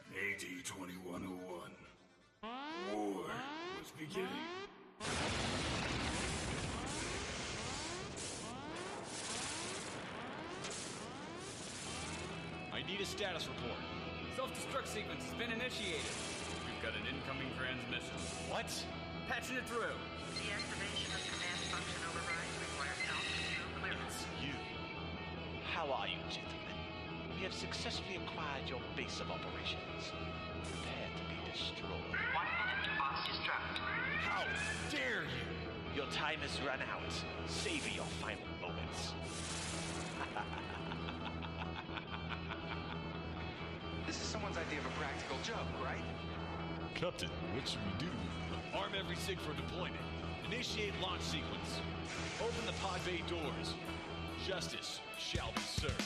AD-2101. War was beginning. I need a status report. Self-destruct sequence has been initiated. We've got an incoming transmission. What? Patching it through. Deactivation of command function override requires altitude clearance. You. How are you, gentlemen? We have successfully acquired your base of operations. Prepare to be destroyed. 1 minute to box destruct. How dare you! Your time has run out. Savor your final moments. This is someone's idea of a practical joke, right? Captain, what should we do? Arm every SIG for deployment. Initiate launch sequence. Open the pod bay doors. Justice shall be served.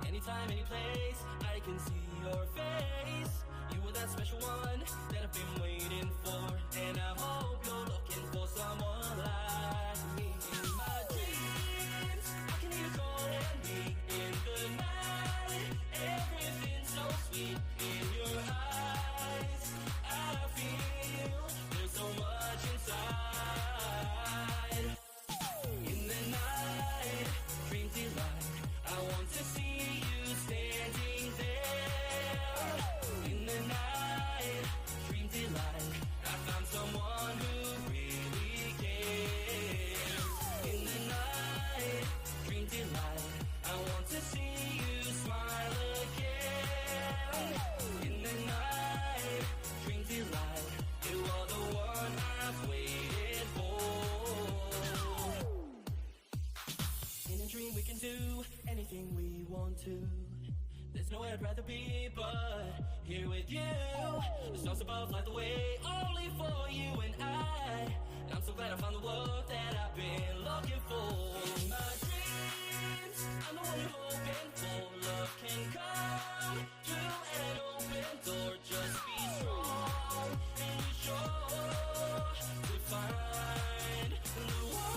Anytime, any place, I can see your face. You were that special one that I've been waiting for, and I hope you're looking for someone like me. In my dreams, I can hear you calling me in the night. Everything's so sweet in your eyes. I feel there's so much inside. In the night, dream delight. I want to see you standing there. In the night, dream delight. I found someone who really cares. In the night, dream delight. I want to see you smile again. In the night, dream delight. You are the one I've waited for. In a dream we can do anything we want to. There's nowhere I'd rather be but here with you. The stars above light the way only for you and I. And I'm so glad I found the love that I've been looking for. In my dreams, I'm the one you're hoping for. Love can come through an open door. Just be strong and be sure to find the one.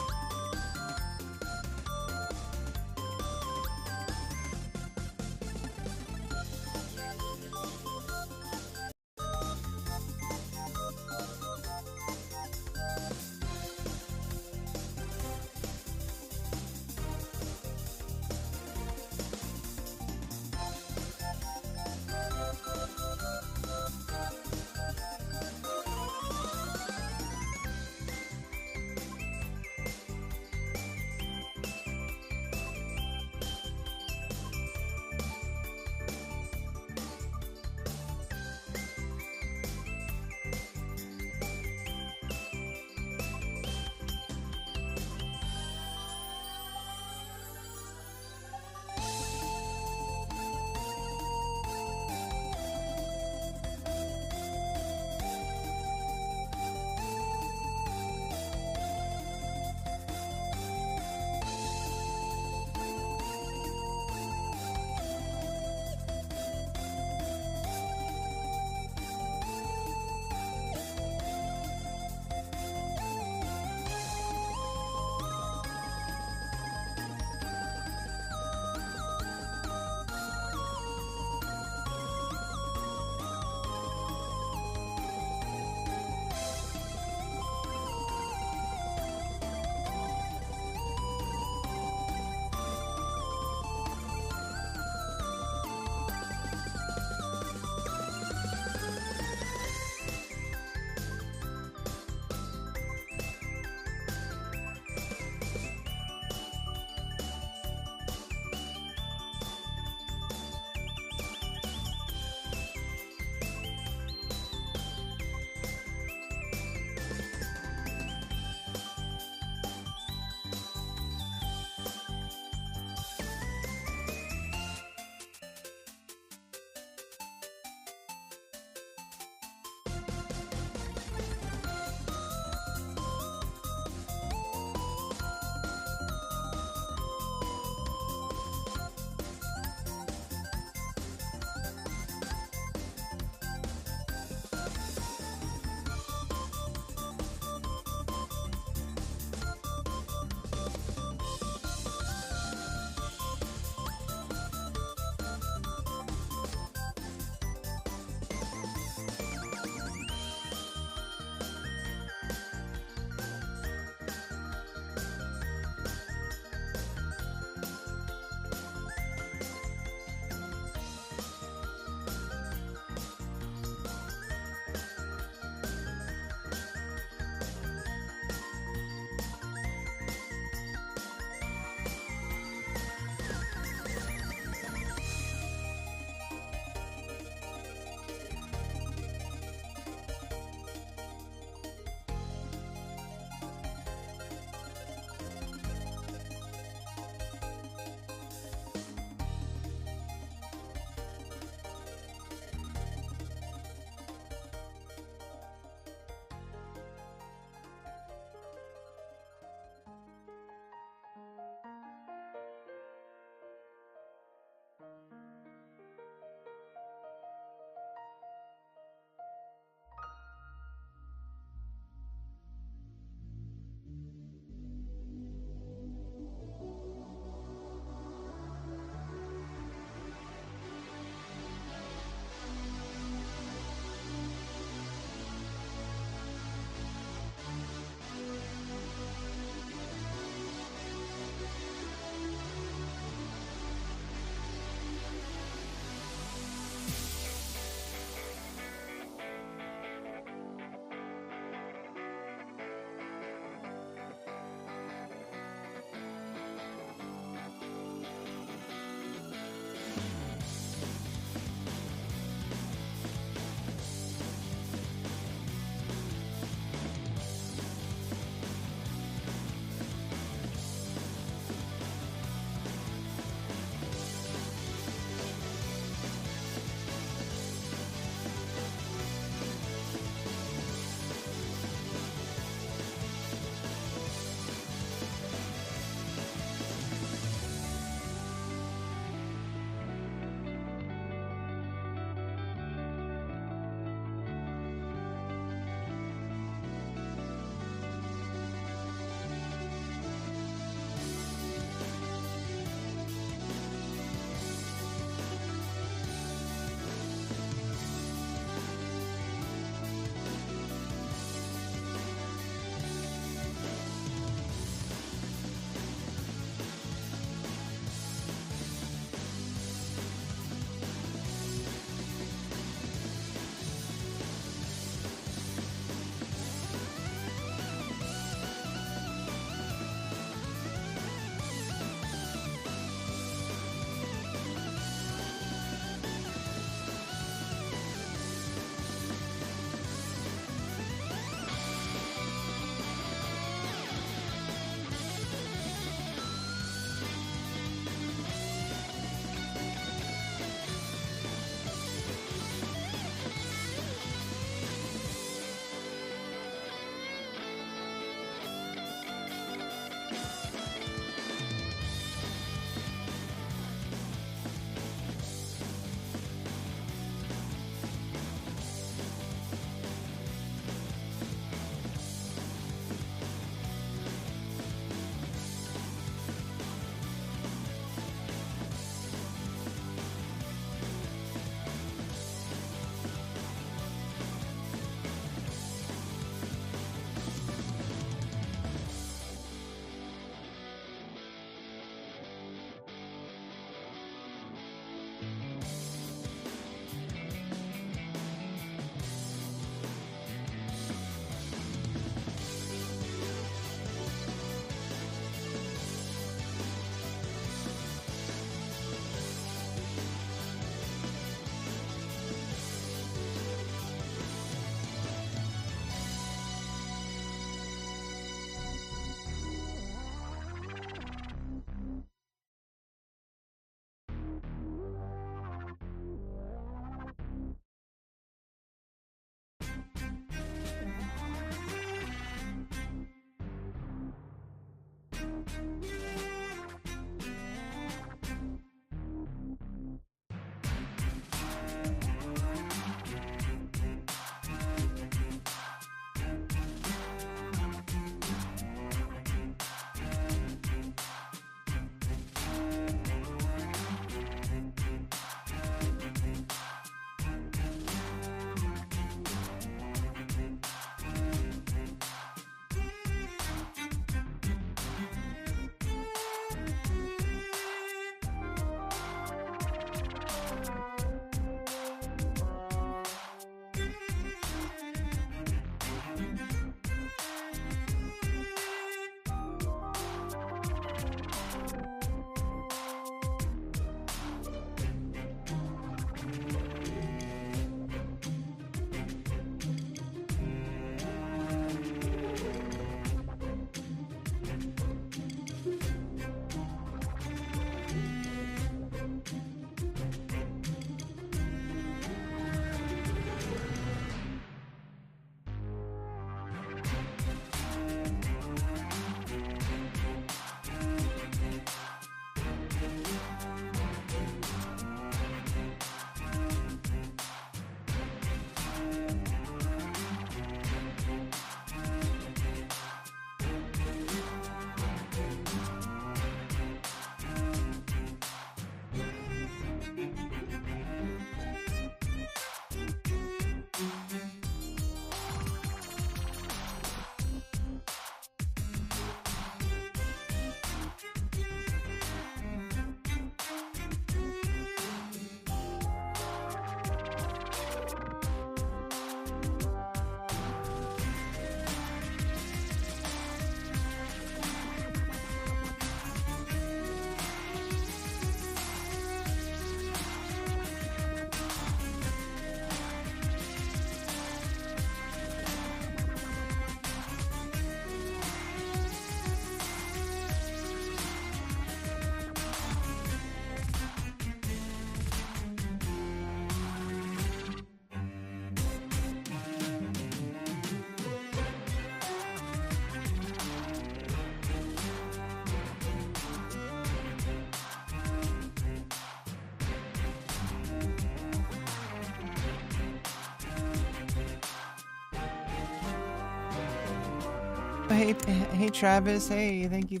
Hey Travis, hey, thank you.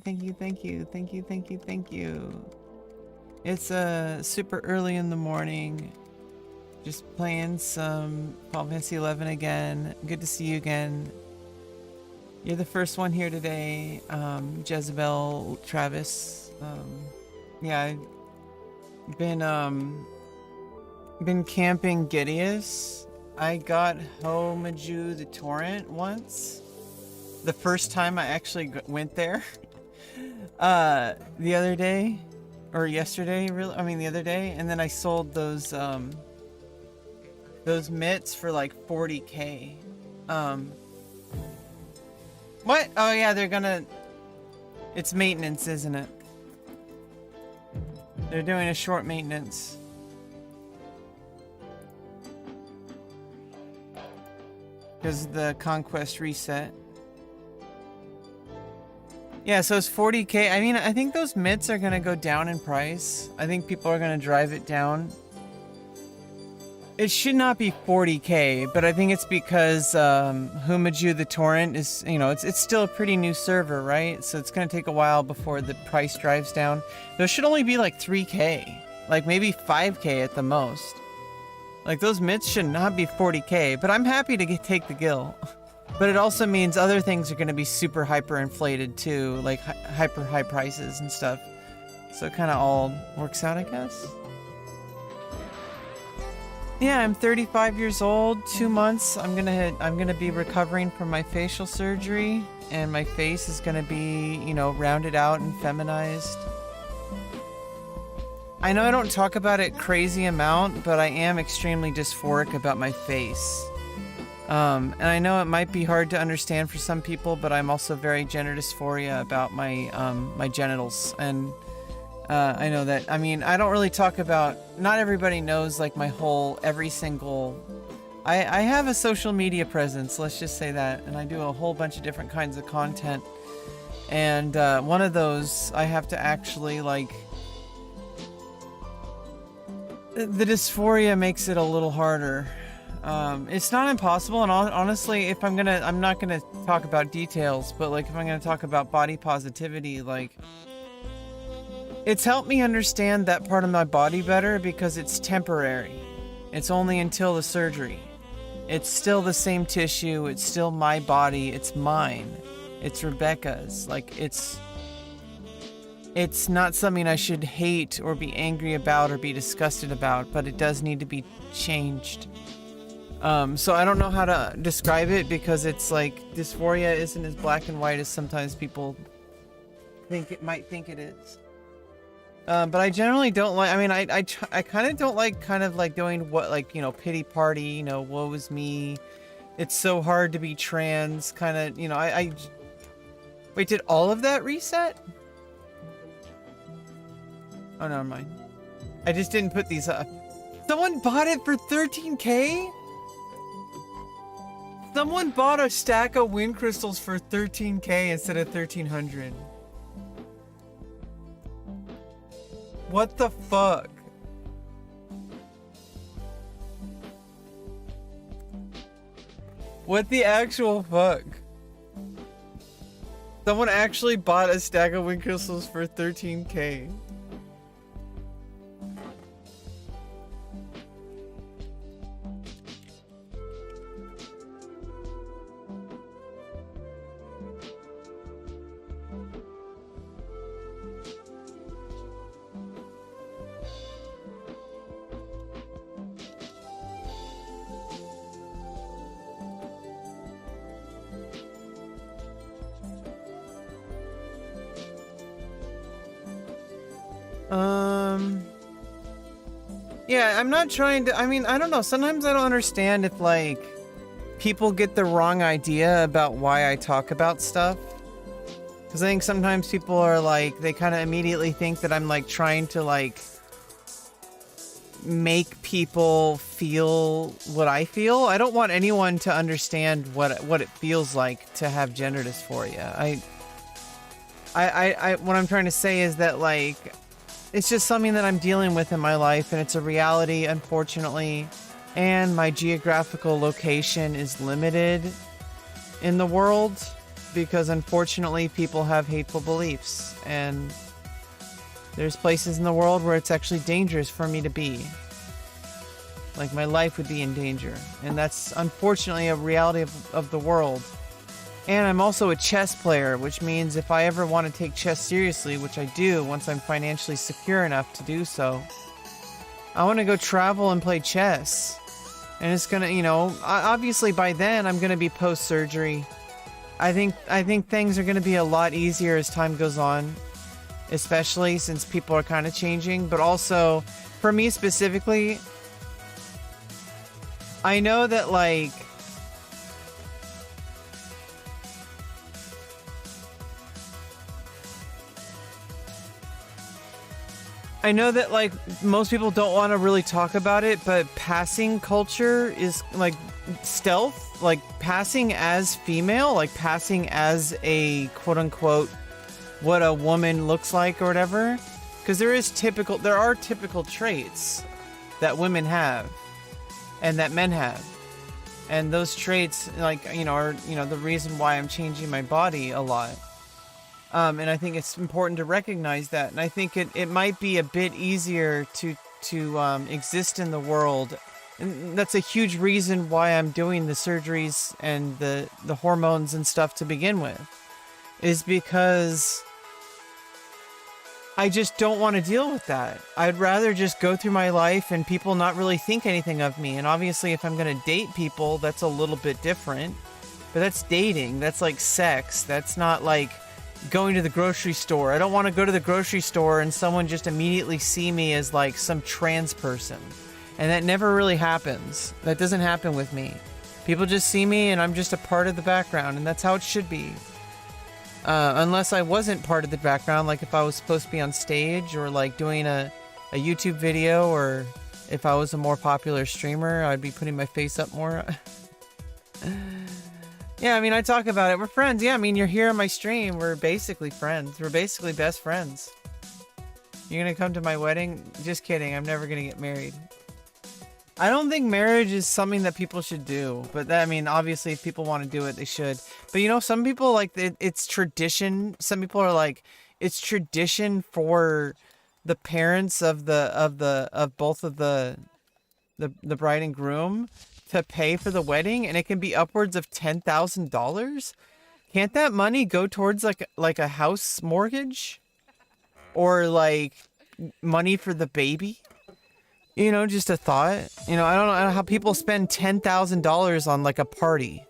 It's super early in the morning. Just playing some Final Fantasy 11 again. Good to see you again. You're the first one here today, Jezebel, Travis. Yeah, I've been camping Gideus. I got Homaju the Torrent once. The first time I actually went there, the other day, or yesterday, the other day, and then I sold those mitts for like 40K. What? Oh yeah, it's maintenance, isn't it? They're doing a short maintenance. Because the Conquest reset. Yeah, so it's 40K. I mean, I think those mitts are gonna go down in price. I think people are gonna drive it down. It should not be 40K, but I think it's because Homaju the Torrent is, it's still a pretty new server, right? So it's gonna take a while before the price drives down. There should only be like 3K, like maybe 5K at the most. Like those mitts should not be 40K, but I'm happy to take the gill. But it also means other things are going to be super hyper inflated too, like hyper high prices and stuff. So it kind of all works out, I guess. Yeah, I'm 35 years old, 2 months. I'm gonna be recovering from my facial surgery, and my face is gonna be, rounded out and feminized. I know I don't talk about it crazy amount, but I am extremely dysphoric about my face. And I know it might be hard to understand for some people, but I'm also very gender dysphoria about my my genitals. And I know that, I don't really talk about, not everybody knows like my whole, every single, I have a social media presence, let's just say that, and I do a whole bunch of different kinds of content. And one of those, I have to actually, like... The dysphoria makes it a little harder. It's not impossible, and honestly, if I'm not gonna talk about details, but like if I'm gonna talk about body positivity, like... It's helped me understand that part of my body better because it's temporary. It's only until the surgery. It's still the same tissue, it's still my body, it's mine. It's Rebecca's. Like, it's not something I should hate or be angry about or be disgusted about, but it does need to be changed. So I don't know how to describe it because it's like dysphoria isn't as black and white as sometimes people might think it is. But I generally don't like, I mean, I kind of don't like doing what, like, you know, pity party, you know, woe is me. It's so hard to be trans, kind of, you know, wait, did all of that reset? Oh, never mind. I just didn't put these up. Someone bought it for 13K? Someone bought a stack of wind crystals for 13K instead of 1300. What the fuck? What the actual fuck? Someone actually bought a stack of wind crystals for 13K. Yeah, I'm not trying to, I mean, I don't know, sometimes I don't understand if, like, people get the wrong idea about why I talk about stuff. Because I think sometimes people are, like, they kind of immediately think that I'm, like, trying to, like, make people feel what I feel. I don't want anyone to understand what it feels like to have gender dysphoria. What I'm trying to say is that, like, it's just something that I'm dealing with in my life, and it's a reality, unfortunately, and my geographical location is limited in the world because, unfortunately, people have hateful beliefs, and there's places in the world where it's actually dangerous for me to be. Like, my life would be in danger, and that's, unfortunately, a reality of the world. And I'm also a chess player, which means if I ever want to take chess seriously, which I do once I'm financially secure enough to do so, I want to go travel and play chess. And it's gonna, you know, obviously by then I'm gonna be post-surgery. I think things are gonna be a lot easier as time goes on, especially since people are kind of changing. But also, for me specifically, I know that, like, most people don't want to really talk about it, but passing culture is, like, stealth, like, passing as female, like, passing as a quote-unquote what a woman looks like or whatever. Because there are typical traits that women have and that men have. And those traits, like, you know, are, you know, the reason why I'm changing my body a lot. And I think it's important to recognize that. And I think it might be a bit easier to exist in the world. And that's a huge reason why I'm doing the surgeries and the hormones and stuff to begin with. Is because I just don't want to deal with that. I'd rather just go through my life and people not really think anything of me. And obviously if I'm going to date people, that's a little bit different. But that's dating. That's like sex. That's not like going to the grocery store. I don't want to go to the grocery store and someone just immediately see me as like some trans person. And that never really happens. That doesn't happen with me. People just see me and I'm just a part of the background, and that's how it should be. Unless I wasn't part of the background, like if I was supposed to be on stage or like doing a YouTube video, or if I was a more popular streamer, I'd be putting my face up more. Yeah, I mean, I talk about it. We're friends. Yeah, I mean, you're here on my stream. We're basically friends. We're basically best friends. You're gonna come to my wedding? Just kidding. I'm never gonna get married. I don't think marriage is something that people should do. But that, I mean, obviously, if people want to do it, they should. But you know, some people like it's tradition. Some people are like, it's tradition for the parents of both of the bride and groom to pay for the wedding, and it can be upwards of $10,000. Can't that money go towards like a house mortgage, or like money for the baby? You know, just a thought. You know, I don't know how people spend $10,000 on like a party,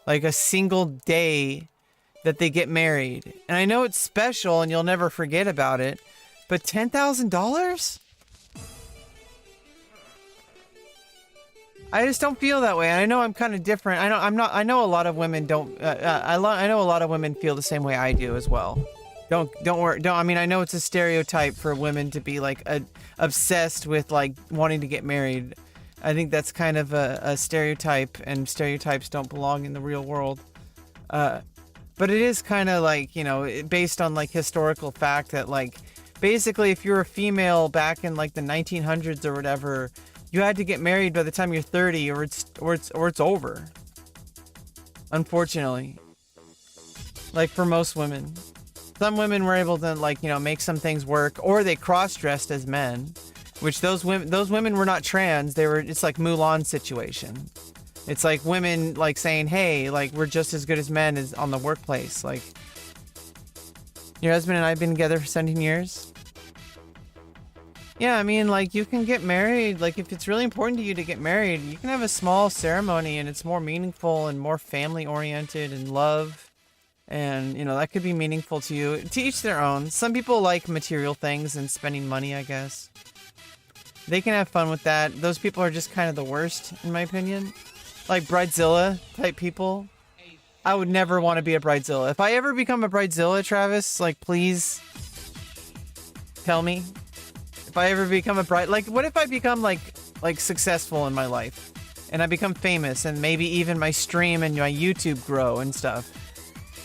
like a single day that they get married. And I know it's special and you'll never forget about it, but $10,000? I just don't feel that way. And I know I'm kind of different. I know a lot of women don't. I know a lot of women feel the same way I do as well. Don't worry. I mean, I know it's a stereotype for women to be like obsessed with like wanting to get married. I think that's kind of a stereotype, and stereotypes don't belong in the real world. But it is kind of like, you know, based on like historical fact that like basically if you're a female back in like the 1900s or whatever, you had to get married by the time you're 30 or it's over. Unfortunately. Like for most women. Some women were able to like, you know, make some things work, or they cross-dressed as men, which those women were not trans. It's like Mulan situation. It's like women like saying, hey, like we're just as good as men as on the workplace. Like, your husband and I have been together for 17 years. Yeah, I mean, like you can get married. Like if it's really important to you to get married, you can have a small ceremony and it's more meaningful and more family oriented and love. And, you know, that could be meaningful to you. To each their own. Some people like material things and spending money, I guess. They can have fun with that. Those people are just kind of the worst, in my opinion. Like bridezilla type people. I would never want to be a bridezilla. If I ever become a bridezilla, Travis, like, please tell me. If I ever become a bride... Like, what if I become, like successful in my life? And I become famous, and maybe even my stream and my YouTube grow and stuff.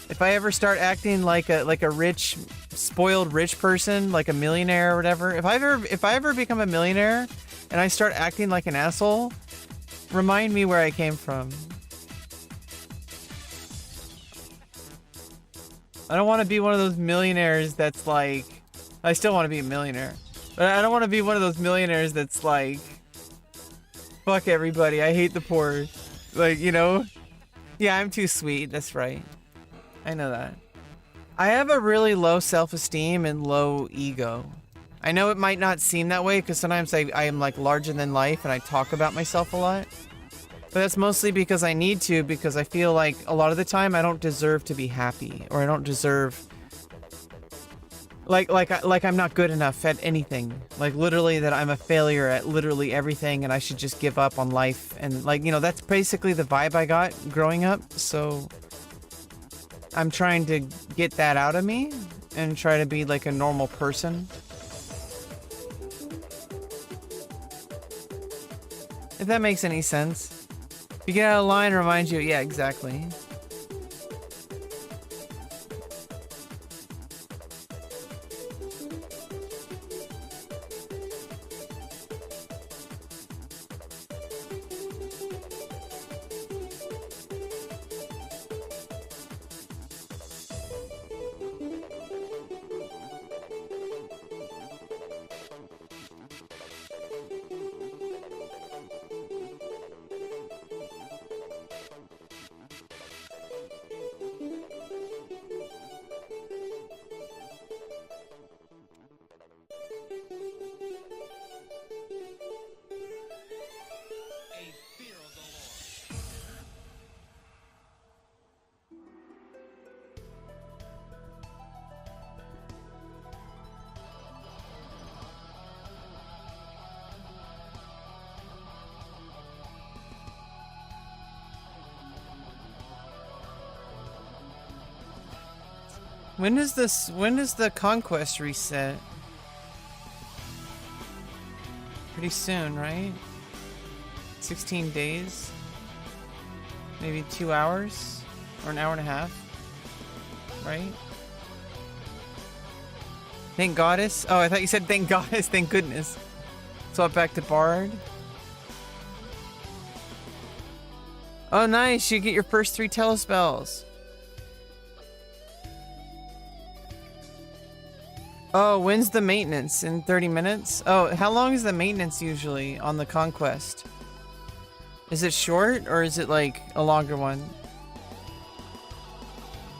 If I ever start acting like a rich, spoiled rich person, like a millionaire or whatever, if I ever become a millionaire and I start acting like an asshole, remind me where I came from. I don't want to be one of those millionaires that's like, I still want to be a millionaire, but I don't want to be one of those millionaires that's like, fuck everybody, I hate the poor. Like, you know? Yeah, I'm too sweet, that's right. I know that. I have a really low self-esteem and low ego. I know it might not seem that way because sometimes I am like larger than life and I talk about myself a lot. But that's mostly because I need to, because I feel like a lot of the time I don't deserve to be happy, or I don't deserve like I'm not good enough at anything. Like literally that I'm a failure at literally everything and I should just give up on life. And like, you know, that's basically the vibe I got growing up. So I'm trying to get that out of me and try to be like a normal person. If that makes any sense. If you get out of line, remind you, yeah, exactly. When does the conquest reset? Pretty soon, right? 16 days? Maybe 2 hours? or an hour and a half, right? Thank goddess. Oh, I thought you said thank goddess. Thank goodness. Swap back to Bard. Oh, nice. You get your first 3 telespells. Oh, when's the maintenance? In 30 minutes? Oh, how long is the maintenance usually on the conquest? Is it short or is it like a longer one?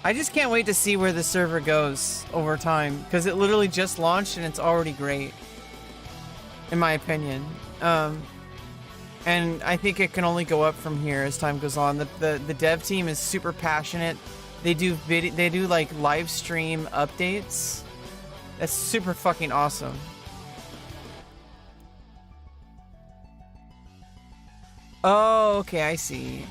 I just can't wait to see where the server goes over time because it literally just launched and it's already great, in my opinion. And I think it can only go up from here as time goes on. The dev team is super passionate. They do like live stream updates. That's super fucking awesome. Oh, okay, I see.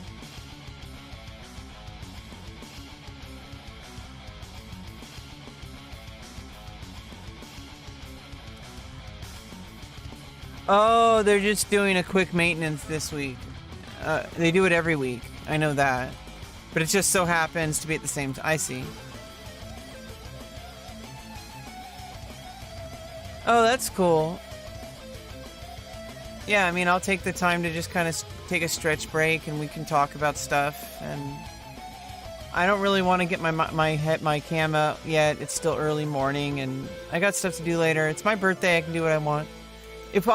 Oh, they're just doing a quick maintenance this week. They do it every week. I know that. But it just so happens to be at the same time. I see. Oh, that's cool. Yeah, I mean, I'll take the time to just kind of take a stretch break and we can talk about stuff. And I don't really want to get my cam out yet. It's still early morning and I got stuff to do later. It's my birthday. I can do what I want. If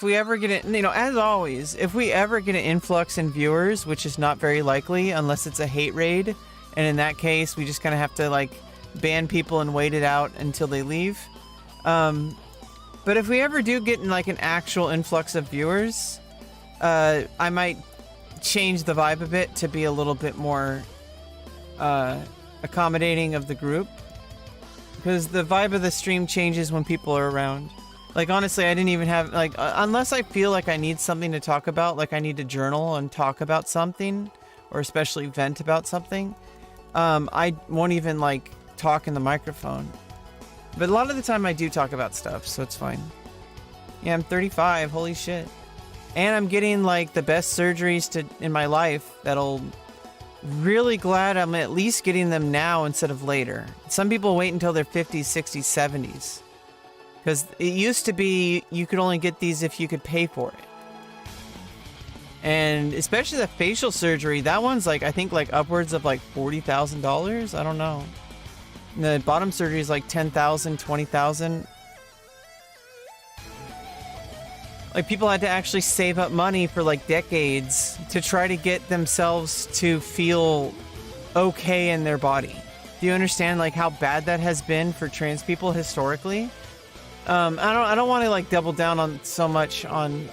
we ever get it, as always, if we ever get an influx in viewers, which is not very likely unless it's a hate raid, and in that case, we just kind of have to like ban people and wait it out until they leave. But if we ever do get in like an actual influx of viewers, I might change the vibe a bit to be a little bit more accommodating of the group, because the vibe of the stream changes when people are around. Like, honestly, I didn't even have, like, unless I feel like I need something to talk about, like I need to journal and talk about something, or especially vent about something, I won't even, like, talk in the microphone. But a lot of the time I do talk about stuff, so it's fine. Yeah, I'm 35, holy shit. And I'm getting, like, the best surgeries in my life that'll... Really glad I'm at least getting them now instead of later. Some people wait until their 50s, 60s, 70s. Because it used to be you could only get these if you could pay for it. And especially the facial surgery, that one's like, I think like upwards of like $40,000. I don't know. And the bottom surgery is like $10,000, $20,000. Like people had to actually save up money for like decades to try to get themselves to feel okay in their body. Do you understand like how bad that has been for trans people historically? I don't want to like double down on so much on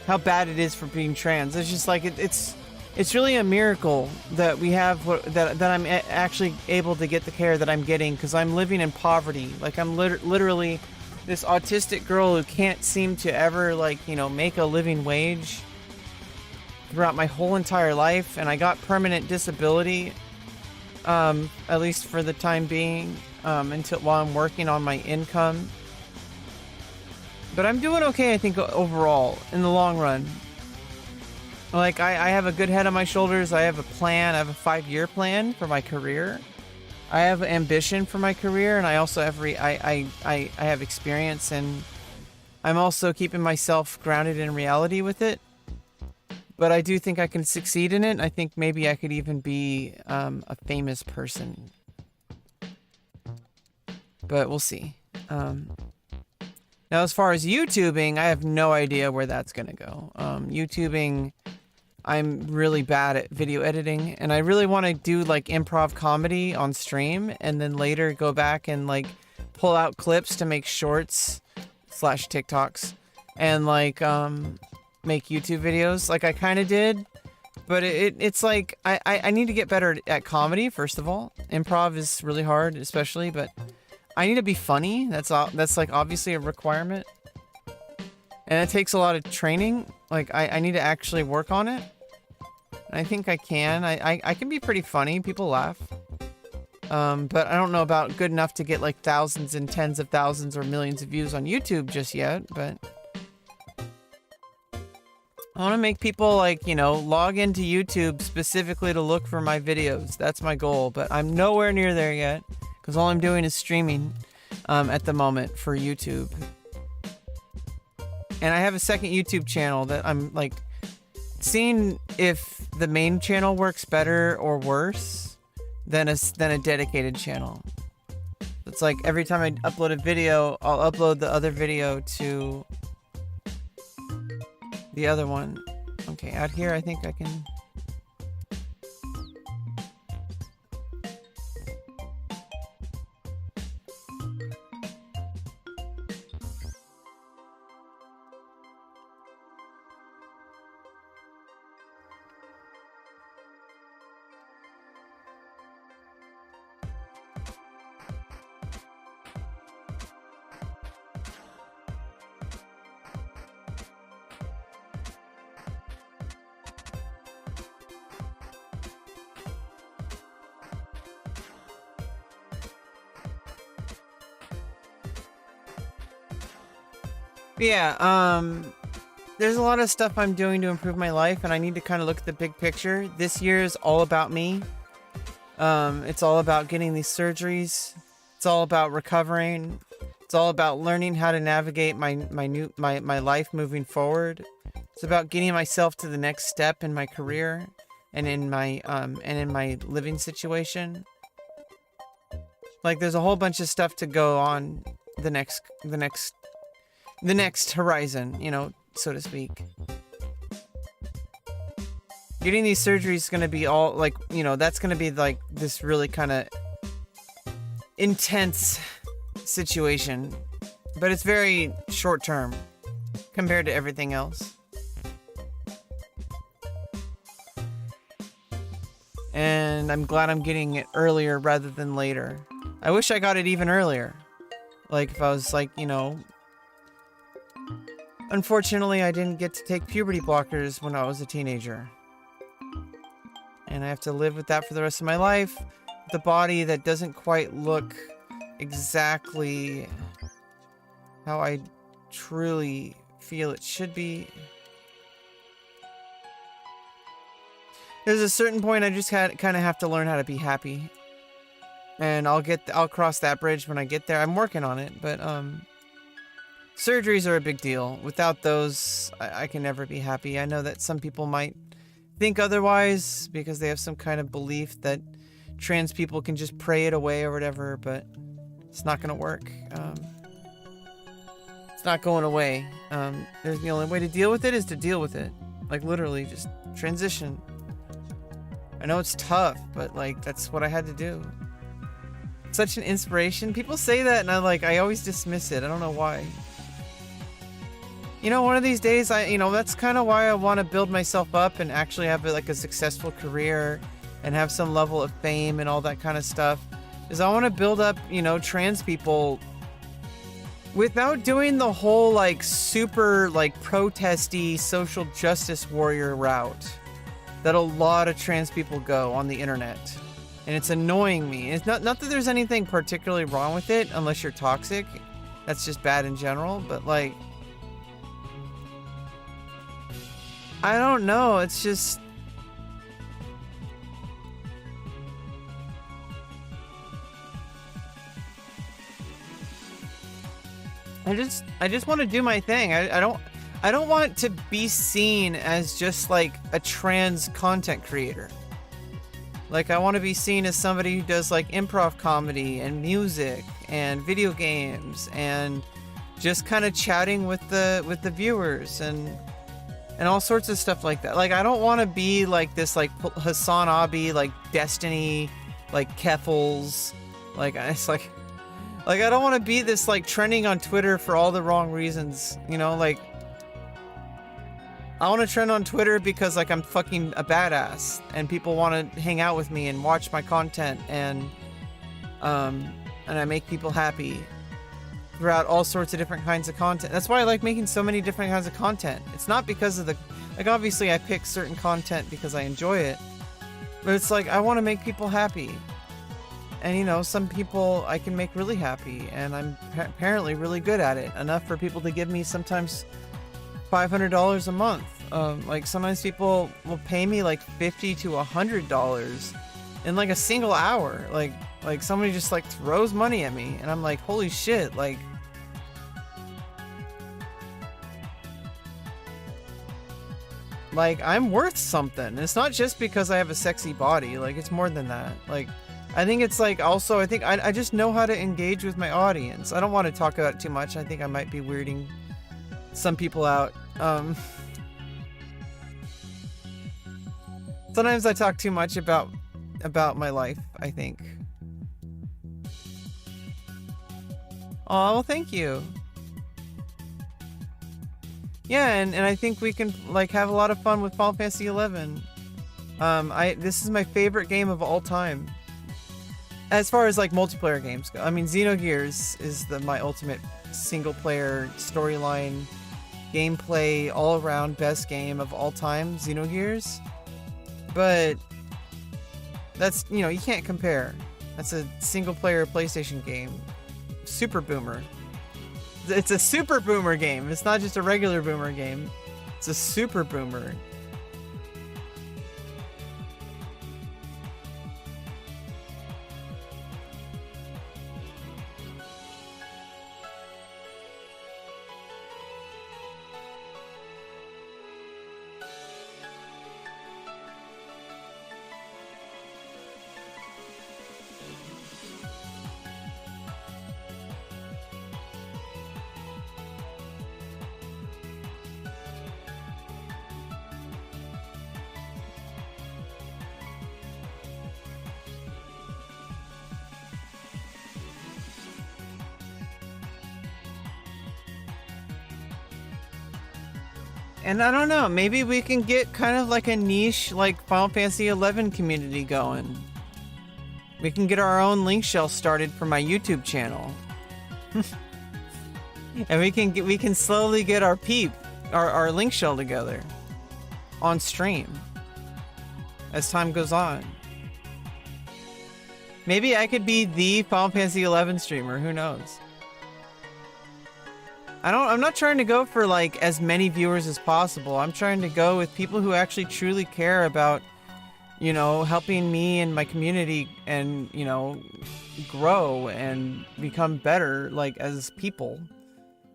how bad it is for being trans. It's just like it's really a miracle that we have that I'm actually able to get the care that I'm getting, because I'm living in poverty. Like I'm literally this autistic girl who can't seem to ever like make a living wage throughout my whole entire life, and I got permanent disability, at least for the time being, while I'm working on my income. But I'm doing okay, I think, overall, in the long run. Like, I have a good head on my shoulders. I have a plan. I have a 5-year plan for my career. I have ambition for my career, and I also have I have experience, and I'm also keeping myself grounded in reality with it. But I do think I can succeed in it. I think maybe I could even be a famous person. But we'll see. Now, as far as YouTubing, I have no idea where that's going to go. YouTubing, I'm really bad at video editing, and I really want to do like improv comedy on stream, and then later go back and like pull out clips to make shorts / TikToks, and like make YouTube videos like I kind of did. But it's like I need to get better at comedy, first of all. Improv is really hard, especially, but I need to be funny. That's like obviously a requirement. And it takes a lot of training. Like I need to actually work on it. And I think I can. I can be pretty funny. People laugh. But I don't know about good enough to get like thousands and tens of thousands or millions of views on YouTube just yet, but I want to make people like, you know, log into YouTube specifically to look for my videos. That's my goal, but I'm nowhere near there yet because all I'm doing is streaming at the moment for YouTube. And I have a second YouTube channel that I'm like seeing if the main channel works better or worse than a dedicated channel. It's like every time I upload a video, I'll upload the other video to the other one. Okay, out here I think I can... Yeah, there's a lot of stuff I'm doing to improve my life, and I need to kind of look at the big picture. This year is all about me. It's all about getting these surgeries. It's all about recovering. It's all about learning how to navigate my life moving forward. It's about getting myself to the next step in my career and in my living situation. Like, there's a whole bunch of stuff to go on the next horizon, you know, so to speak. Getting these surgeries is going to be all, like, you know, that's going to be, like, this really kind of intense situation. But it's very short term compared to everything else. And I'm glad I'm getting it earlier rather than later. I wish I got it even earlier. Like, if I was, like, you know... Unfortunately, I didn't get to take puberty blockers when I was a teenager. And I have to live with that for the rest of my life. The body that doesn't quite look exactly how I truly feel it should be. There's a certain point I just kind of have to learn how to be happy. And I'll cross that bridge when I get there. I'm working on it, but surgeries are a big deal. Without those, I can never be happy. I know that some people might think otherwise because they have some kind of belief that trans people can just pray it away or whatever, but it's not going to work. It's not going away. There's the only way to deal with it is to deal with it. Like, literally, just transition. I know it's tough, but, like, that's what I had to do. Such an inspiration. People say that, and I always dismiss it. I don't know why. You know, one of these days, that's kind of why I want to build myself up and actually have like a successful career and have some level of fame and all that kind of stuff. Is I want to build up, you know, trans people without doing the whole like super like protesty social justice warrior route that a lot of trans people go on the internet. And it's annoying me. It's not that there's anything particularly wrong with it unless you're toxic. That's just bad in general, but like, I don't know, it's just... I just want to do my thing. I don't want to be seen as just like a trans content creator. Like, I want to be seen as somebody who does like improv comedy and music and video games and just kind of chatting with the viewers and all sorts of stuff like that. Like, I don't want to be like this like Hasanabi, like Destiny, like Keffels. Like, it's like I don't want to be this like trending on Twitter for all the wrong reasons, you know? Like, I want to trend on Twitter because like I'm fucking a badass and people want to hang out with me and watch my content and I make people happy throughout all sorts of different kinds of content. That's why I like making so many different kinds of content. It's not because of like, obviously I pick certain content because I enjoy it, but it's like I want to make people happy. And, you know, some people I can make really happy, and I'm apparently really good at it. Enough for people to give me sometimes $500 a month. Like sometimes people will pay me like $50 to $100 in like a single hour. Like somebody just like throws money at me, and I'm like, holy shit! Like I'm worth something. It's not just because I have a sexy body. Like it's more than that. Like I think it's like also I think I just know how to engage with my audience. I don't want to talk about it too much. I think I might be weirding some people out. Sometimes I talk too much about my life, I think. Oh, well, thank you. Yeah, and I think we can like have a lot of fun with Final Fantasy 11. This is my favorite game of all time. As far as like multiplayer games go. I mean, Xenogears is my ultimate single player storyline gameplay all around best game of all time, Xenogears. But that's, you know, you can't compare. That's a single player PlayStation game. Super Boomer. It's a Super Boomer game. It's not just a regular Boomer game. It's a Super Boomer. And I don't know, maybe we can get kind of like a niche like Final Fantasy 11 community going. We can get our own link shell started for my YouTube channel. And we can slowly get our our link shell together on stream as time goes on. Maybe I could be the Final Fantasy 11 streamer, who knows? I'm not trying to go for like as many viewers as possible. I'm trying to go with people who actually truly care about, you know, helping me and my community and, you know, grow and become better like as people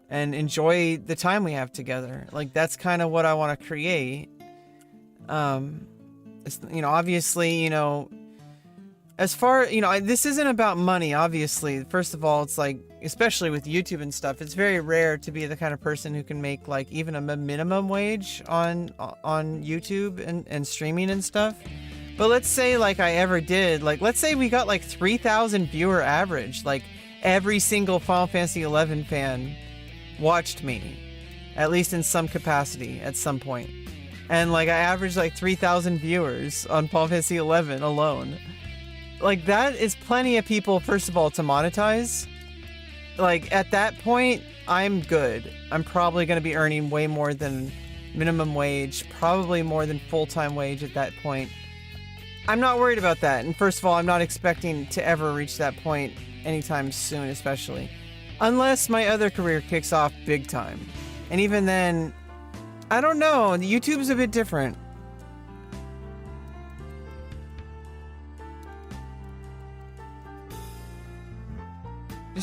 and enjoy the time we have together. Like that's kind of what I want to create. It's, you know, obviously, you know, as far, you know, this isn't about money, obviously. First of all, it's like, especially with YouTube and stuff, it's very rare to be the kind of person who can make like even a minimum wage on YouTube and streaming and stuff. But let's say like I ever did, like let's say we got like 3,000 viewer average, like every single Final Fantasy 11 fan watched me, at least in some capacity at some point. And like I averaged like 3,000 viewers on Final Fantasy 11 alone. Like that is plenty of people, first of all, to monetize. Like at that point, I'm good. I'm probably going to be earning way more than minimum wage, probably more than full-time wage at that point. I'm not worried about that. And first of all, I'm not expecting to ever reach that point anytime soon, especially. Unless my other career kicks off big time. And even then, I don't know. YouTube's a bit different.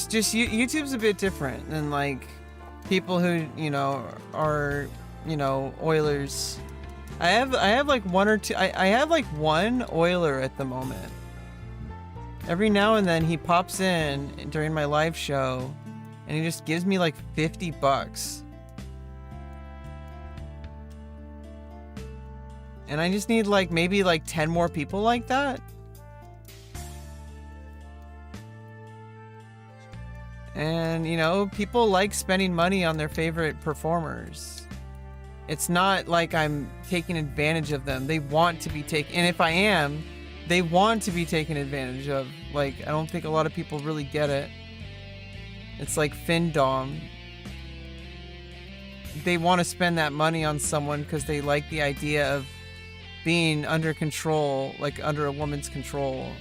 Just YouTube's a bit different than like people who, you know, are, you know, Oilers. I have like one or two. I have like one Oiler at the moment. Every now and then he pops in during my live show and he just gives me like $50. And I just need like maybe like 10 more people like that. And, you know, people like spending money on their favorite performers. It's not like I'm taking advantage of them. They want to be taken. And if I am, they want to be taken advantage of. Like, I don't think a lot of people really get it. It's like Findom. They want to spend that money on someone because they like the idea of being under control, like under a woman's control.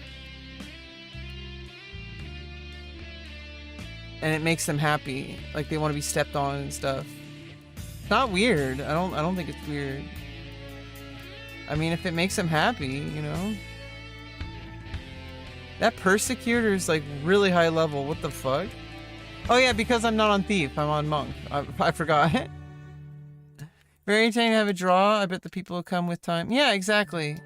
And it makes them happy. Like they want to be stepped on and stuff. It's not weird. I don't think it's weird. I mean, if it makes them happy, you know. That persecutor is like really high level. What the fuck? Oh yeah, because I'm not on thief. I'm on monk. I forgot. Very entertaining to have a draw. I bet the people will come with time. Yeah, exactly.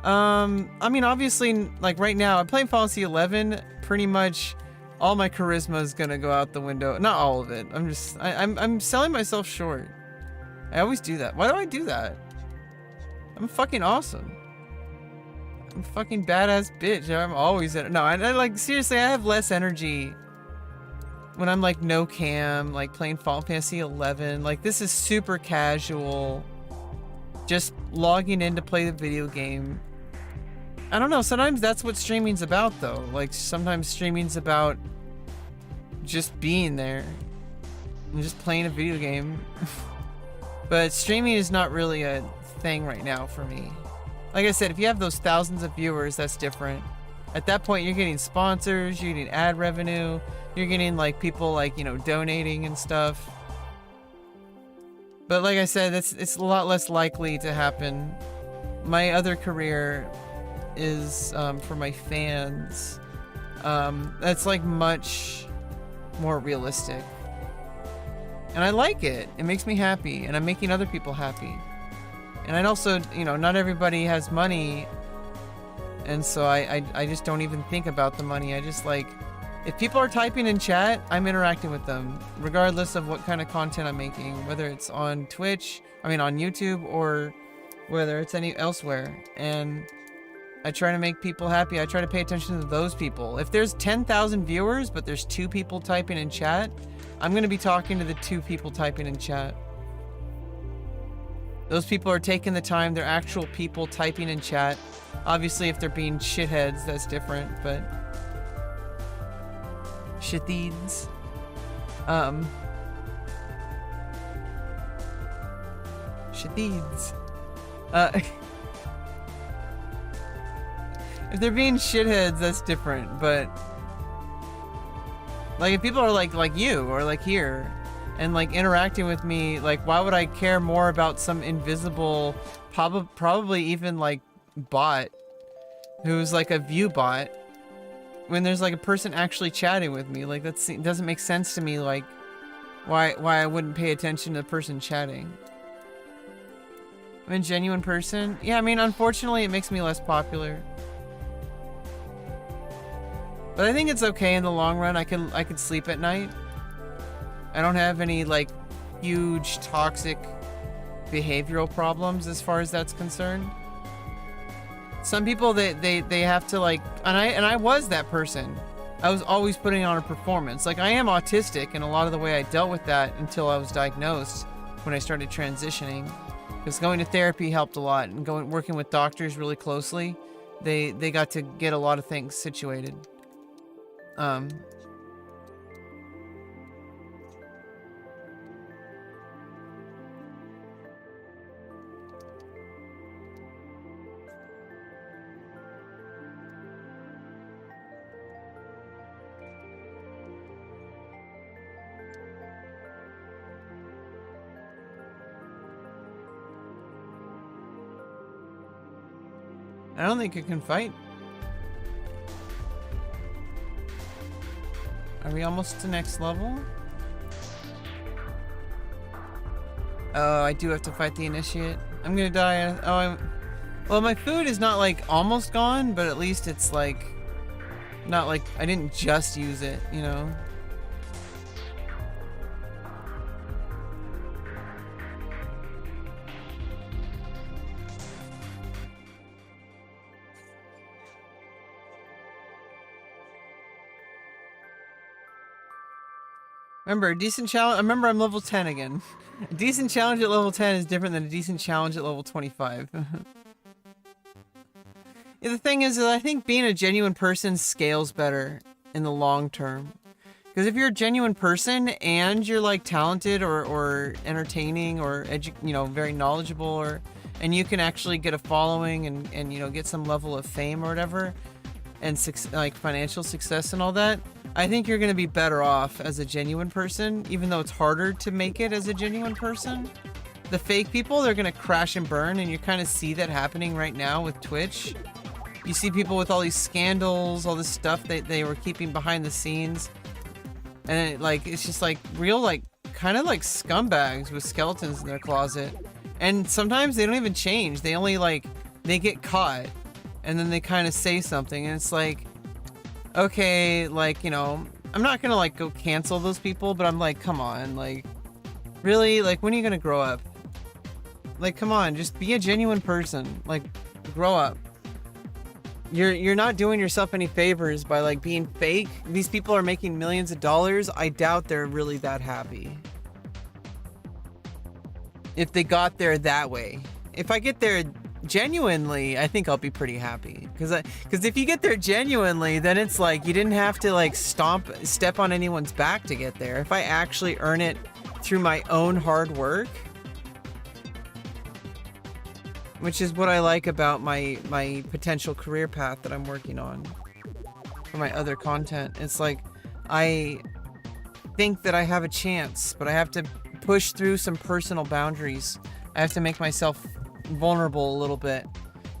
I mean, obviously, like right now, I'm playing Final Fantasy 11. Pretty much, all my charisma is gonna go out the window. Not all of it. I'm selling myself short. I always do that. Why do I do that? I'm fucking awesome. I'm a fucking badass bitch. I'm always no. I like seriously. I have less energy when I'm like no cam, like playing Final Fantasy 11. Like this is super casual. Just logging in to play the video game. I don't know. Sometimes that's what streaming's about, though. Like sometimes streaming's about just being there and just playing a video game. But streaming is not really a thing right now for me. Like I said, if you have those thousands of viewers, that's different. At that point, you're getting sponsors, you're getting ad revenue, you're getting like people like, you know, donating and stuff. But like I said, it's a lot less likely to happen. My other career is for my fans. That's like much more realistic. And I like it. It makes me happy, and I'm making other people happy. And I also, you know, not everybody has money, and so I just don't even think about the money. I just like, if people are typing in chat, I'm interacting with them, regardless of what kind of content I'm making, whether it's on Twitch, on YouTube, or whether it's elsewhere. And I try to make people happy. I try to pay attention to those people. If there's 10,000 viewers, but there's 2 people typing in chat, I'm going to be talking to the 2 people typing in chat. Those people are taking the time. They're actual people typing in chat. Obviously, if they're being shitheads, that's different, but... Shitheads. Shitheads. If they're being shitheads, that's different, but... Like, if people are like you, or like here, and like interacting with me, like, why would I care more about some invisible, probably even like bot, who's like a view bot, when there's like a person actually chatting with me? Like, that doesn't make sense to me. Like, why I wouldn't pay attention to the person chatting. I'm a genuine person. Yeah, I mean, unfortunately, it makes me less popular. But I think it's okay in the long run. I could sleep at night. I don't have any like huge toxic behavioral problems as far as that's concerned. Some people they have to like, and I was that person. I was always putting on a performance. Like, I am autistic, and a lot of the way I dealt with that until I was diagnosed, when I started transitioning, because going to therapy helped a lot, and working with doctors really closely, they got to get a lot of things situated. I don't think it can fight. Are we almost to next level? Oh, I do have to fight the initiate. I'm gonna die. Well, my food is not like almost gone, but at least it's like not like I didn't just use it, you know? Remember, a decent challenge. Remember, I'm level 10 again. A decent challenge at level 10 is different than a decent challenge at level 25. Yeah, the thing is that I think being a genuine person scales better in the long term. Because if you're a genuine person and you're like talented or entertaining or very knowledgeable, and you can actually get a following and get some level of fame or whatever, and like financial success and all that, I think you're going to be better off as a genuine person, even though it's harder to make it as a genuine person. The fake people, they're going to crash and burn, and you kind of see that happening right now with Twitch. You see people with all these scandals, all this stuff that they were keeping behind the scenes. And it, like, it's just like real, like, kind of like scumbags with skeletons in their closet. And sometimes they don't even change. They only, like, they get caught. And then they kind of say something. And it's like, okay, like, you know, I'm not going to, like, go cancel those people. But I'm like, come on, like, really? Like, when are you going to grow up? Like, come on, just be a genuine person. Like, grow up. You're not doing yourself any favors by, like, being fake. These people are making millions of dollars. I doubt they're really that happy. If they got there that way. If I get there genuinely, I think I'll be pretty happy. Because if you get there genuinely, then it's like you didn't have to, like, step on anyone's back to get there. If I actually earn it through my own hard work, which is what I like about my potential career path that I'm working on for my other content. It's like, I think that I have a chance, but I have to push through some personal boundaries. I have to make myself vulnerable a little bit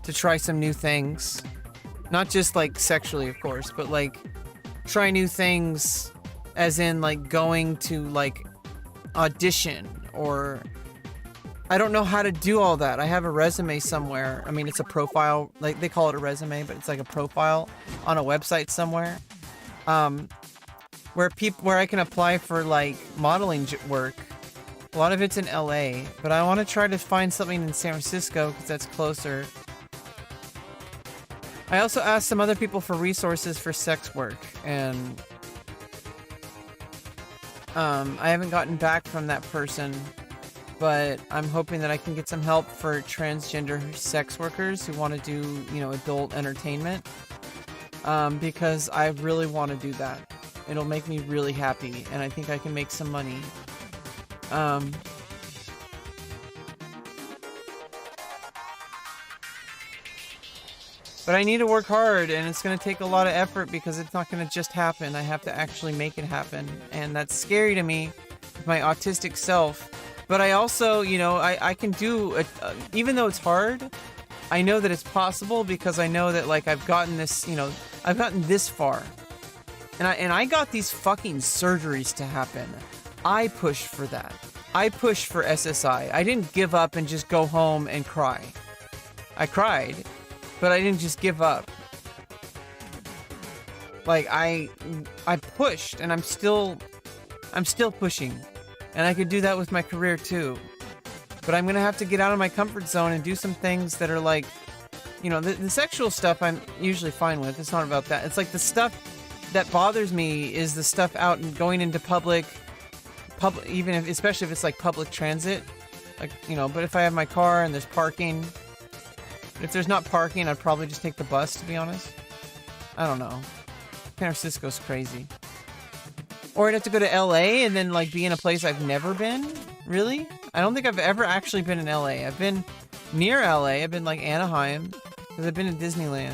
to try some new things. Not just, like, sexually, of course, but, like, try new things as in, like, going to, like, audition, or I don't know how to do all that. I have a resume somewhere. I mean, it's a profile, like, they call it a resume, but it's like a profile on a website somewhere, where I can apply for, like, modeling work. A lot of it's in LA, but I want to try to find something in San Francisco because that's closer. I also asked some other people for resources for sex work, and I haven't gotten back from that person, but I'm hoping that I can get some help for transgender sex workers who want to do, you know, adult entertainment, because I really want to do that. It'll make me really happy, and I think I can make some money. But I need to work hard, and it's going to take a lot of effort because it's not going to just happen. I have to actually make it happen, and that's scary to me, my autistic self. But I also, you know, I can do it, even though it's hard, I know that it's possible because I know that, like, I've gotten this, you know, I've gotten this far. And I got these fucking surgeries to happen. I pushed for that. I pushed for SSI. I didn't give up and just go home and cry. I cried, but I didn't just give up. Like, I pushed, and I'm still pushing. And I could do that with my career too. But I'm gonna have to get out of my comfort zone and do some things that are like, you know, the sexual stuff I'm usually fine with. It's not about that. It's like the stuff that bothers me is the stuff out and going into public, even if, especially if it's like public transit, like, you know. But if I have my car and there's parking, if there's not parking, I'd probably just take the bus, to be honest. I don't know. San Francisco's crazy. Or I'd have to go to LA and then, like, be in a place I've never been. Really? I don't think I've ever actually been in LA. I've been near LA. I've been, like, Anaheim, because I've been in Disneyland.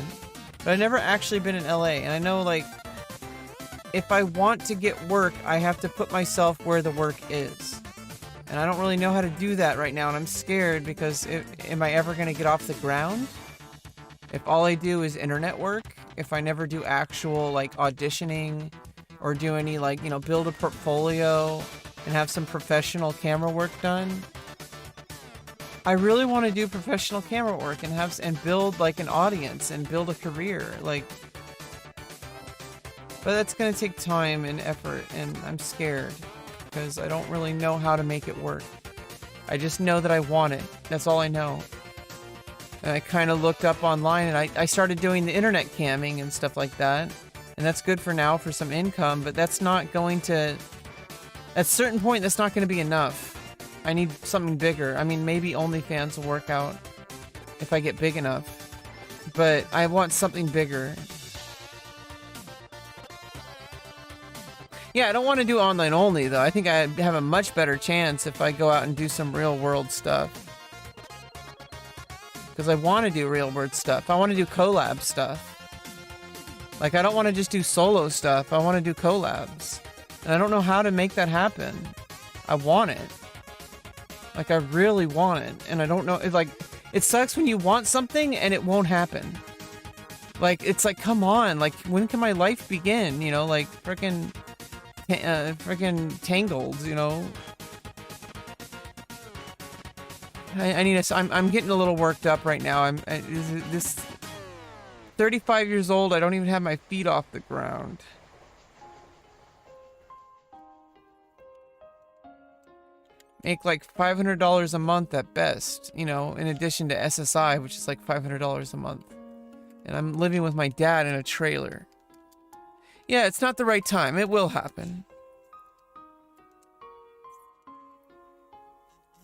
But I've never actually been in LA. And I know, like, if I want to get work, I have to put myself where the work is. And I don't really know how to do that right now, and I'm scared because am I ever going to get off the ground? If all I do is internet work, if I never do actual, like, auditioning or do any, like, you know, build a portfolio and have some professional camera work done. I really want to do professional camera work and build, like, an audience and build a career, like. But that's going to take time and effort, and I'm scared because I don't really know how to make it work. I just know that I want it. That's all I know. And I kind of looked up online, and I started doing the internet camming and stuff like that. And that's good for now for some income, but that's not going to, at a certain point, that's not going to be enough. I need something bigger. I mean, maybe OnlyFans will work out if I get big enough, but I want something bigger. Yeah, I don't want to do online only, though. I think I have a much better chance if I go out and do some real world stuff. Because I want to do real world stuff. I want to do collab stuff. Like, I don't want to just do solo stuff. I want to do collabs. And I don't know how to make that happen. I want it. Like, I really want it. And I don't know. Like, it sucks when you want something and it won't happen. Like, it's like, come on. Like, when can my life begin? You know, like, frickin' Tangled, you know? I need to... I'm getting a little worked up right now. This... 35 years old, I don't even have my feet off the ground. Make like $500 a month at best, you know, in addition to SSI, which is like $500 a month. And I'm living with my dad in a trailer. Yeah, it's not the right time. It will happen.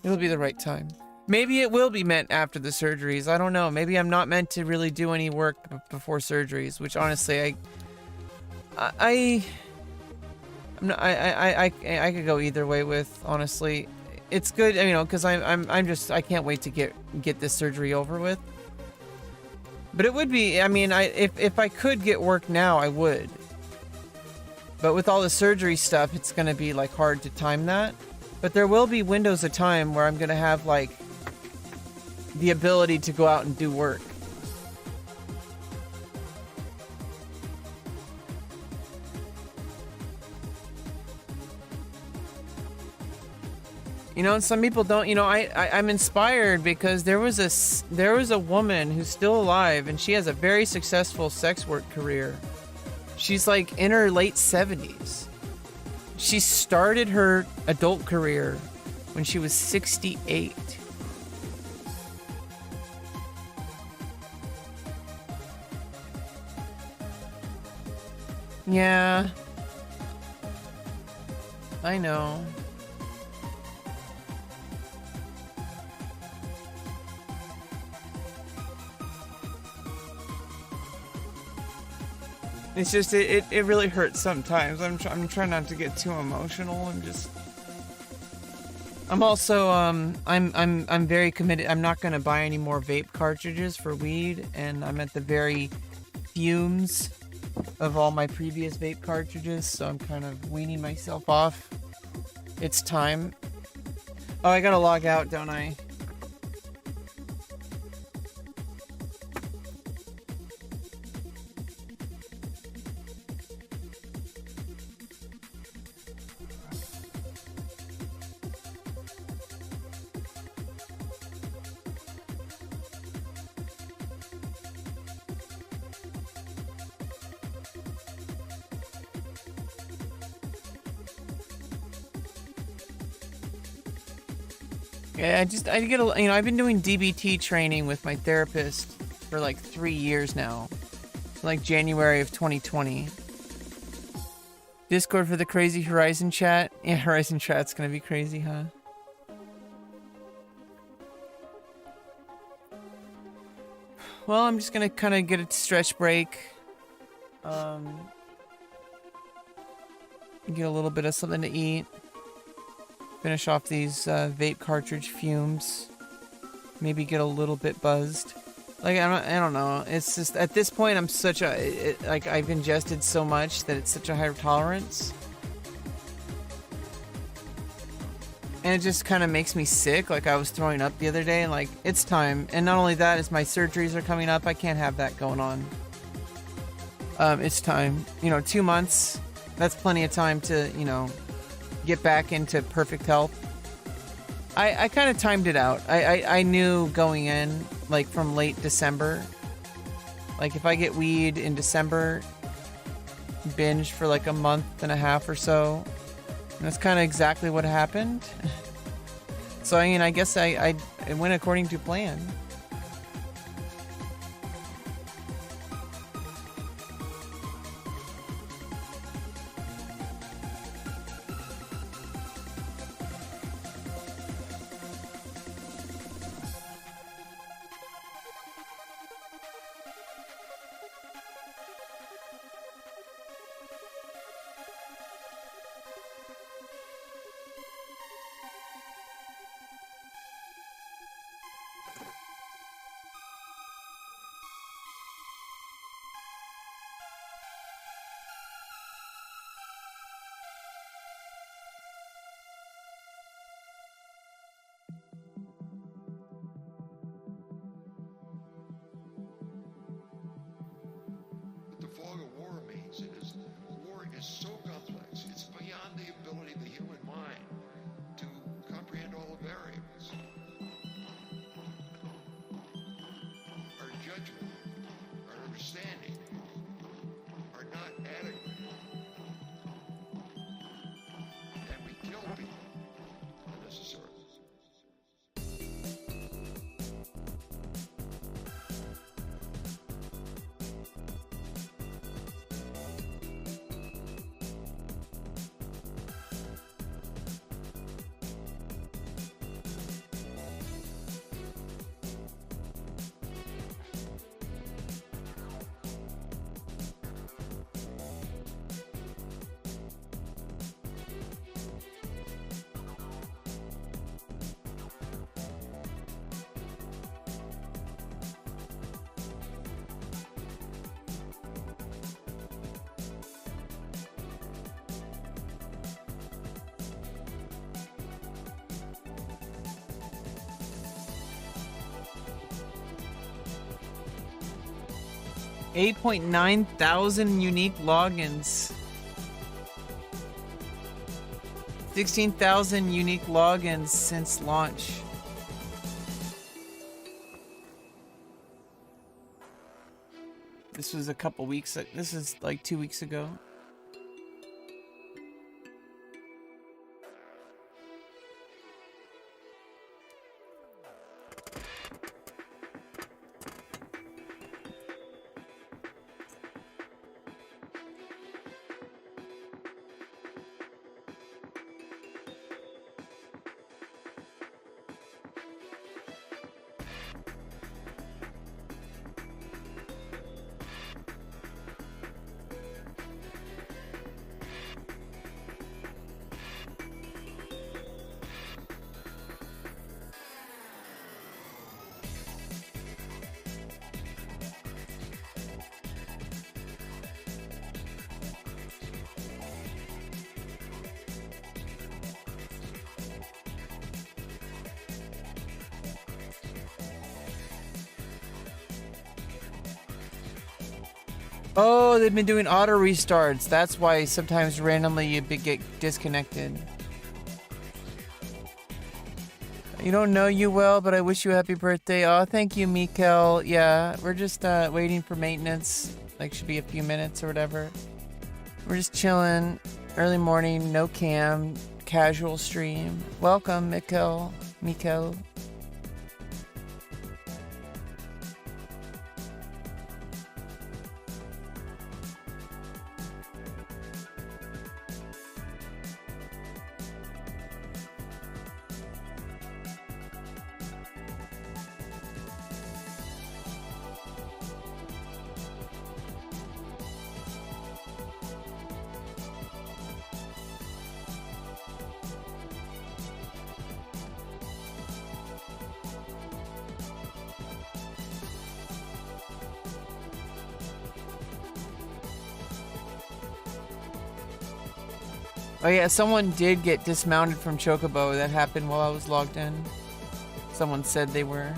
It'll be the right time. Maybe it will be meant after the surgeries. I don't know. Maybe I'm not meant to really do any work before surgeries, which honestly, I could go either way with, honestly. It's good, you know, because I can't wait to get this surgery over with. But it would be, I mean, if I could get work now, I would. But with all the surgery stuff, it's going to be like hard to time that. But there will be windows of time where I'm going to have like the ability to go out and do work. You know, and some people don't, you know, I'm inspired because there was a woman who's still alive and she has a very successful sex work career. She's like in her late 70s. She started her adult career when she was 68. Yeah. I know. It's just it really hurts sometimes. I'm trying not to get too emotional. I'm also I'm very committed. I'm not going to buy any more vape cartridges for weed, and I'm at the very fumes of all my previous vape cartridges, so I'm kind of weaning myself off. It's time. Oh, I gotta log out, don't I? Yeah, I get a, you know, I've been doing DBT training with my therapist for like 3 years now. Like January of 2020. Discord for the crazy Horizon chat. Yeah, Horizon chat's gonna be crazy, huh? Well, I'm just gonna kind of get a stretch break. Get a little bit of something to eat. Finish off these vape cartridge fumes. Maybe get a little bit buzzed. Like, I don't know. It's just, at this point, I'm such a... like, I've ingested so much that it's such a high tolerance. And it just kind of makes me sick. Like, I was throwing up the other day, and like, it's time. And not only that, as my surgeries are coming up, I can't have that going on. It's time. You know, 2 months. That's plenty of time to, you know, get back into perfect health. I kind of timed it out. I knew going in, like from late December, like if I get weed in December, binge for like a month and a half or so, and that's kind of exactly what happened. So I mean, I guess I went according to plan. realizing is war is so complex, it's beyond the ability of the human mind to comprehend all the variables. Our judgment, our understanding are not adequate. And we kill people unnecessarily. $8.9 thousand unique logins. 16,000 unique logins since launch. This was a couple weeks. This is like 2 weeks ago. Oh, they've been doing auto restarts. That's why sometimes randomly you get disconnected. You don't know you well, but I wish you a happy birthday. Oh, thank you, Mikel. Yeah, we're just waiting for maintenance. Like, should be a few minutes or whatever. We're just chilling. Early morning, no cam, casual stream. Welcome, Mikel. Oh yeah, someone did get dismounted from Chocobo. That happened while I was logged in. Someone said they were.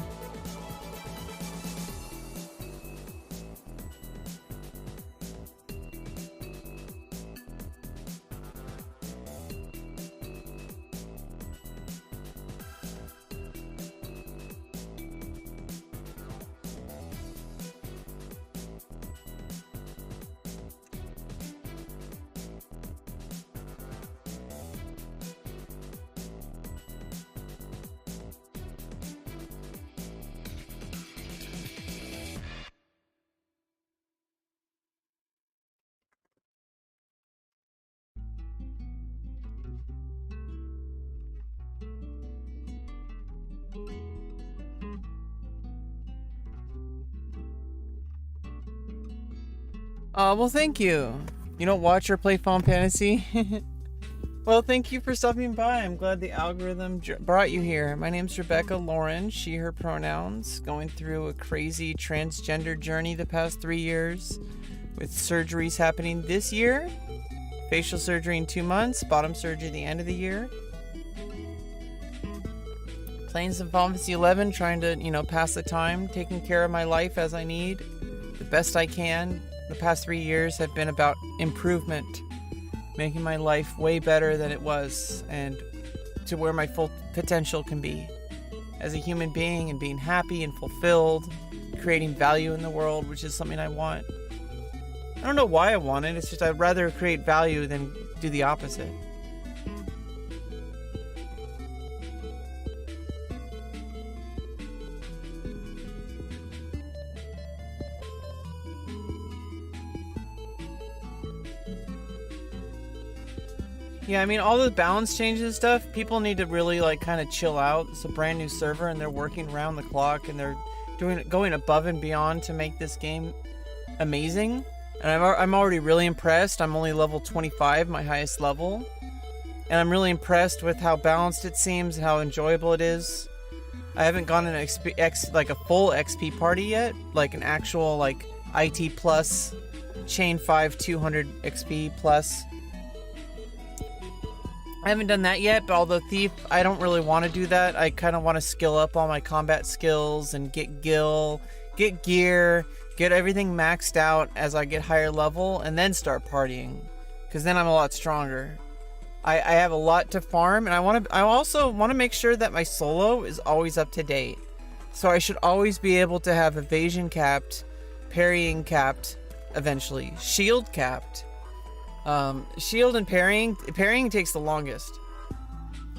Well, thank you. You don't watch or play Final Fantasy? Well, thank you for stopping by. I'm glad the algorithm brought you here. My name's Rebecca Lauren, she, her pronouns, going through a crazy transgender journey the past 3 years, with surgeries happening this year, facial surgery in 2 months, bottom surgery at the end of the year. Playing some Final Fantasy 11, trying to, pass the time, taking care of my life as I need, the best I can, The past 3 years have been about improvement, making my life way better than it was, and to where my full potential can be as a human being, and being happy and fulfilled, creating value in the world, which is something I want. I don't know why I want it, it's just I'd rather create value than do the opposite. Yeah, I mean, all the balance changes and stuff, people need to really, like, kind of chill out. It's a brand new server, and they're working around the clock, and they're going above and beyond to make this game amazing. And I'm already really impressed. I'm only level 25, my highest level. And I'm really impressed with how balanced it seems and how enjoyable it is. I haven't gone in like a full XP party yet, like an actual, like, IT plus, Chain 5 200 XP plus. I haven't done that yet, but although Thief, I don't really want to do that. I kind of want to skill up all my combat skills and get gear, get everything maxed out as I get higher level, and then start partying, because then I'm a lot stronger. I have a lot to farm, and I also want to make sure that my solo is always up to date. So I should always be able to have evasion capped, parrying capped, eventually shield capped. Shield and parrying takes the longest.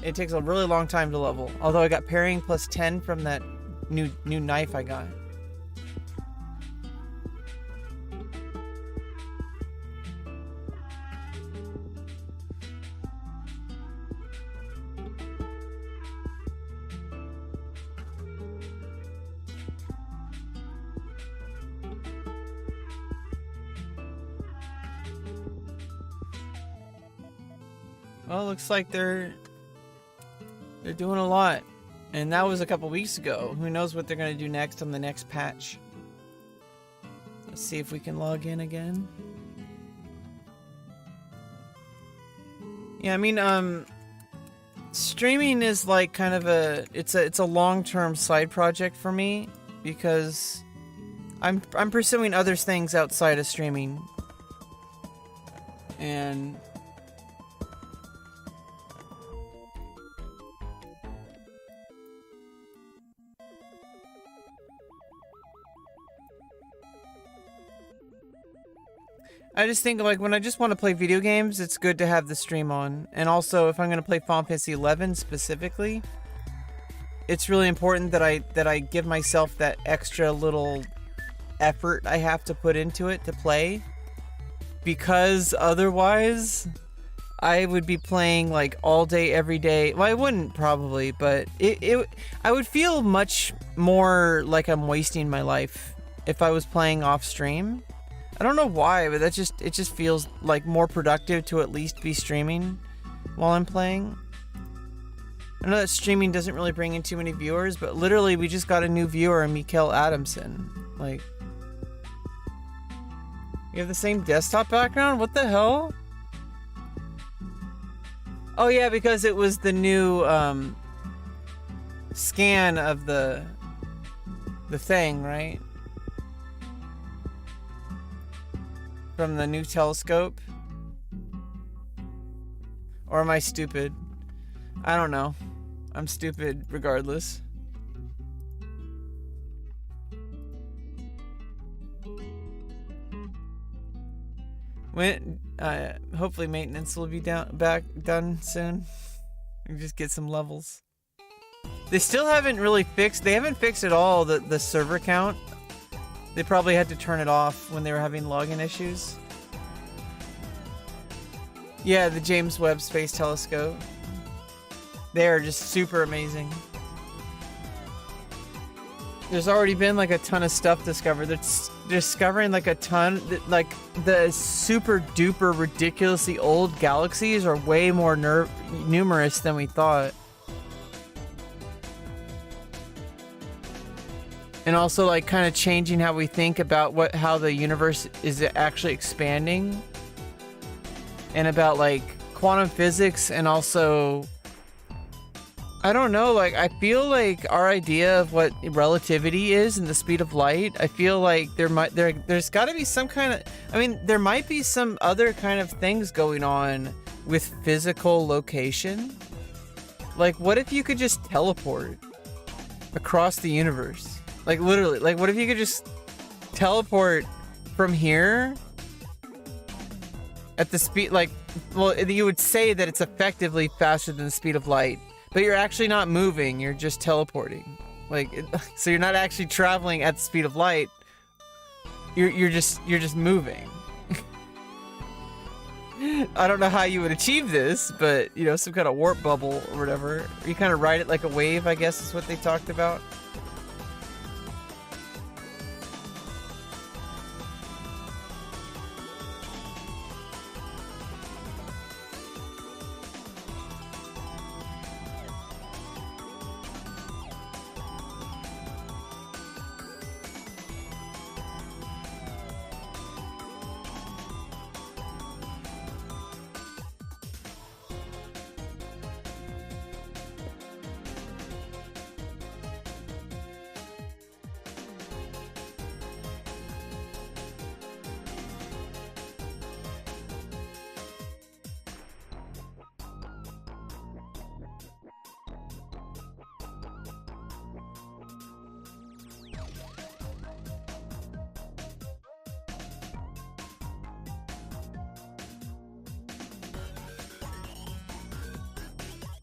It takes a really long time to level. Although I got parrying plus 10 from that new knife I got. Well, looks like they're doing a lot. And that was a couple weeks ago. Who knows what they're going to do next on the next patch. Let's see if we can log in again. Yeah, I mean, streaming is like kind of it's a long-term side project for me, because I'm pursuing other things outside of streaming. And I just think, like, when I just want to play video games, it's good to have the stream on. And also, if I'm going to play Final Fantasy 11 specifically, it's really important that I give myself that extra little effort I have to put into it to play. Because otherwise, I would be playing, like, all day, every day. Well, I wouldn't, probably, but I would feel much more like I'm wasting my life if I was playing off stream. I don't know why, but it just feels like more productive to at least be streaming while I'm playing. I know that streaming doesn't really bring in too many viewers, but literally we just got a new viewer, Mikael Adamson. Like, you have the same desktop background? What the hell? Oh yeah, because it was the new scan of the thing, right? From the new telescope? Or am I stupid? I don't know. I'm stupid regardless. When hopefully maintenance will be done soon. We just get some levels. They still haven't really fixed. They haven't fixed at all the server count. They probably had to turn it off when they were having login issues. Yeah, the James Webb Space Telescope. They are just super amazing. There's already been like a ton of stuff discovered. They're discovering like a ton, like the super duper ridiculously old galaxies are way more numerous than we thought. And also, like, kind of changing how we think about how the universe is actually expanding, and about like quantum physics, and also I don't know, like, I feel like our idea of what relativity is and the speed of light, I feel like there's got to be some kind of, I mean, there might be some other kind of things going on with physical location. Like, what if you could just teleport across the universe? Like, literally, like, what if you could just teleport from here at the speed, like, well, you would say that it's effectively faster than the speed of light. But you're actually not moving, you're just teleporting. Like, so you're not actually traveling at the speed of light. You're just moving. I don't know how you would achieve this, but you know, some kind of warp bubble or whatever. You kind of ride it like a wave, I guess is what they talked about.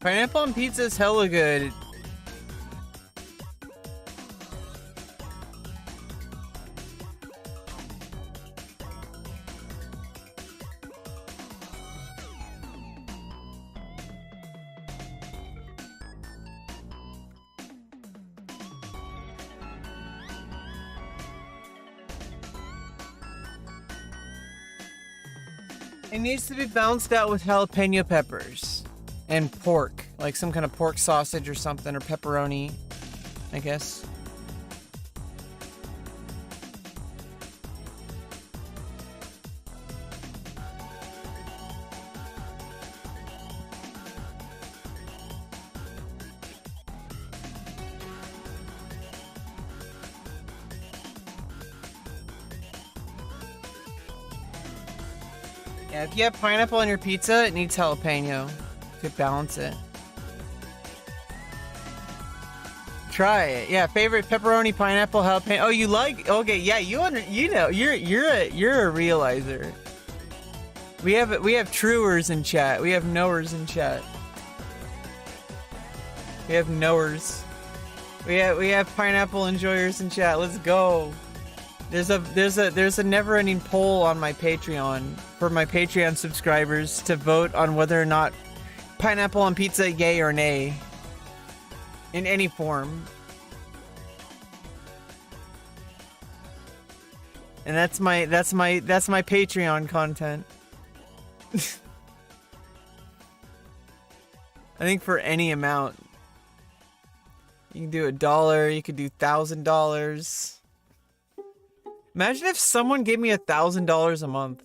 Pineapple on pizza is hella good. It needs to be balanced out with jalapeno peppers and pork, like some kind of pork sausage or something, or pepperoni, I guess. Yeah, if you have pineapple on your pizza, it needs jalapeno to balance it. Try it. Yeah, favorite pepperoni, pineapple, jalapeno. Oh, you like? Okay, yeah, you're a realizer. We have truers in chat. We have knowers in chat. We have knowers. We have pineapple enjoyers in chat. Let's go. There's a never-ending poll on my Patreon for my Patreon subscribers to vote on whether or not pineapple on pizza, yay or nay, in any form. And that's my Patreon content. I think for any amount, you can do $1, you could do $1,000. Imagine if someone gave me $1,000 a month.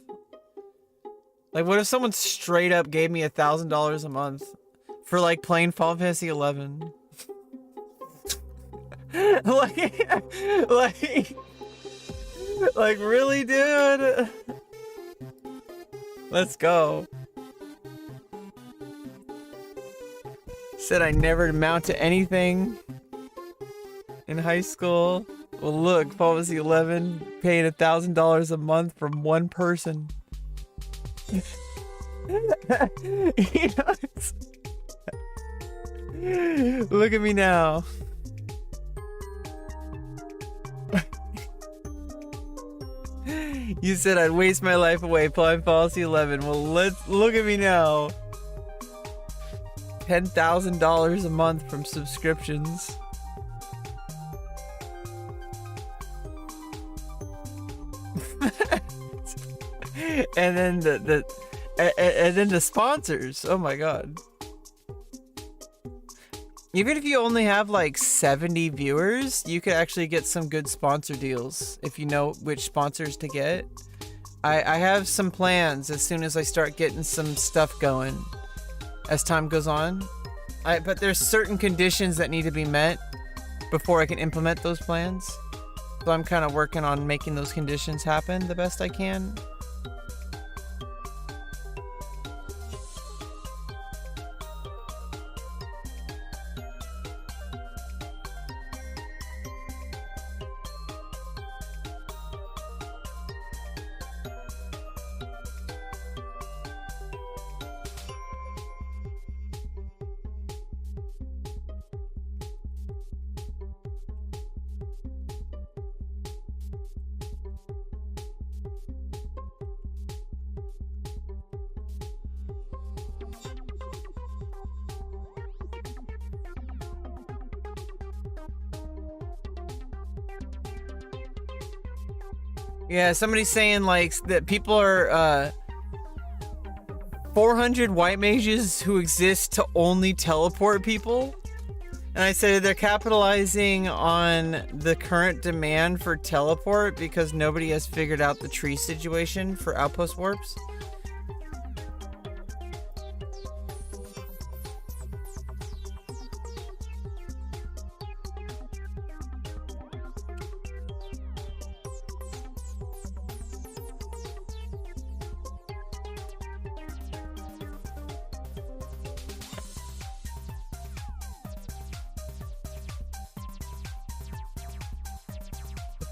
Like, what if someone straight up gave me $1,000 a month for like playing Final Fantasy 11? like really, dude? Let's go. Said I never amount to anything in high school. Well, look, Final Fantasy 11 paying $1,000 a month from one person. You know, look at me now. You said I'd waste my life away playing Final Fantasy 11. Well, let's look at me now. $10,000 a month from subscriptions. And then the sponsors. Oh my god. Even if you only have like 70 viewers, you could actually get some good sponsor deals if you know which sponsors to get. I have some plans as soon as I start getting some stuff going as time goes on. But there's certain conditions that need to be met before I can implement those plans. So I'm kind of working on making those conditions happen the best I can. Yeah, somebody's saying like that people are 400 white mages who exist to only teleport people. And I said they're capitalizing on the current demand for teleport because nobody has figured out the tree situation for outpost warps.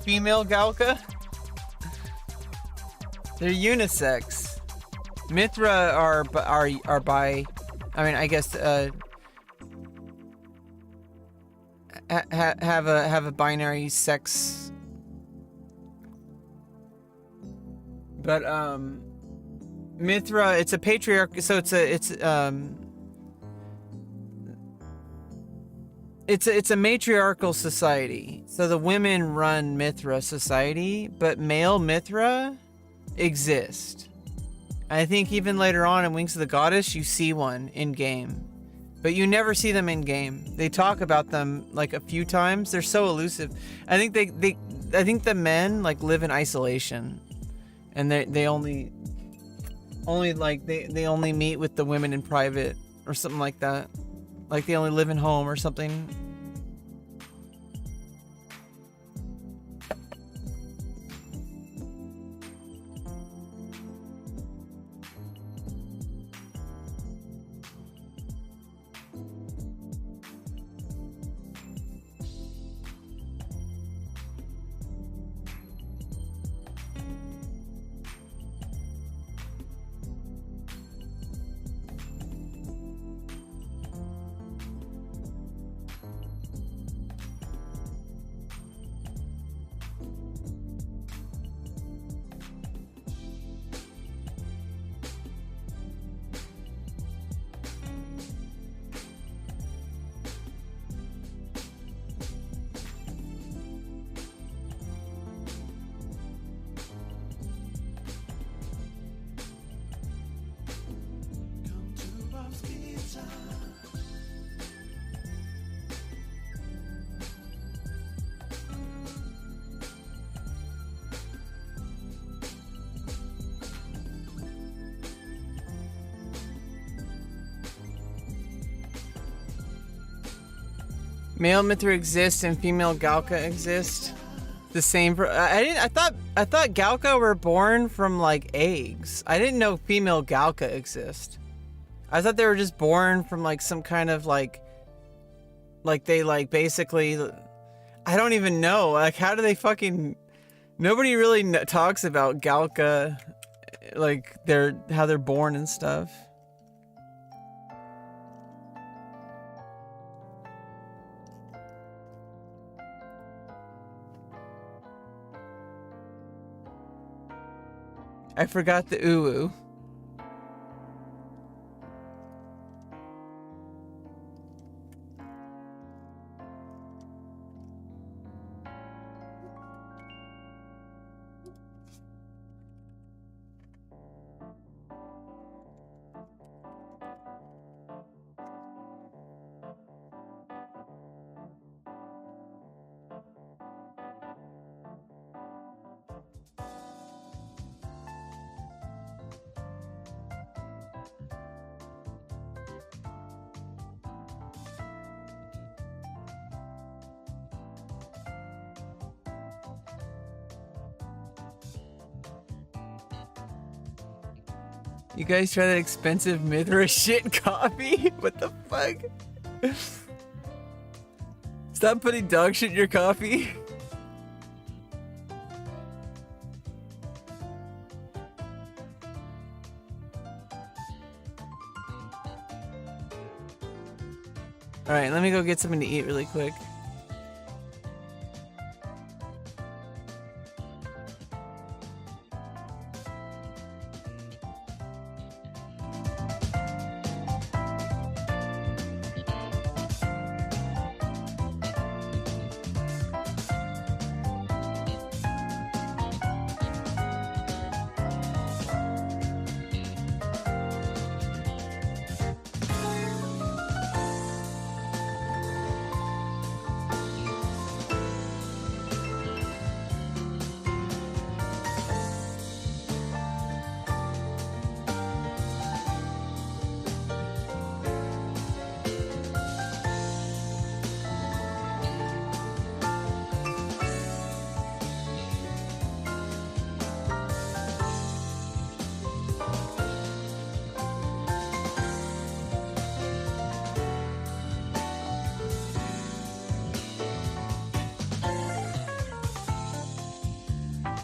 Female Galka? They're unisex. Mithra are bi. I mean, I guess have a binary sex. But Mithra, it's a patriarch, so it's a matriarchal society. So the women run Mithra society, but male Mithra exist. I think even later on in Wings of the Goddess, you see one in game, but you never see them in game. They talk about them like a few times. They're so elusive. I think I think the men like live in isolation, and they only like they only meet with the women in private or something like that. Like they only live in home or something. Male Mithra exists and female Galka exist. The same. I thought Galka were born from like eggs. I didn't know female Galka exist. I thought they were just born from like some kind of like they like basically. I don't even know. Like how do they fucking? Nobody really talks about Galka, like how they're born and stuff. I forgot the uwu. You guys try that expensive Mithra shit coffee? What the fuck? Stop putting dog shit in your coffee. Alright, let me go get something to eat really quick.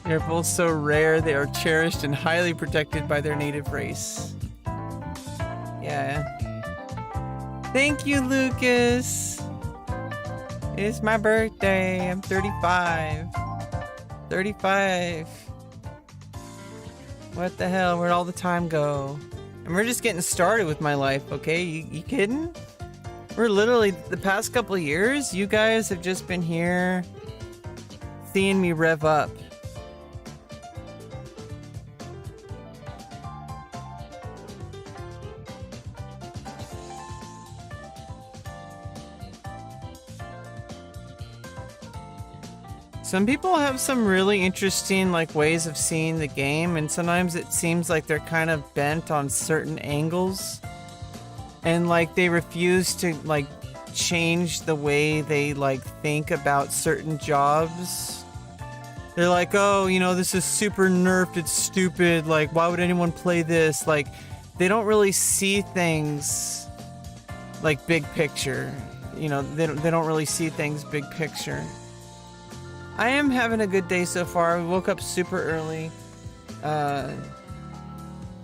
They're both so rare, they are cherished and highly protected by their native race. Yeah. Thank you, Lucas. It's my birthday. I'm 35. 35. What the hell? Where'd all the time go? And we're just getting started with my life, okay? You kidding? We're literally, the past couple of years, you guys have just been here seeing me rev up. Some people have some really interesting like ways of seeing the game, and sometimes it seems like they're kind of bent on certain angles and like they refuse to like change the way they like think about certain jobs. They're like, oh, you know, this is super nerfed, it's stupid, like why would anyone play this? Like they don't really see things like big picture, you know, they don't really see things big picture. I am having a good day so far. We woke up super early.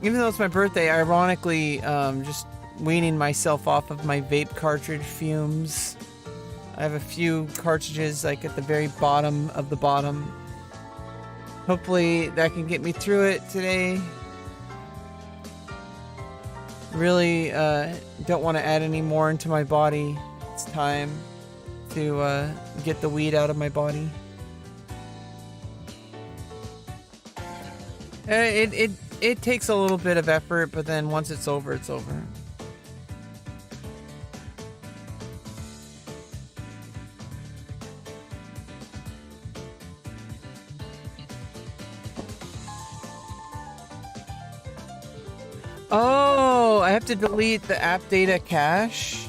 Even though it's my birthday, ironically, just weaning myself off of my vape cartridge fumes. I have a few cartridges like at the very bottom of the bottom. Hopefully that can get me through it today. Really don't want to add any more into my body. It's time to get the weed out of my body. It takes a little bit of effort, but then once it's over, it's over. Oh, I have to delete the app data cache.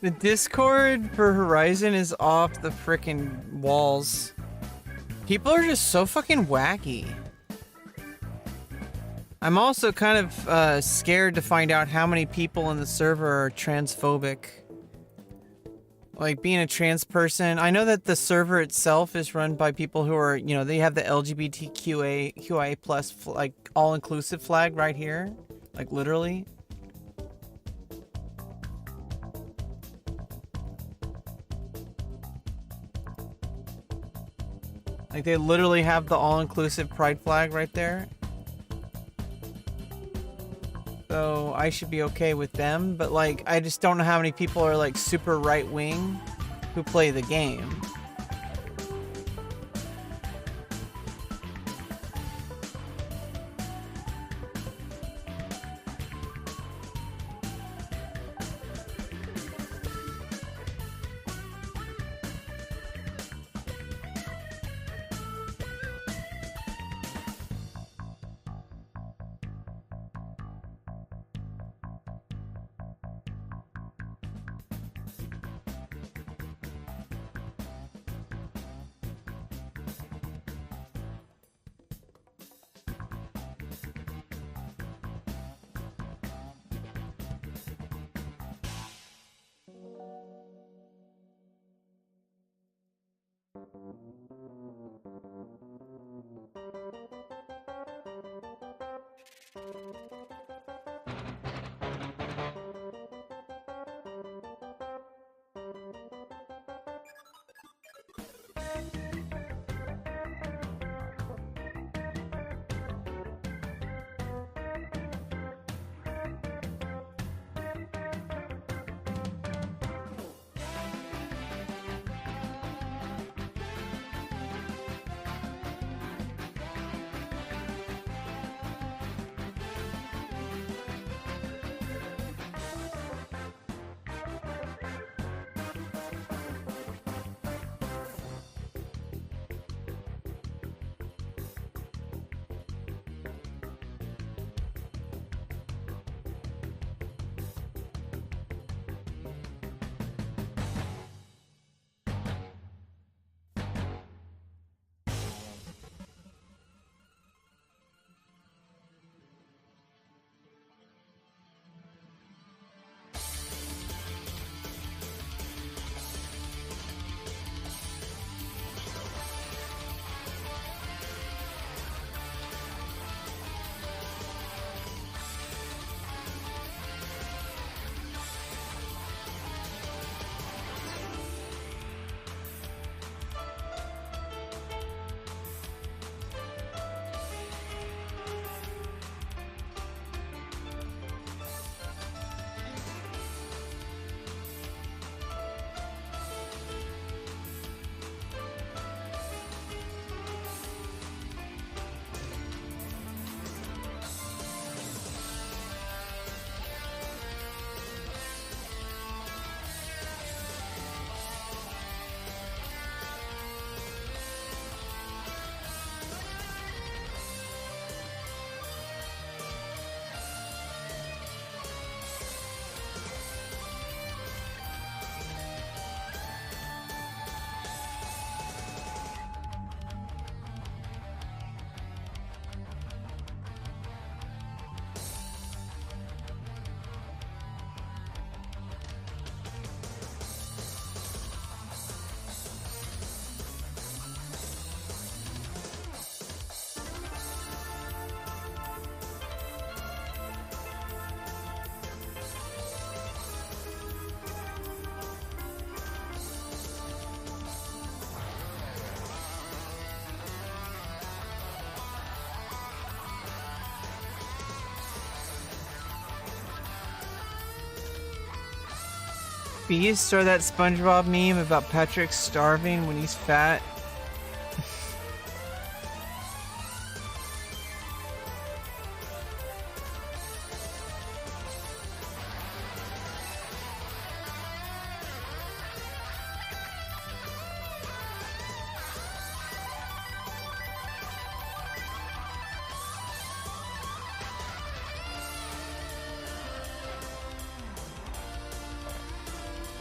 The Discord for Horizon is off the frickin' walls. People are just so fucking wacky. I'm also kind of scared to find out how many people in the server are transphobic. Like, being a trans person, I know that the server itself is run by people who are, you know, they have the LGBTQIA plus, like, all-inclusive flag right here. Like, literally. Like, they literally have the all-inclusive pride flag right there. So I should be okay with them, but like, I just don't know how many people are like super right-wing who play the game. Beast or that SpongeBob meme about Patrick starving when he's fat.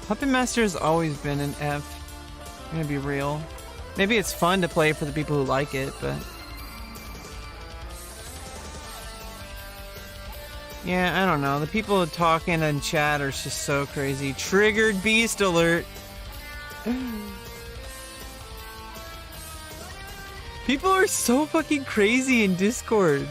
Puppet Master has always been an F. I'm gonna be real. Maybe it's fun to play for the people who like it, but... Yeah, I don't know. The people talking in chat are just so crazy. Triggered beast alert! People are so fucking crazy in Discord.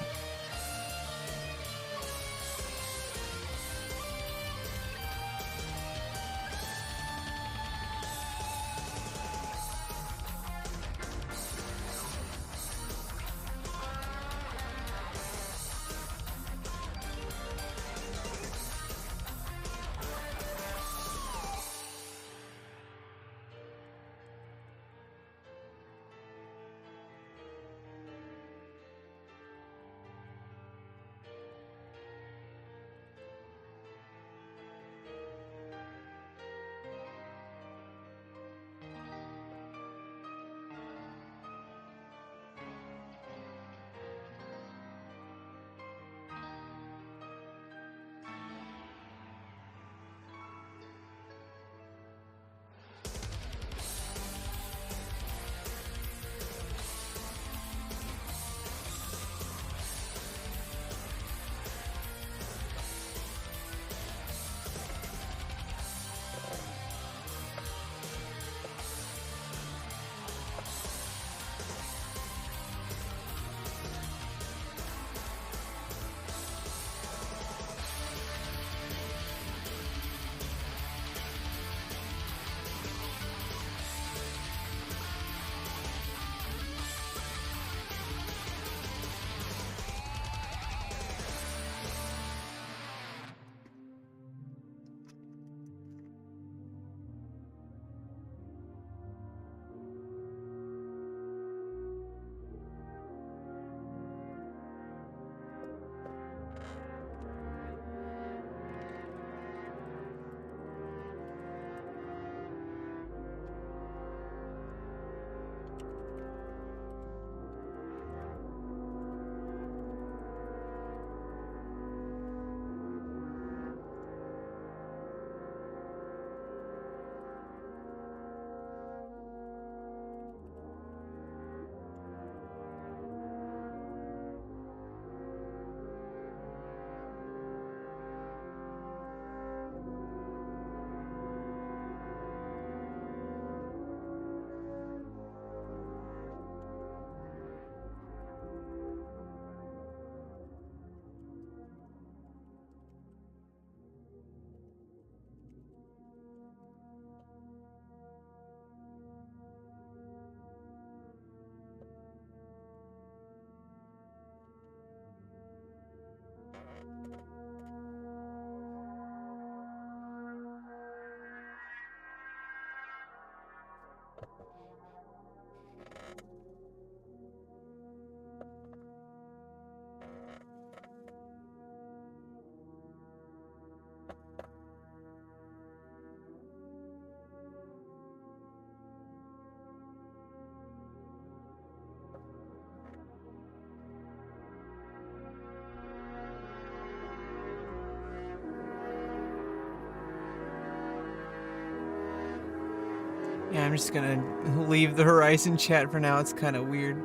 Yeah, I'm just gonna leave the Horizon chat for now. It's kind of weird.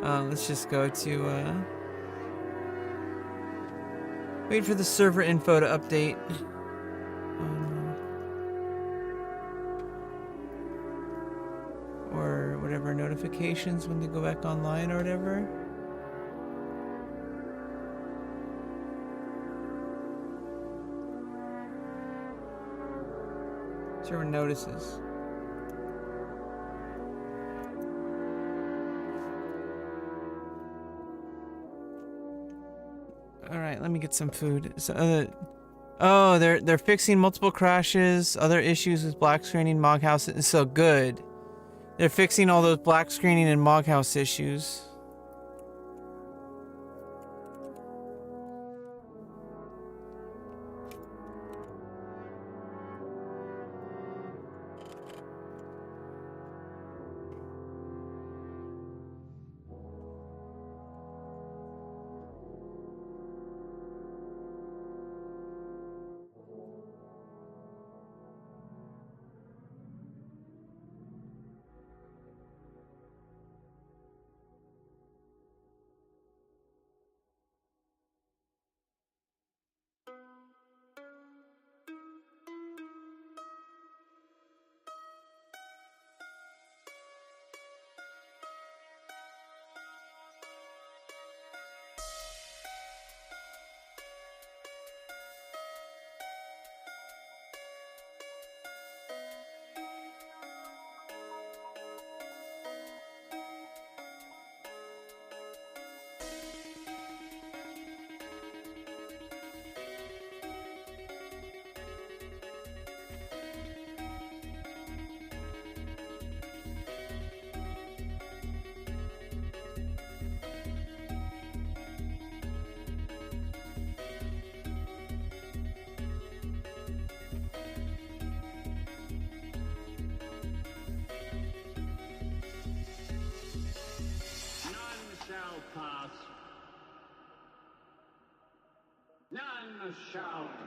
Let's just go to wait for the server info to update. Or whatever notifications when they go back online or whatever. Server notices. All right, let me get some food. So, oh, they're fixing multiple crashes, other issues with black screening, Moghouse. It's so good. They're fixing all those black screening and Moghouse issues. the shower.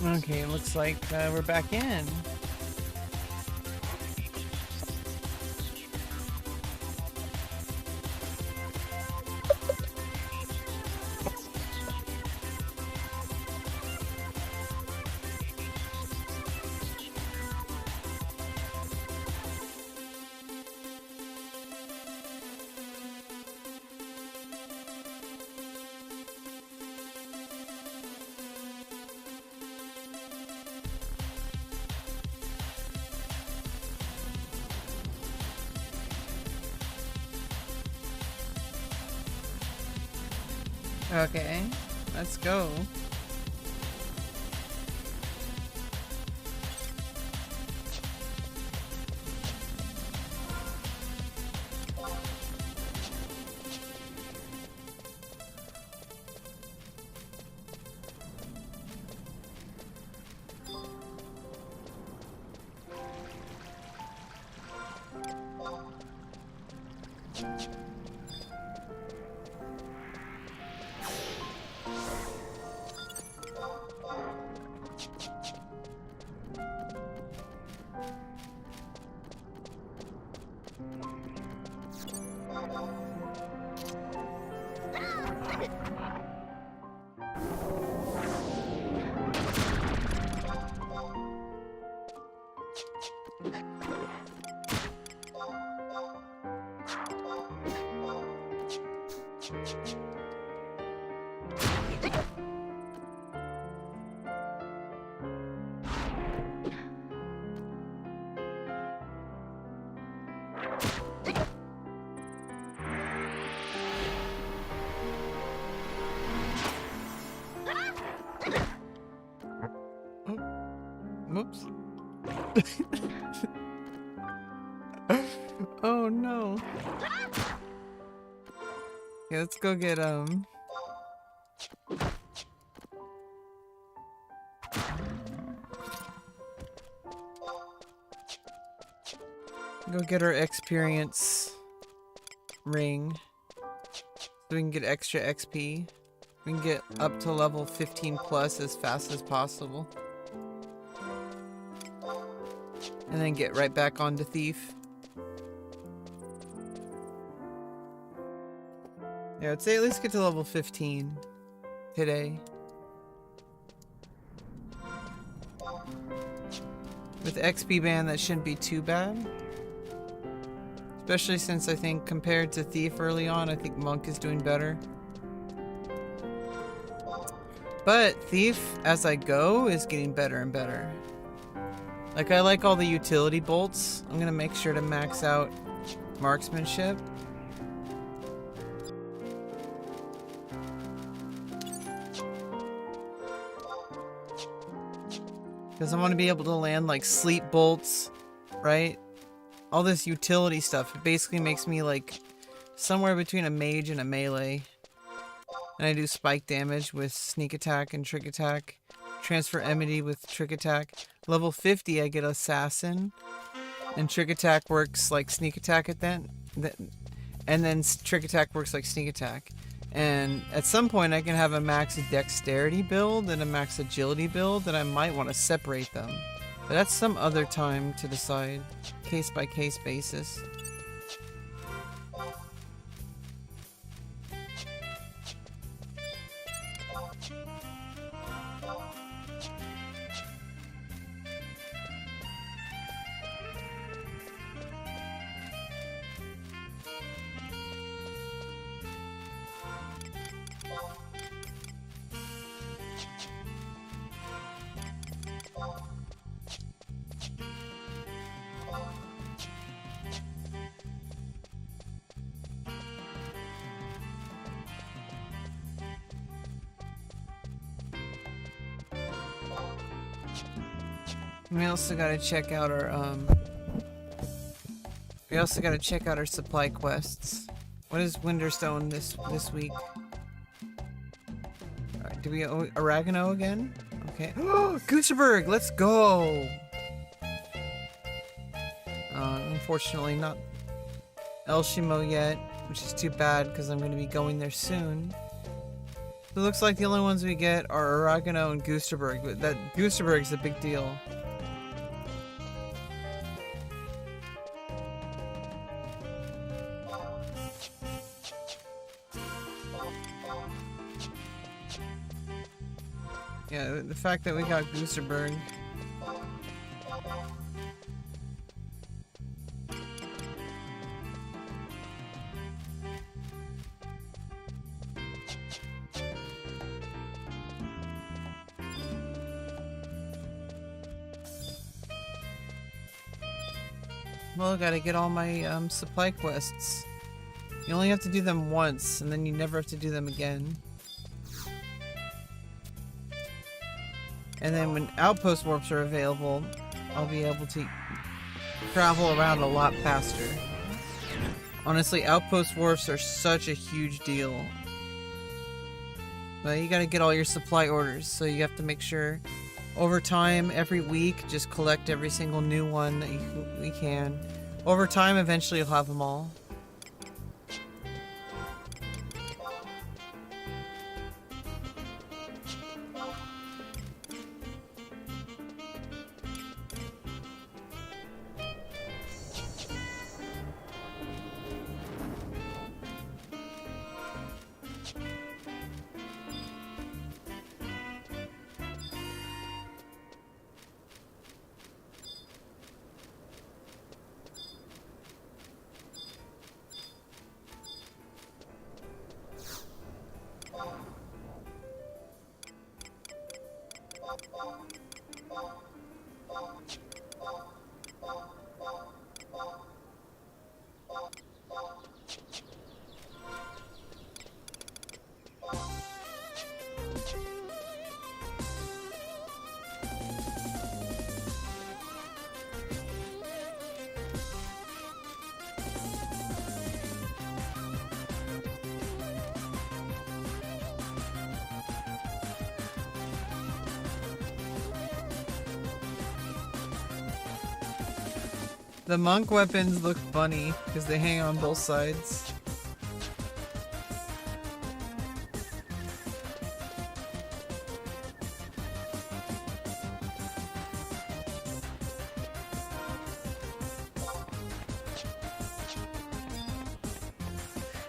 Okay, looks like we're back in. Okay, let's go. Whoops. Oh no. Okay, let's go get go get our experience ring so we can get extra XP. We can get up to level 15 plus as fast as possible. And then get right back onto Thief. Yeah, I'd say at least get to level 15 today. With XP ban, that shouldn't be too bad. Especially since I think compared to Thief early on, I think Monk is doing better. But Thief, as I go, is getting better and better. Like, I like all the utility bolts. I'm gonna make sure to max out marksmanship. Because I want to be able to land, like, sleep bolts, right? All this utility stuff. It basically makes me, like, somewhere between a mage and a melee. And I do spike damage with sneak attack and trick attack. Transfer enmity with trick attack. Level 50 I get assassin. And trick attack works like sneak attack at that. And then trick attack works like sneak attack. And at some point I can have a max dexterity build and a max agility build, and I might want to separate them. But that's some other time to decide. Case by case basis. We also gotta check out our supply quests. What is Winterstone this week? Alright, do we oregano again? Okay. Oh, Gooseberg, let's go! Unfortunately not Elshimo yet, which is too bad because I'm gonna be going there soon. So it looks like the only ones we get are oregano and Gooseberg, but that Gooseberg's a big deal. Yeah, the fact that we got Gooseberg. Well, gotta get all my supply quests. You only have to do them once, and then you never have to do them again. And then when outpost warps are available, I'll be able to travel around a lot faster. Honestly, outpost warps are such a huge deal. But you gotta get all your supply orders, so you have to make sure over time, every week, just collect every single new one that we can. Over time, eventually you'll have them all. The monk weapons look funny because they hang on both sides.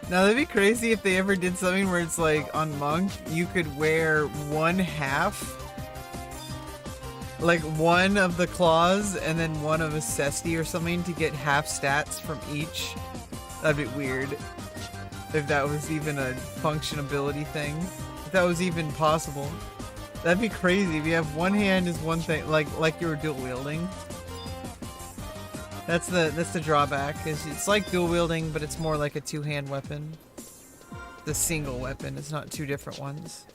Now that'd be crazy if they ever did something where it's like on Monk, you could wear one half, like one of the claws and then one of a Cesti or something to get half stats from each. That'd be weird. If that was even a functionability thing. If that was even possible. That'd be crazy. If you have one hand is one thing, like you were dual wielding. That's the drawback. Is it's like dual wielding, but it's more like a two-hand weapon. The single weapon. It's not two different ones.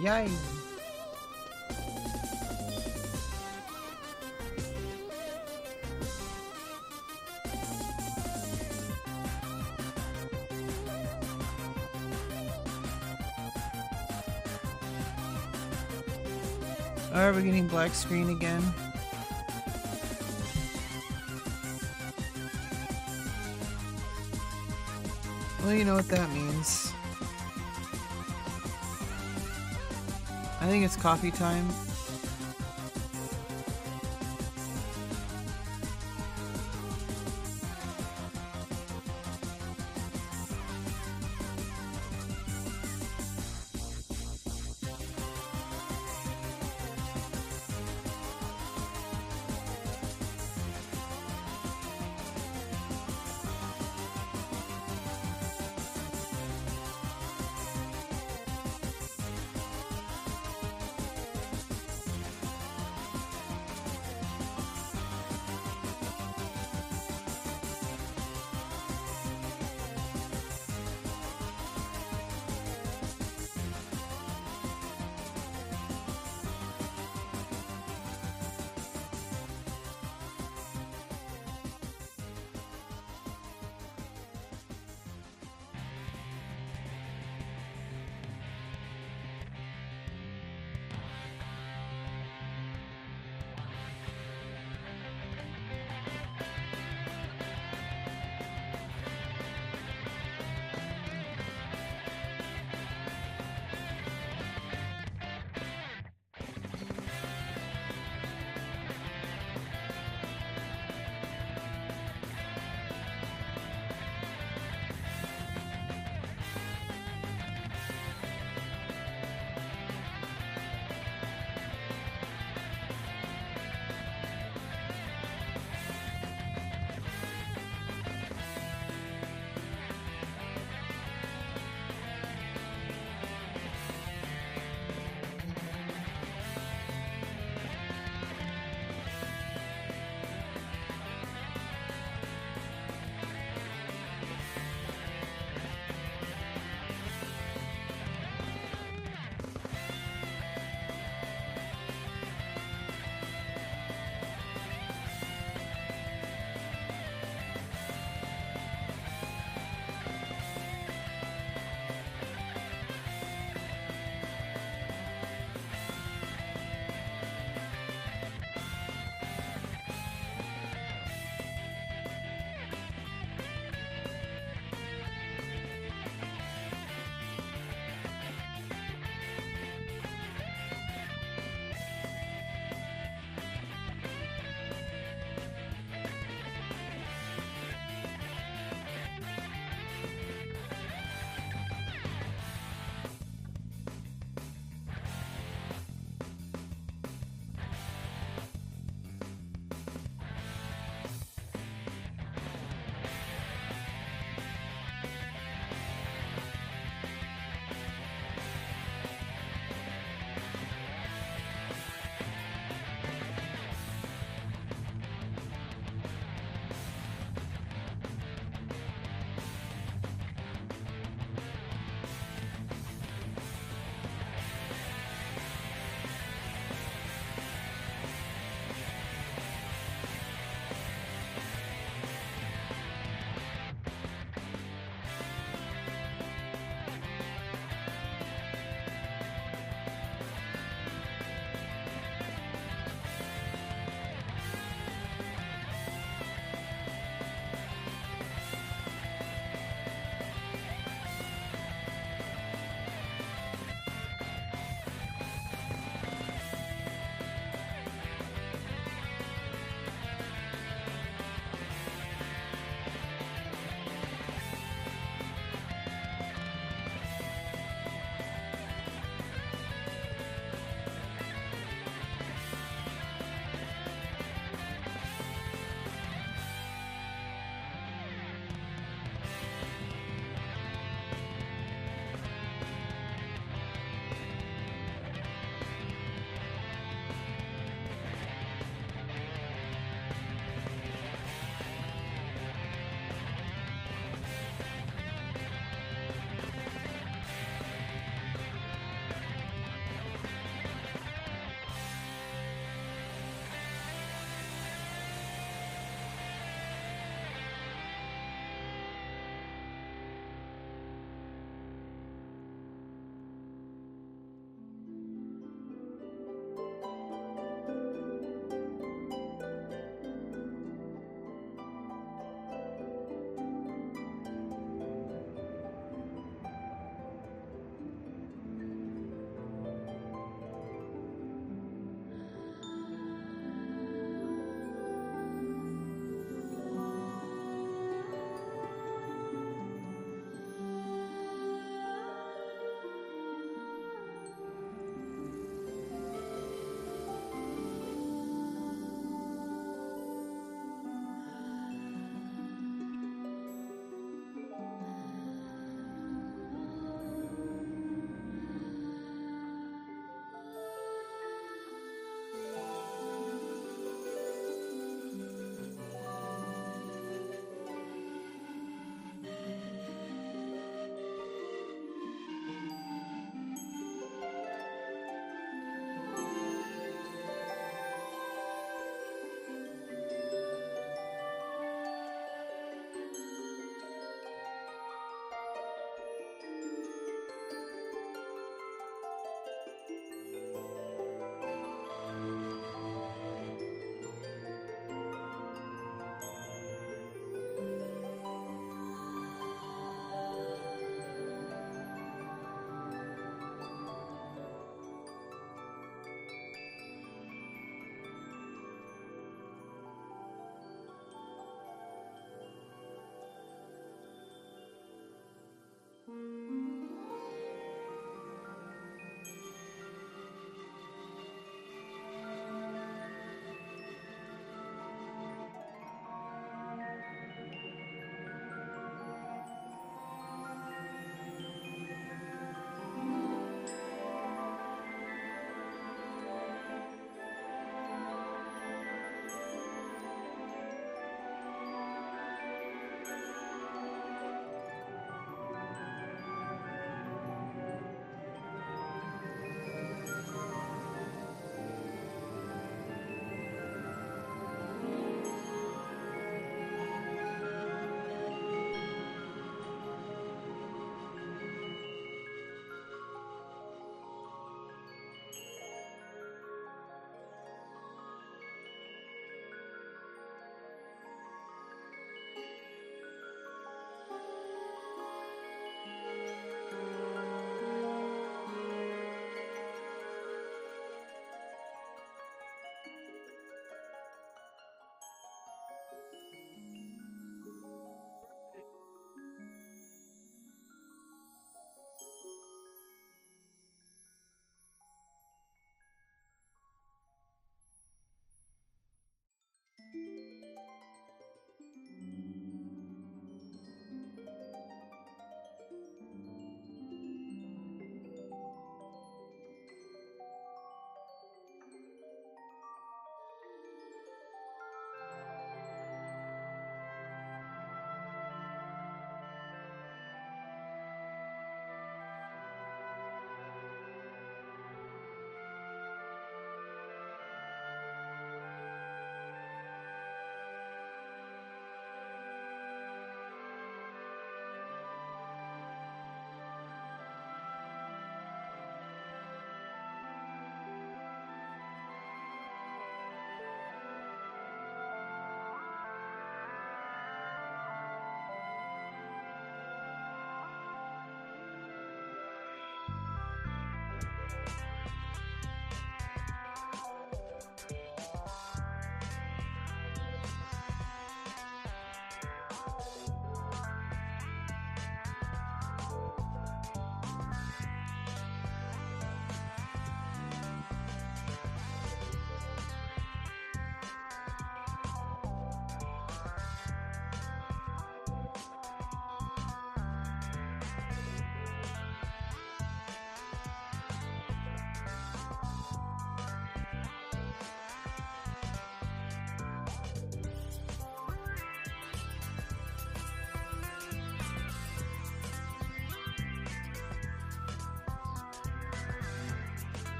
Yay! Alright, we're getting black screen again. Well, you know what that means. I think it's coffee time.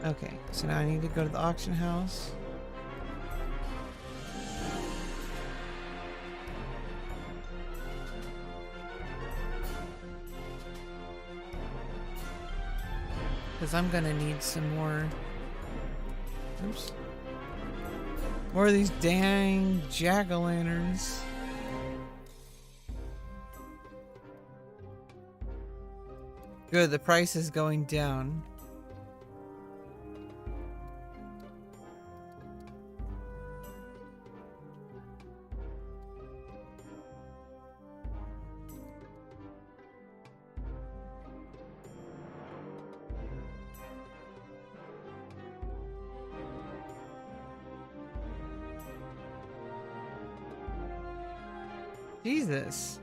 Okay, so now I need to go to the auction house. Because I'm gonna need some more. Oops. More of these dang jack-o'-lanterns. Good, the price is going down. Jesus.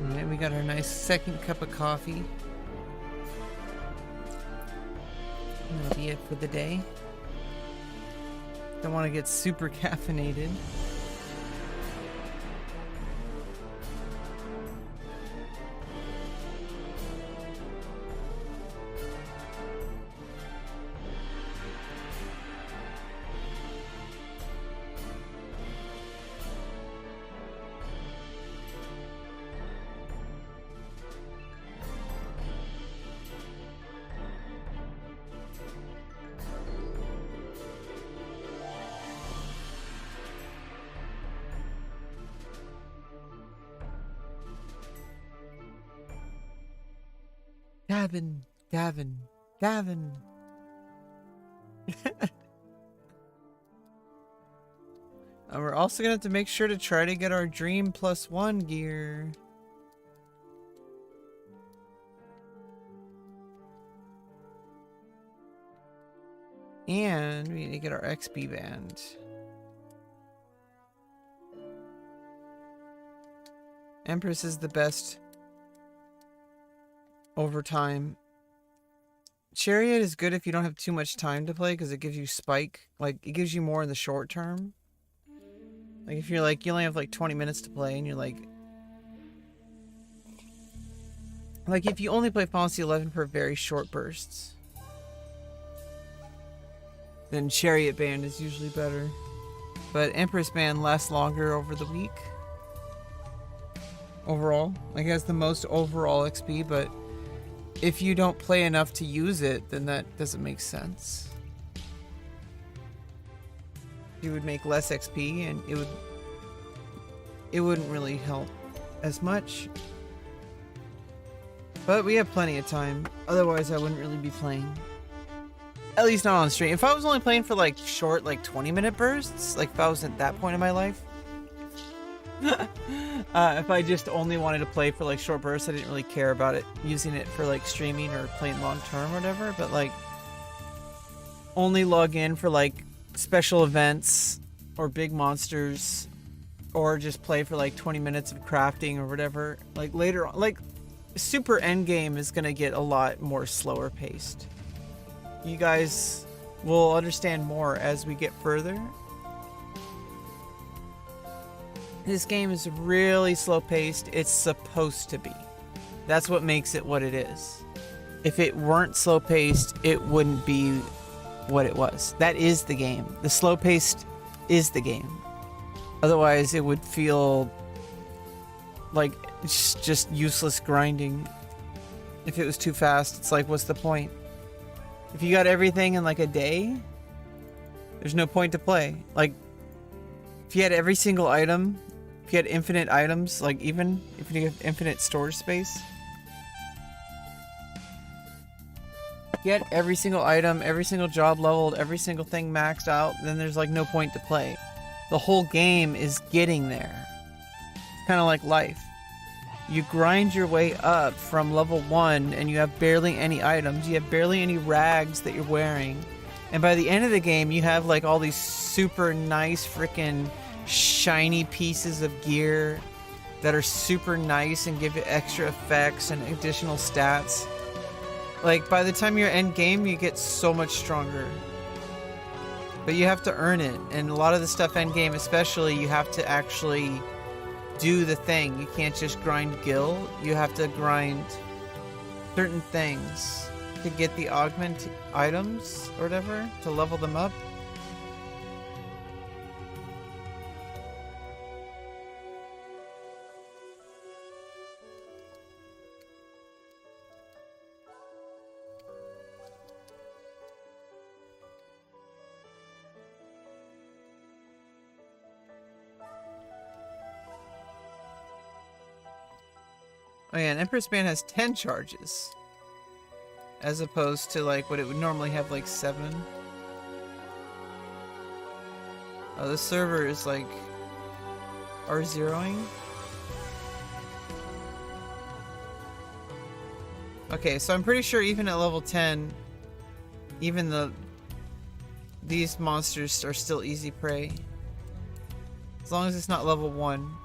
Alright, we got our nice second cup of coffee. That'll be it for the day. Don't want to get super caffeinated. Gavin. We're also gonna have to make sure to try to get our Dream +1 gear. And we need to get our XP band. Empress is the best over time. Chariot is good if you don't have too much time to play because it gives you spike. Like, it gives you more in the short term. Like, if you're like, you only have like 20 minutes to play and you're like if you only play Final Fantasy 11 for very short bursts, then Chariot Band is usually better. But Empress Band lasts longer over the week. Overall. Like, it has the most overall XP, but if you don't play enough to use it, then that doesn't make sense. You would make less XP and it wouldn't really help as much. But we have plenty of time. Otherwise, I wouldn't really be playing. At least not on stream. If I was only playing for like short, like 20-minute bursts, like if I was at that point in my life, if I just only wanted to play for like short bursts, I didn't really care about it, using it for like streaming or playing long term or whatever. But like, only log in for like special events or big monsters, or just play for like 20 minutes of crafting or whatever. Like later on, like super endgame is gonna get a lot more slower paced. You guys will understand more as we get further. This game is really slow paced. It's supposed to be. That's what makes it what it is. If it weren't slow paced, it wouldn't be what it was. That is the game. The slow paced is the game. Otherwise, it would feel like it's just useless grinding. If it was too fast, it's like, what's the point? If you got everything in like a day, there's no point to play. Like, if you had every single item, if you had infinite items, like even if you have infinite storage space, if you had every single item, every single job leveled, every single thing maxed out, then there's like no point to play. The whole game is getting there. It's kind of like life. You grind your way up from level 1 and you have barely any items, you have barely any rags that you're wearing, And by the end of the game, you have like all these super nice freaking shiny pieces of gear that are super nice and give you extra effects and additional stats. Like by the time you're end game, you get so much stronger. But you have to earn it, and a lot of the stuff end game especially, you have to actually do the thing. You can't just grind gil, you have to grind certain things to get the augment items or whatever, to level them up. Oh yeah, an Empress Band has 10 charges. As opposed to like what it would normally have, like 7. Oh, this server is like R0ing. Okay, so I'm pretty sure even at level 10, even these monsters are still easy prey. As long as it's not level 1.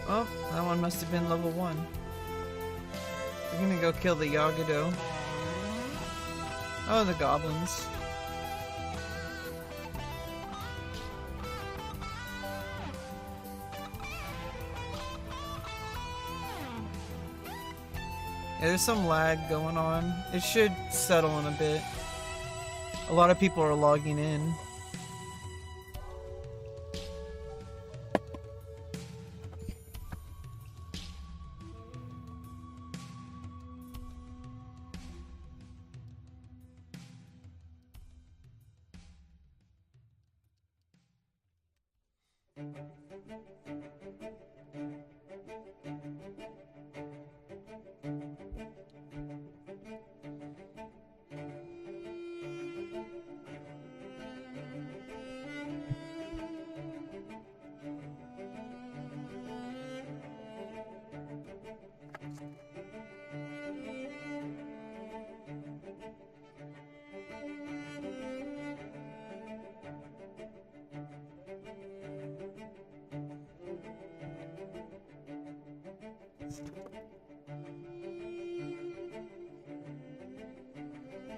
Oh, that one must have been level 1. We're gonna go kill the Yagado. Oh, the goblins. Yeah, there's some lag going on. It should settle in a bit. A lot of people are logging in.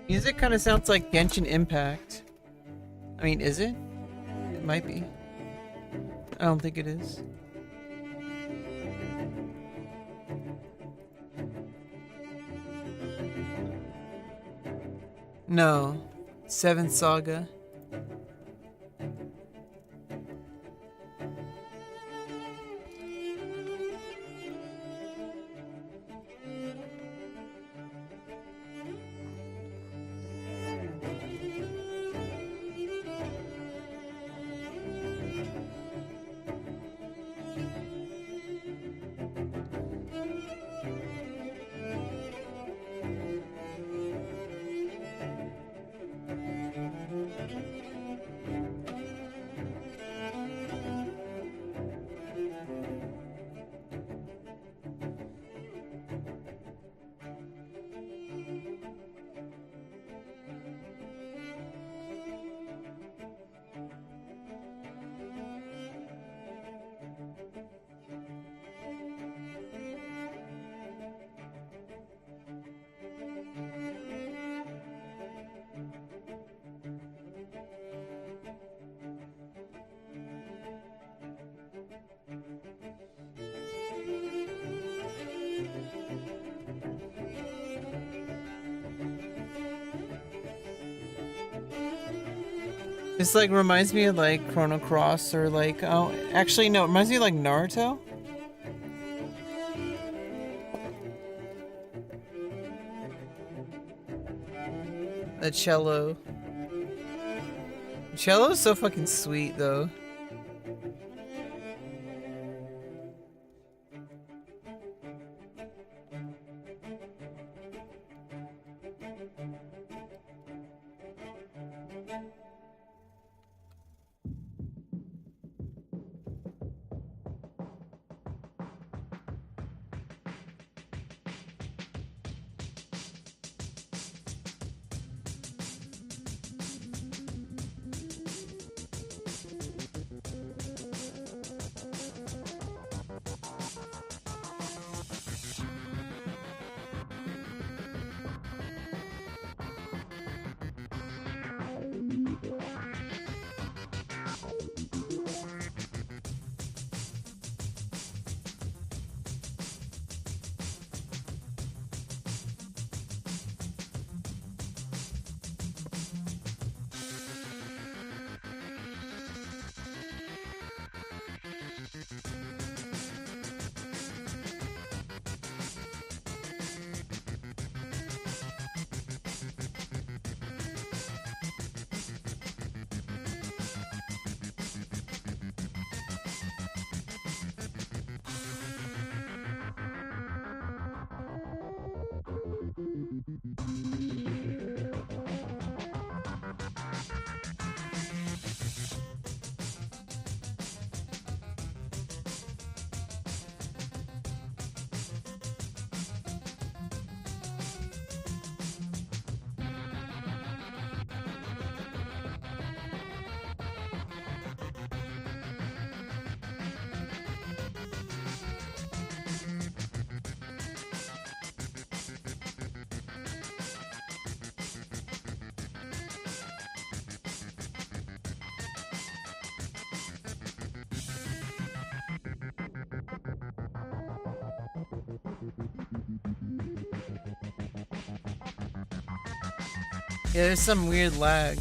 Music kind of sounds like Genshin Impact. I mean, is it? It might be. I don't think it is. No. Seventh Saga. This like reminds me of like Chrono Cross or like, oh, actually no, it reminds me of like Naruto. The cello. I'm Cello's so fucking sweet, though. Yeah, there's some weird lag.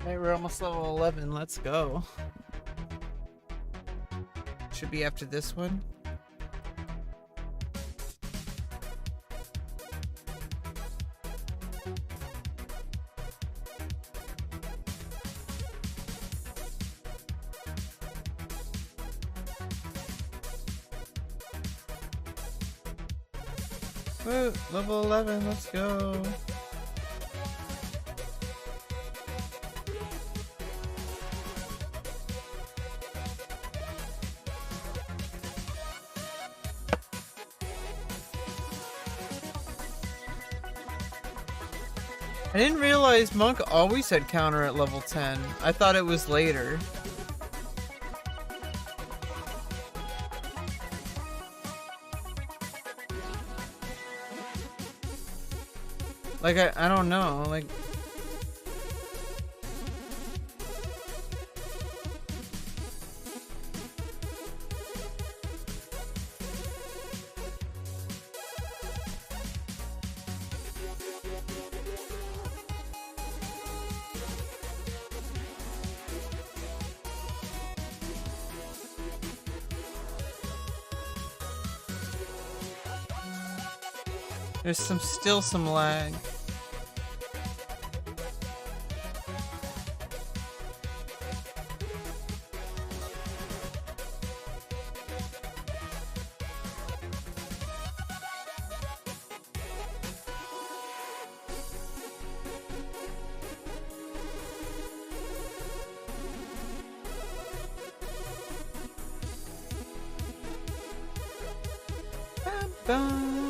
Alright, we're almost level 11. Let's go. Should be after this one. Woo, level 11, let's go. I didn't realize Monk always had counter at level 10. I thought it was later. Like, I don't know, like... There's still some lag. Bum.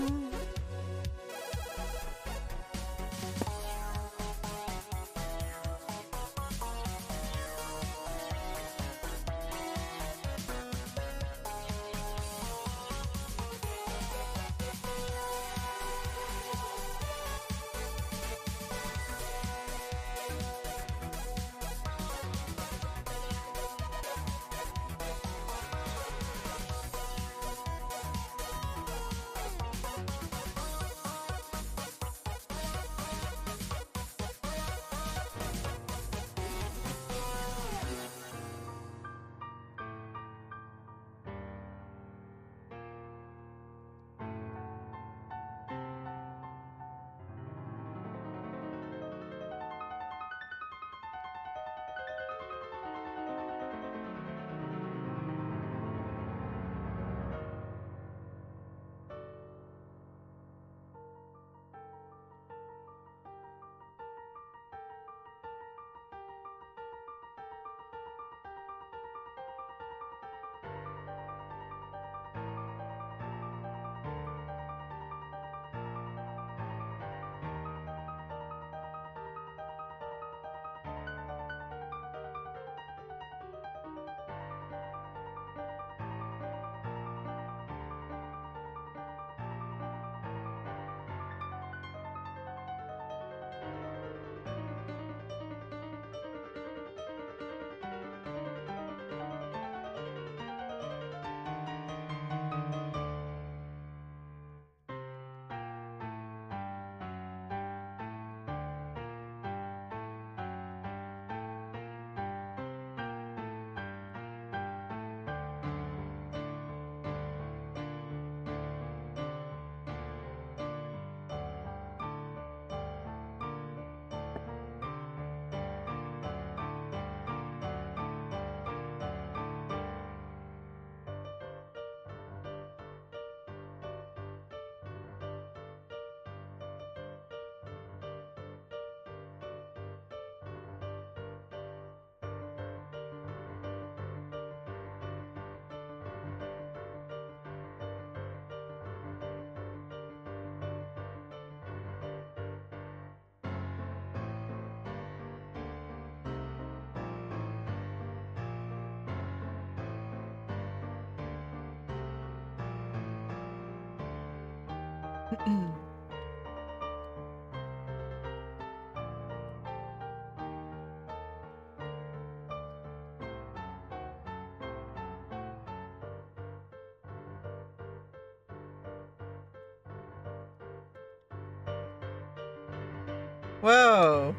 Whoa.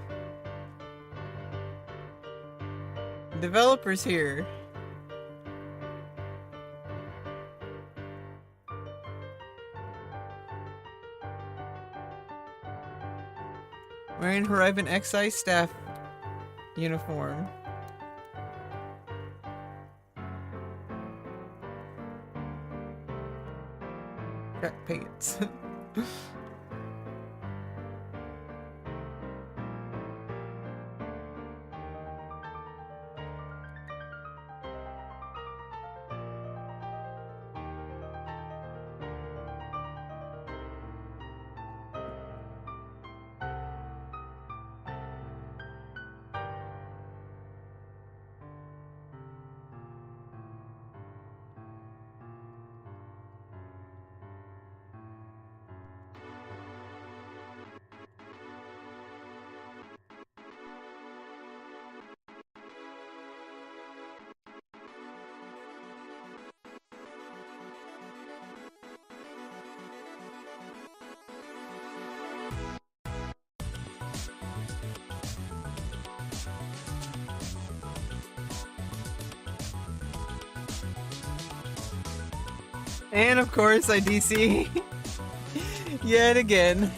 developer's here. Wearing HorizonXI staff uniform. Crack pants. And of course, I DC yet again.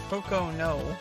Coco, no.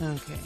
Okay.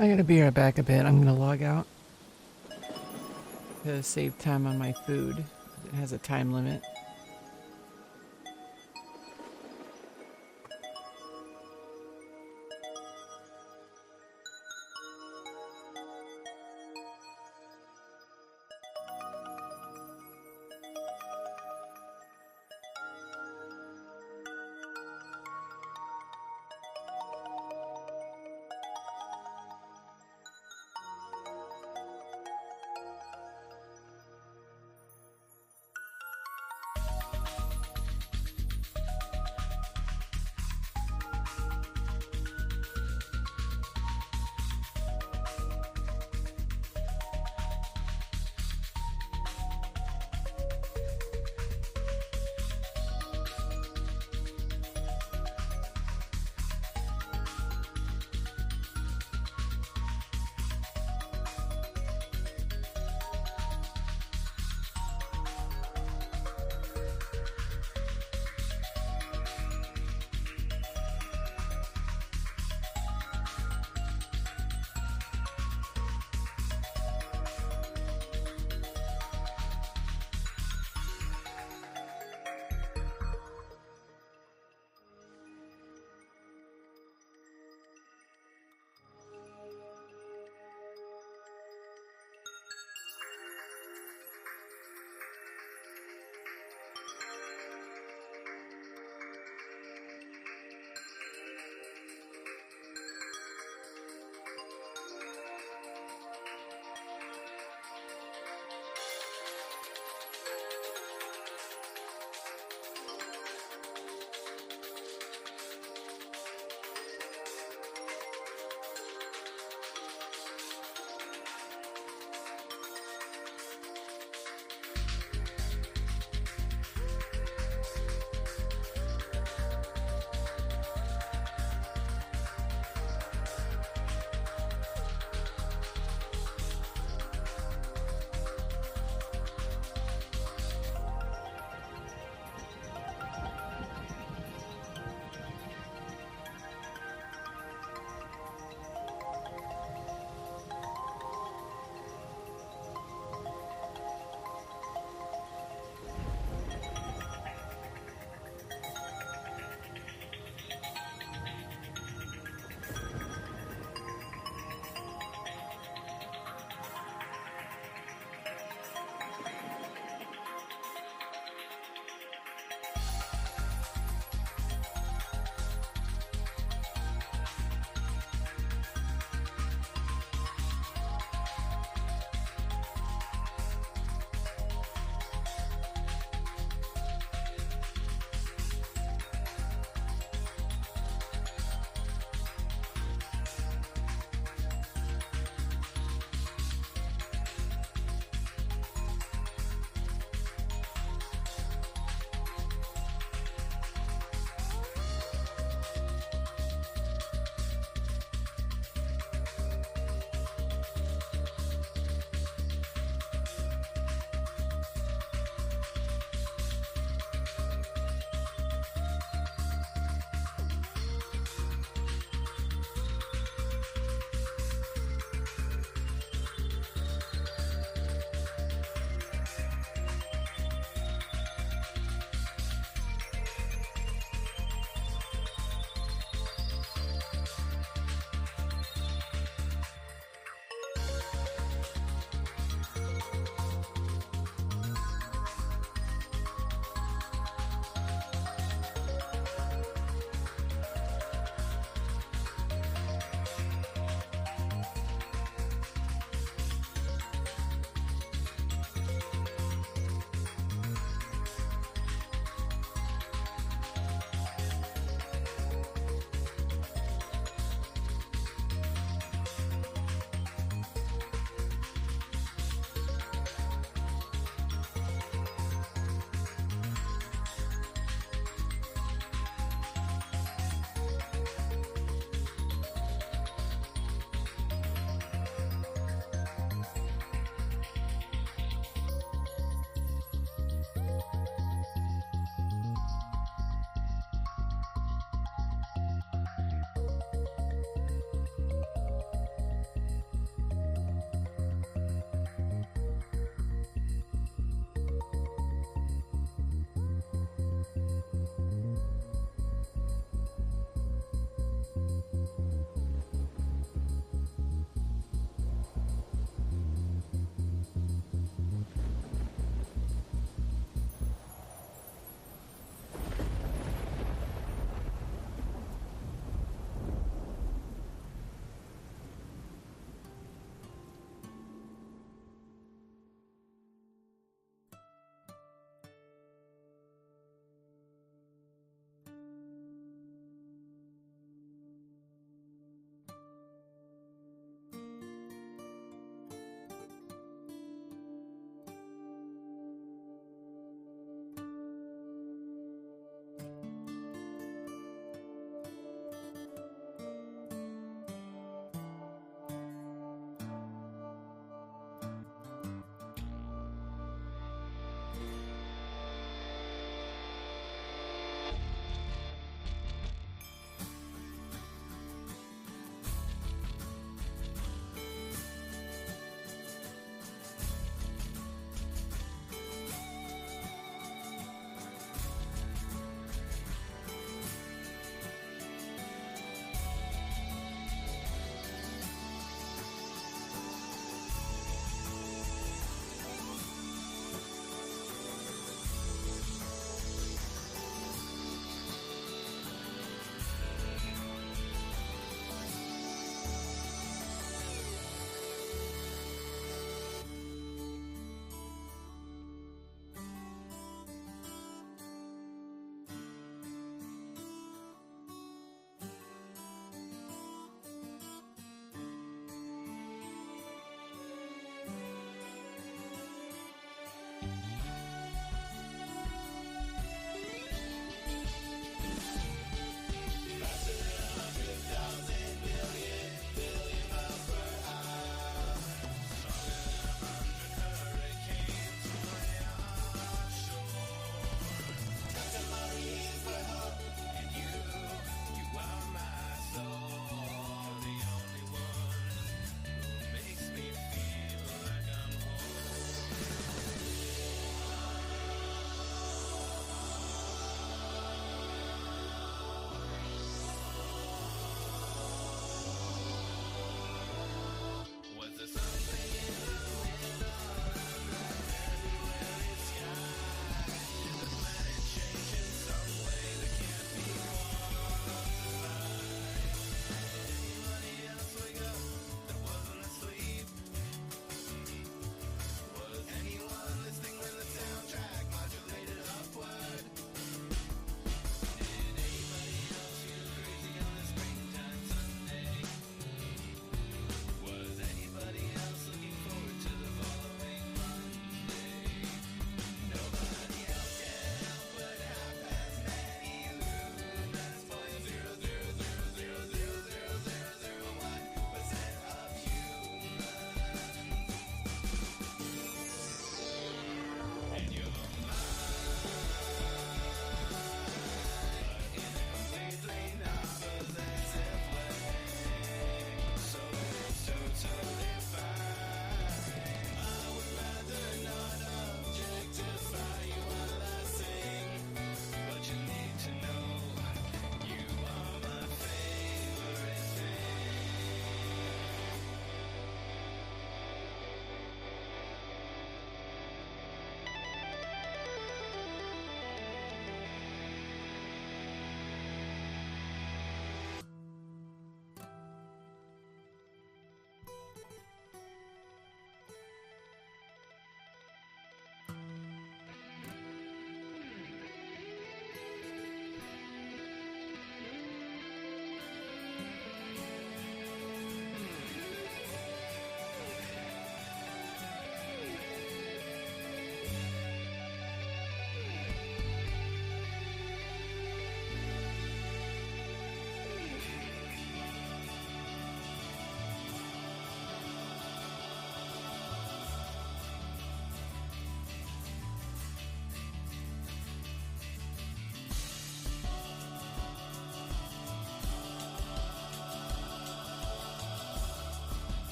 I gotta be right back a bit. I'm gonna log out to save time on my food. It has a time limit.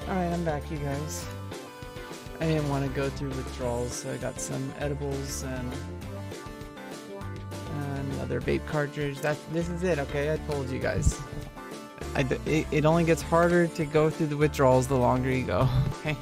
Alright, I'm back, you guys. I didn't want to go through withdrawals, so I got some edibles and another vape cartridge. This is it, okay? I told you guys. It only gets harder to go through the withdrawals the longer you go, okay?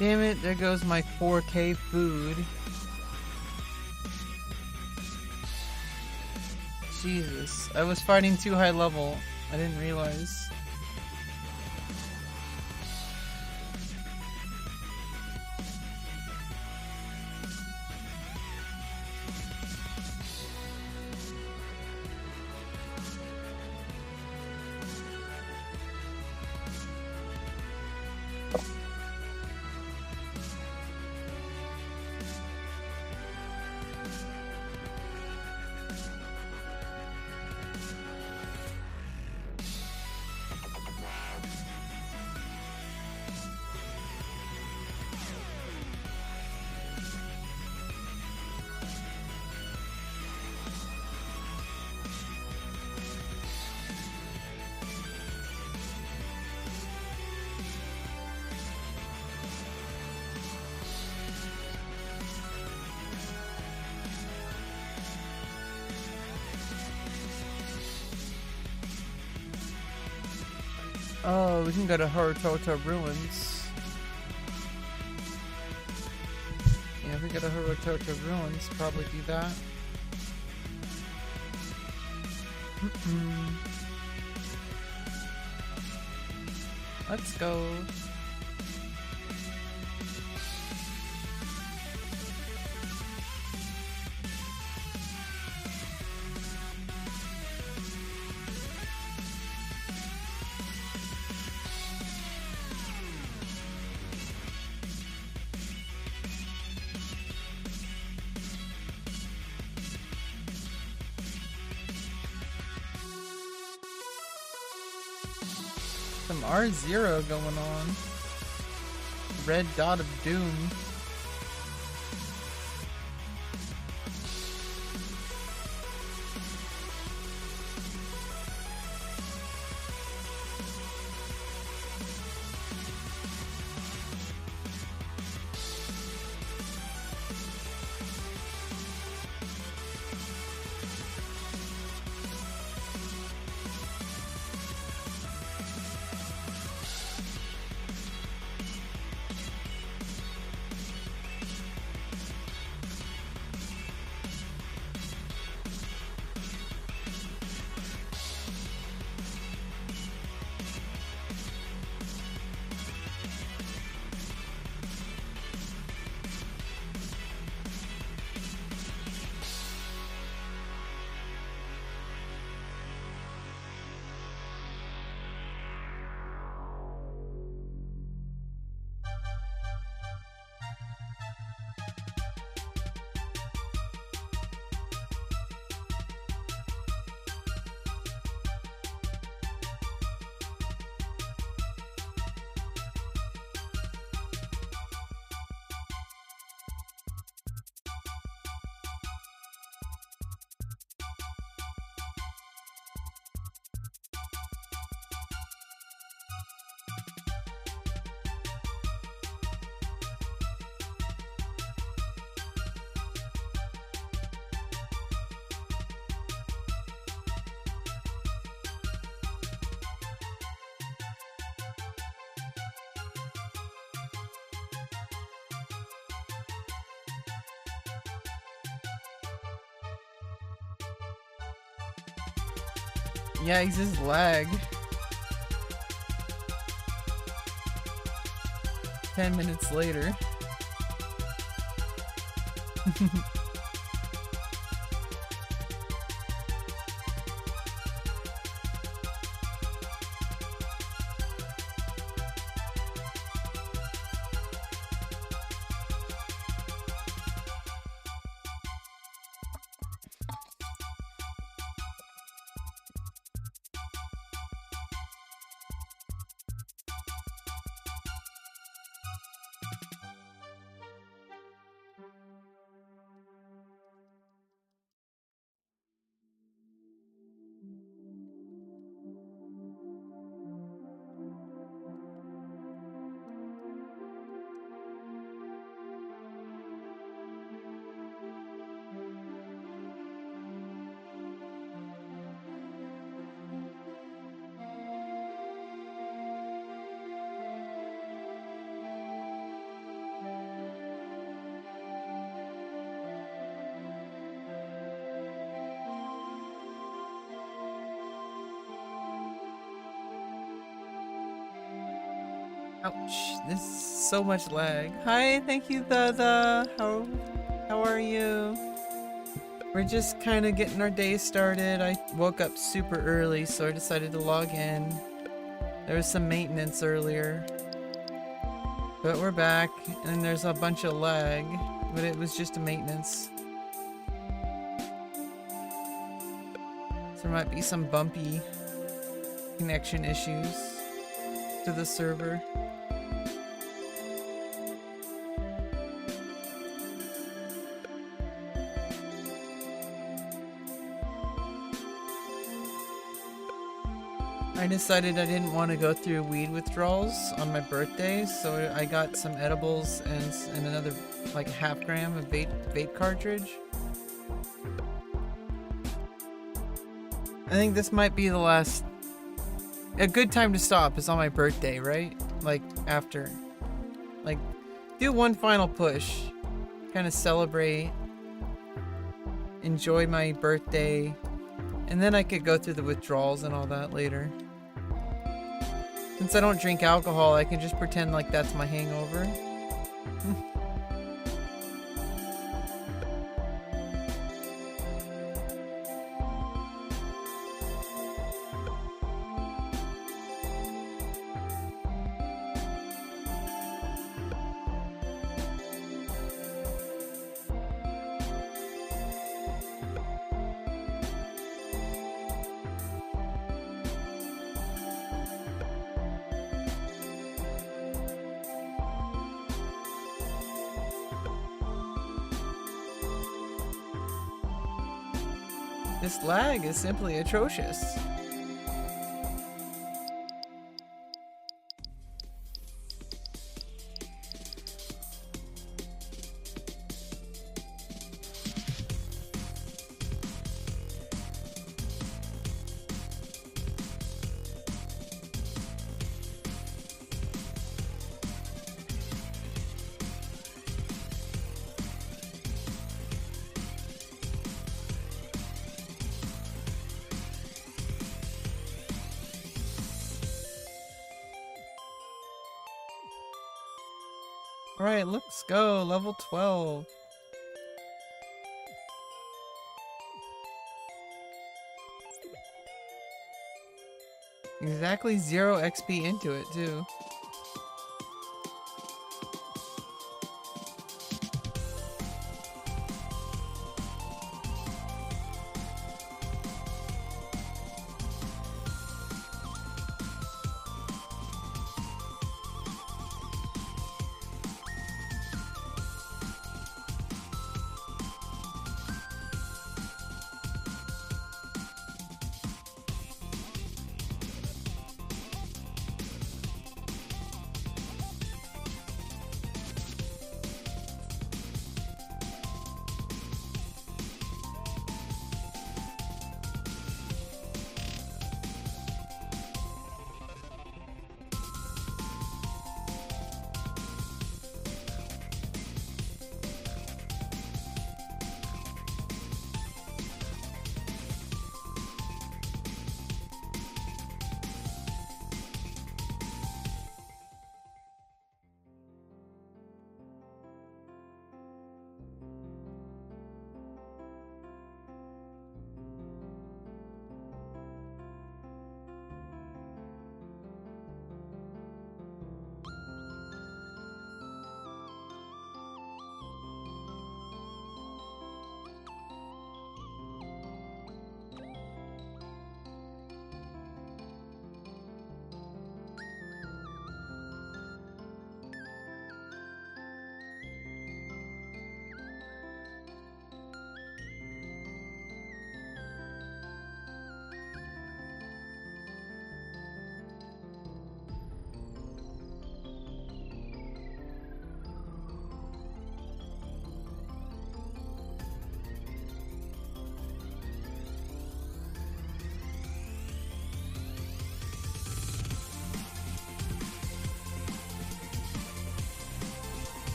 Damn it, there goes my 4K food. Jesus, I was fighting too high level. I didn't realize. Oh, we can go to Horotota Ruins. Yeah, if we go to Horotota Ruins, probably do that. Let's go. Some R0 going on. Red dot of doom. Yeah, he's just lag. 10 minutes later. Ouch, this is so much lag. Hi, thank you, the how are you? We're just kind of getting our day started. I woke up super early, so I decided to log in. There was some maintenance earlier. But we're back, and there's a bunch of lag, but it was just a maintenance. So there might be some bumpy connection issues to the server. I decided I didn't want to go through weed withdrawals on my birthday, so I got some edibles and another like half gram of vape cartridge. I think this might be the last. A good time to stop is on my birthday, right? Like after, like, do one final push, kind of celebrate, enjoy my birthday, and then I could go through the withdrawals and all that later. Since I don't drink alcohol, I can just pretend like that's my hangover. This lag is simply atrocious. Alright, let's go. Level 12. Exactly 0 XP into it, too.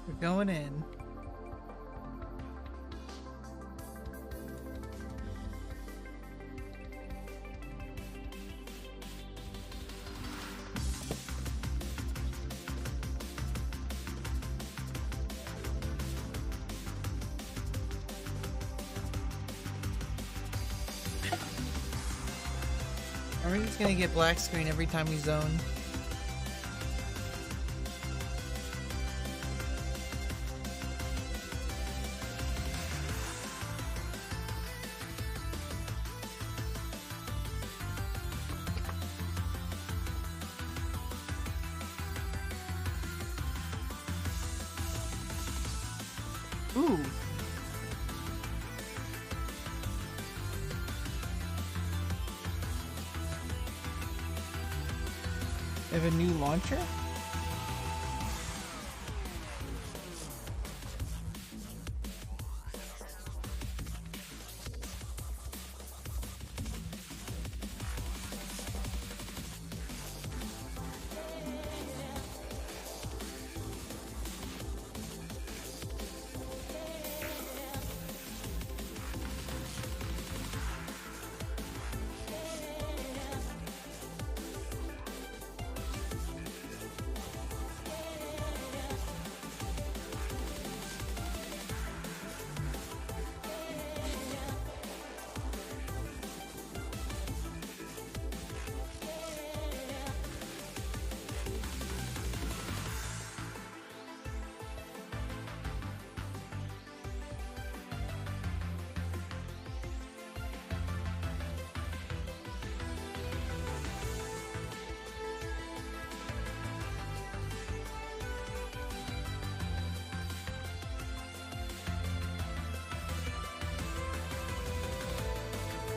We're going in. Are we just gonna get black screen every time we zone? Ooh. They have a new launcher?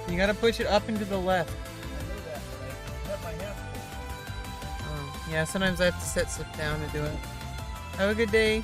You gotta push it up and to the left. Oh, yeah, sometimes I have to set stuff down to do it. Have a good day.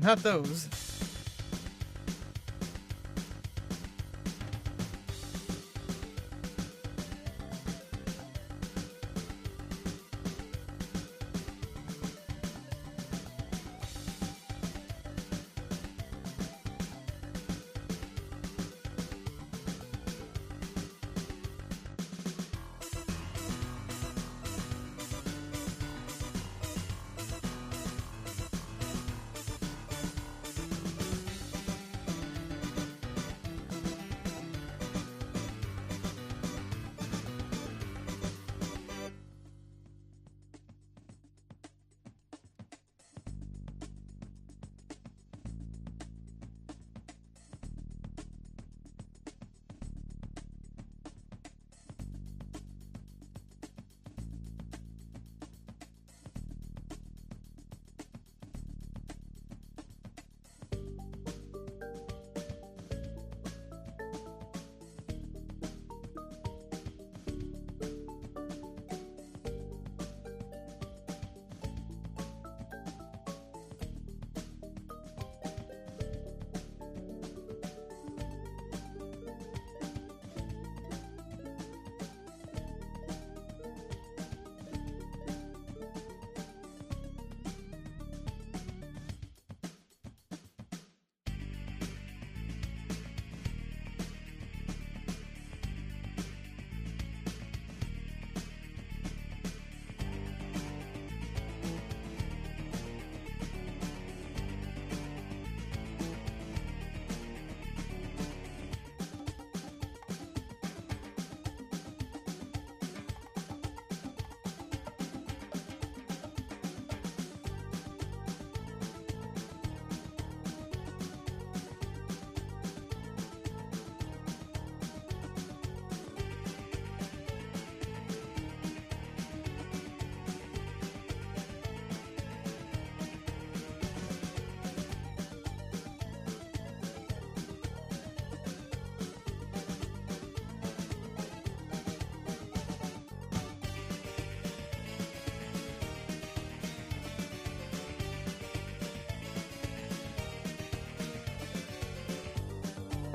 Not those.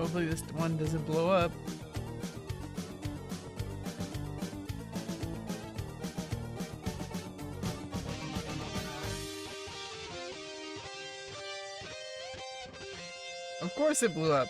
Hopefully this one doesn't blow up. Of course it blew up.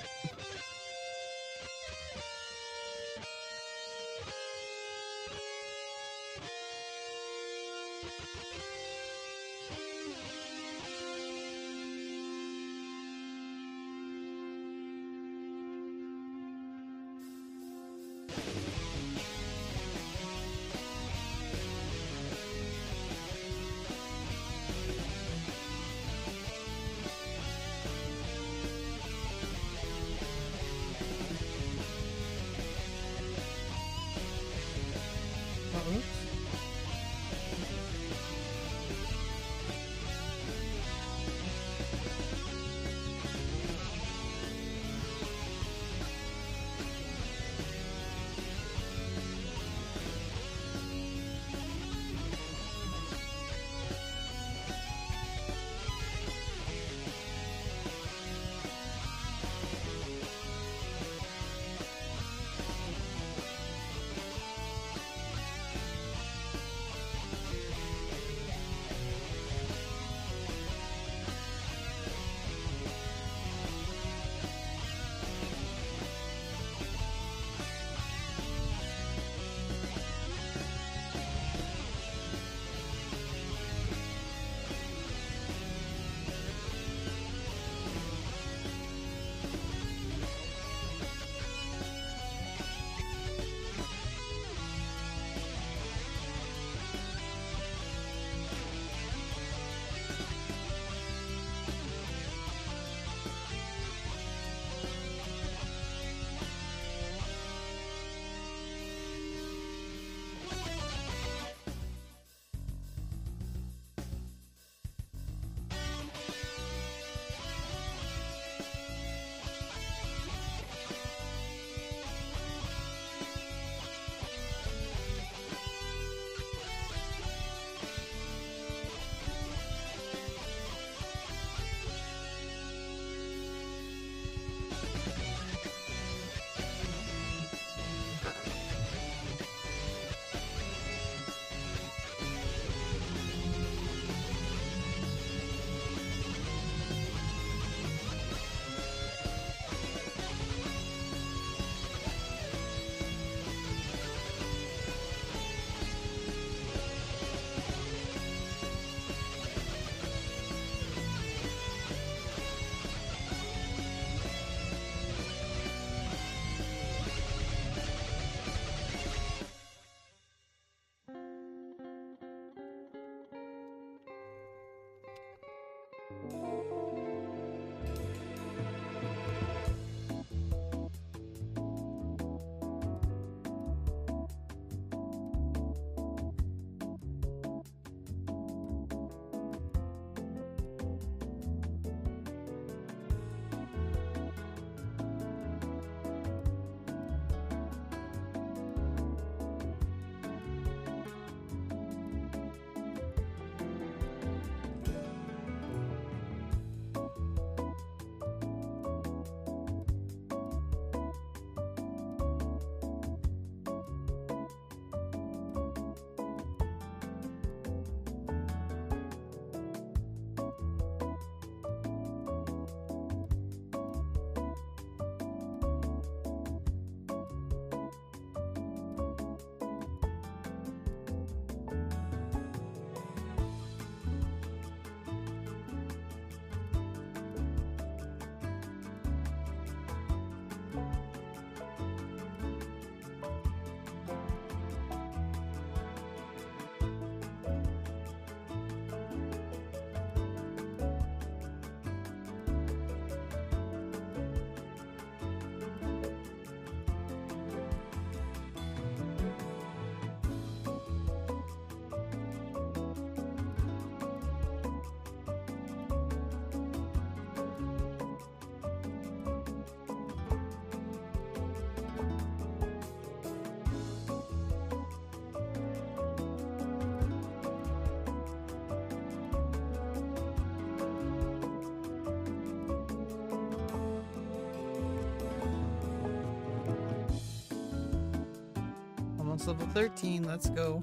Almost level 13. Let's go.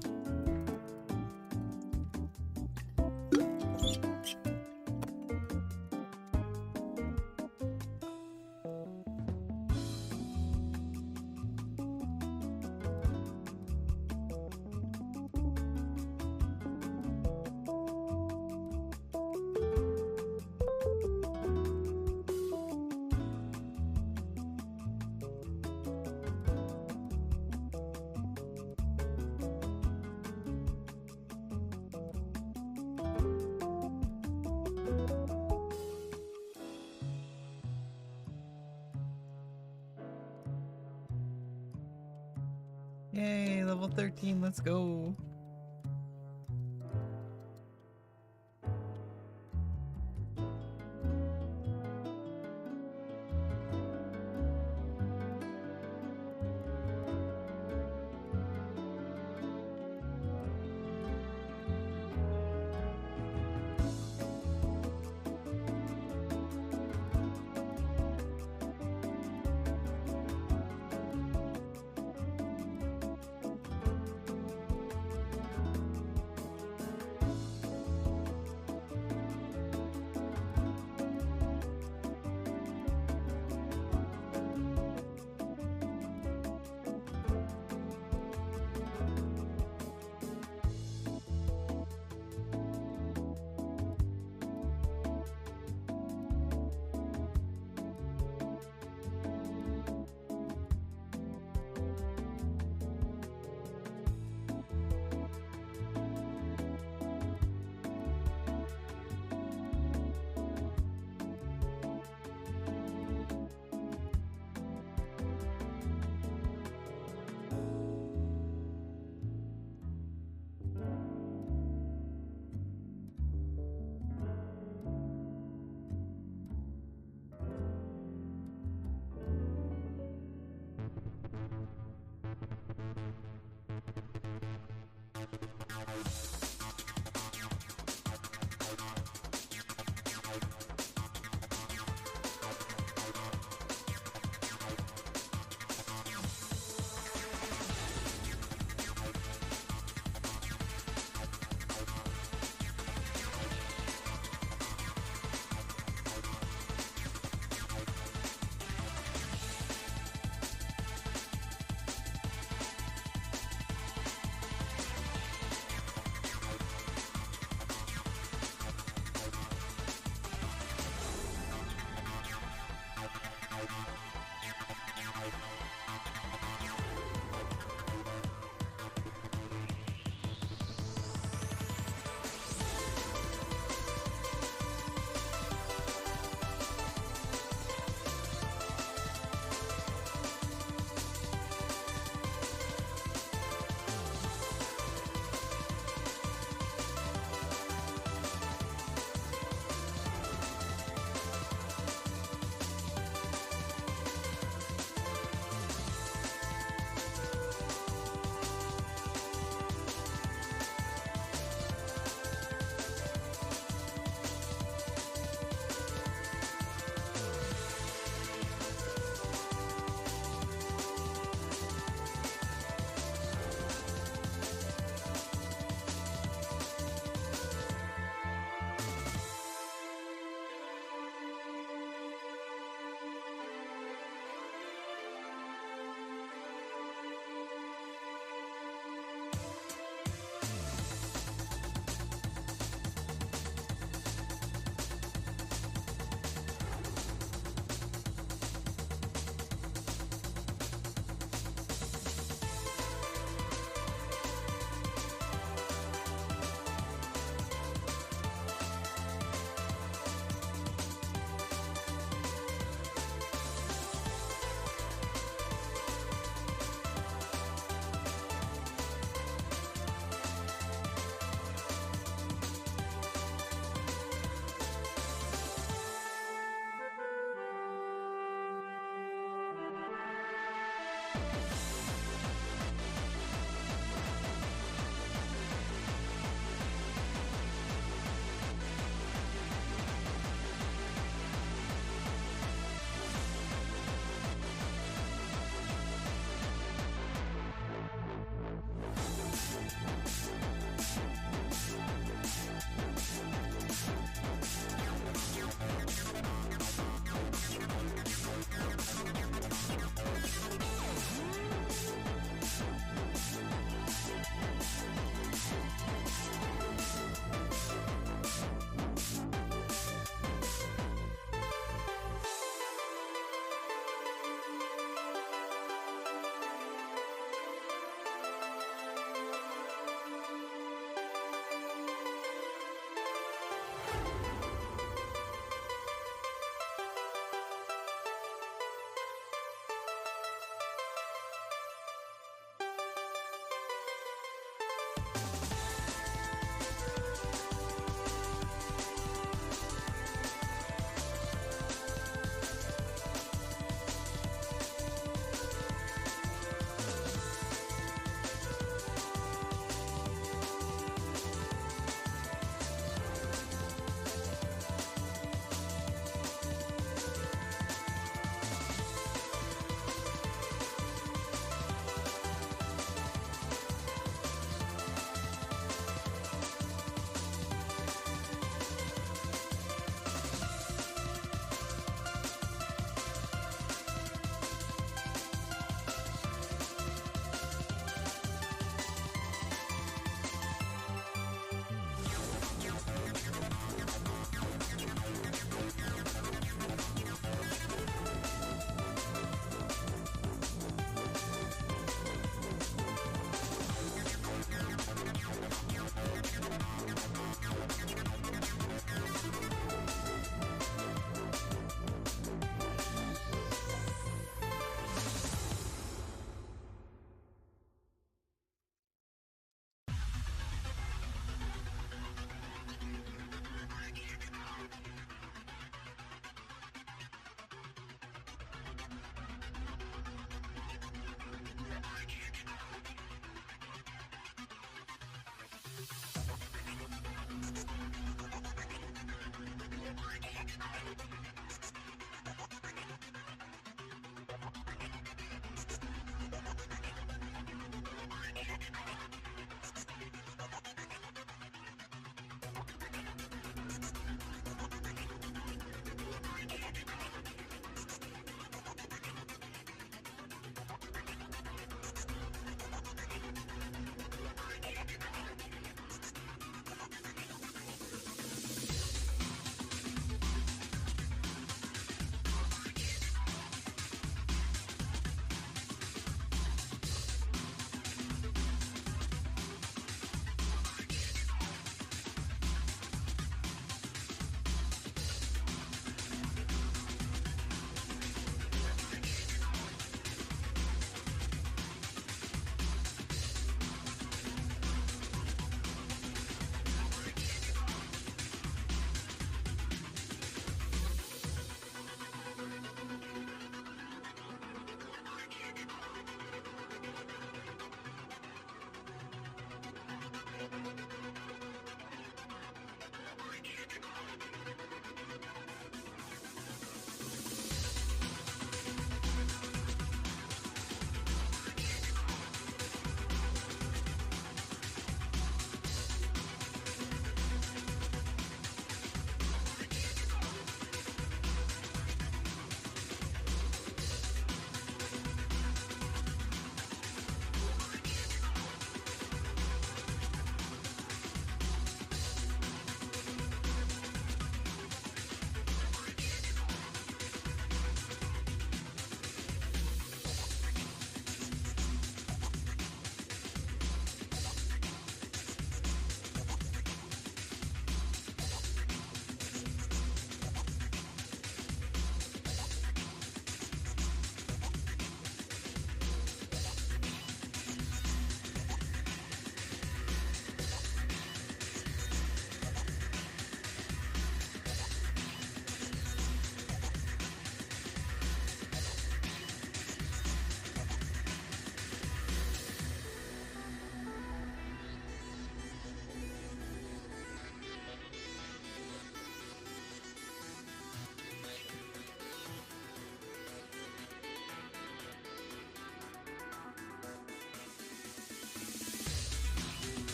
Yay, level 13, let's go.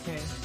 Okay.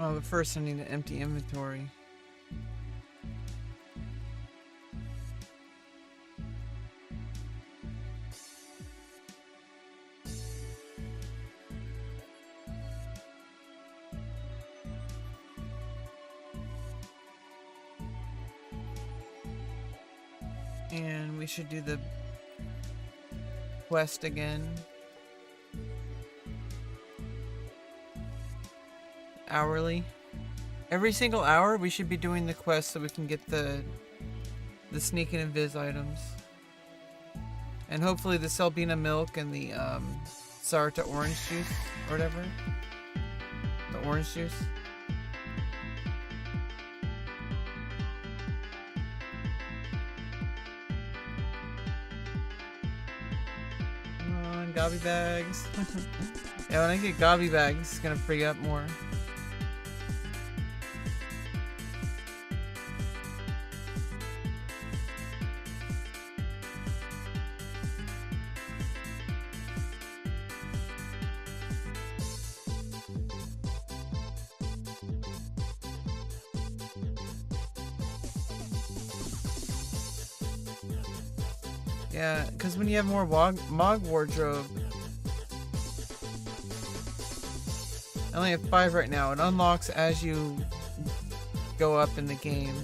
Oh, but first I need to empty inventory. And we should do the quest again. Hourly. Every single hour we should be doing the quest so we can get the sneak and invis items. And hopefully the Selbina milk and the Sarta orange juice or whatever. The orange juice. Come on, gobby bags. Yeah, when I get gobby bags, it's gonna free up more. Yeah, because when you have more Mog Wardrobe, I only have 5 right now. It unlocks as you go up in the game.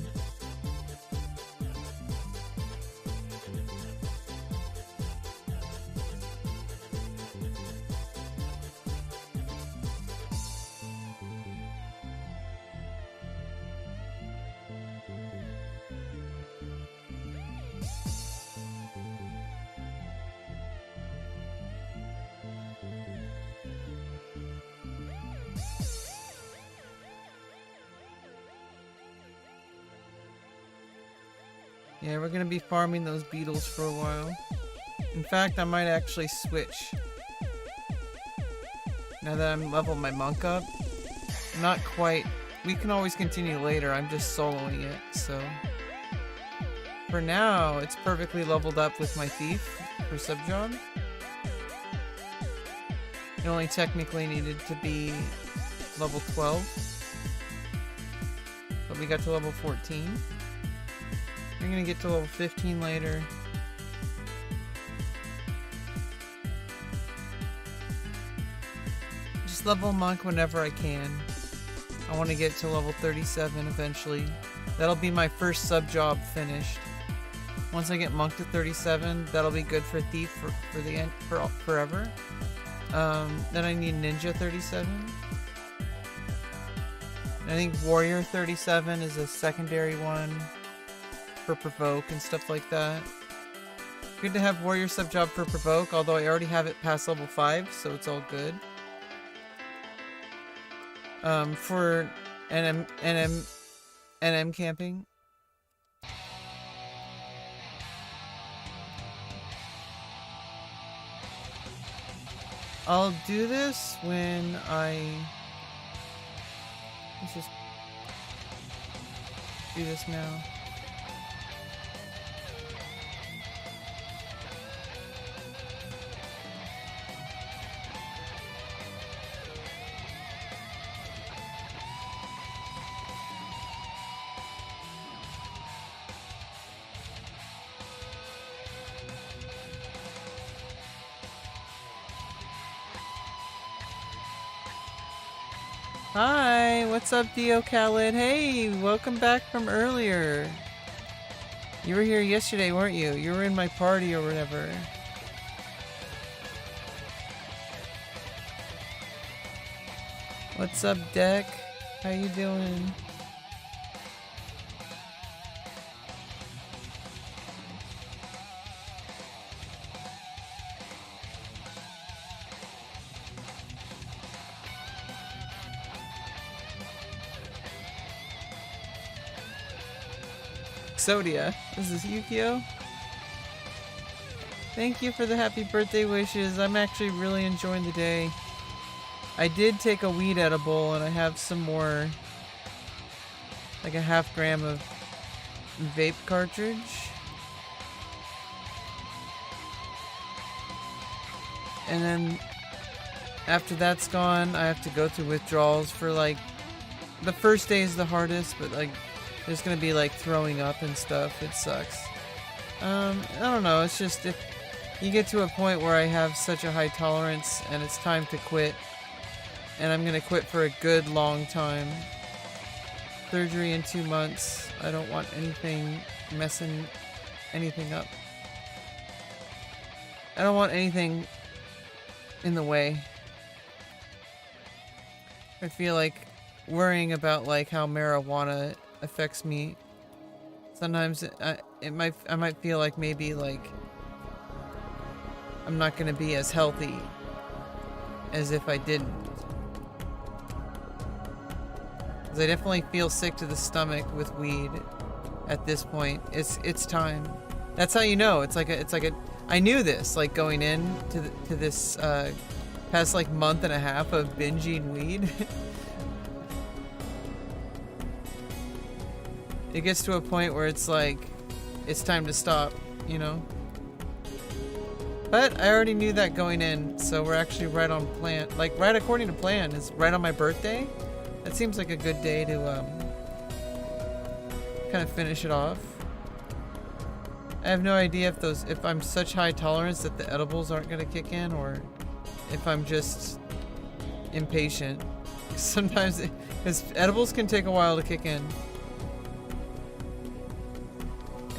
Yeah, we're gonna be farming those beetles for a while. In fact, I might actually switch. Now that I'm leveled my monk up. Not quite. We can always continue later, I'm just soloing it, so. For now, it's perfectly leveled up with my thief for sub-job. It only technically needed to be level 12. But we got to level 14. We're gonna get to level 15 later. Just level monk whenever I can. I want to get to level 37 eventually. That'll be my first sub job finished. Once I get monk to 37, that'll be good for thief for the end for forever. Then I need ninja 37. I think warrior 37 is a secondary one. For provoke and stuff like that. Good to have warrior sub job for provoke, although I already have it past level 5, so it's all good. For NM camping. I'll do this when let's just do this now. Hi, what's up, Dio Khaled? Hey, welcome back from earlier. You were here yesterday, weren't you? You were in my party or whatever. What's up, Deck? How you doing? Exodia. Is this Yukio? Thank you for the happy birthday wishes. I'm actually really enjoying the day. I did take a weed edible and I have some more, like a half gram of vape cartridge. And then after that's gone, I have to go through withdrawals for like the first day is the hardest, but like there's gonna be like throwing up and stuff. It sucks. I don't know. It's just if you get to a point where I have such a high tolerance and it's time to quit, and I'm gonna quit for a good long time. Surgery in 2 months. I don't want anything messing anything up. I don't want anything in the way. I feel like worrying about like how marijuana affects me. Sometimes I might feel like maybe like I'm not gonna be as healthy as if I didn't. 'Cause I definitely feel sick to the stomach with weed at this point. It's time. That's how you know. It's like a I knew this like going in to this past like month and a half of binging weed. It gets to a point where it's like it's time to stop, you know? But I already knew that going in, so we're actually right on plan. Like right according to plan is right on my birthday. That seems like a good day to kind of finish it off. I have no idea if I'm such high tolerance that the edibles aren't gonna kick in, or if I'm just impatient. Sometimes, because edibles can take a while to kick in.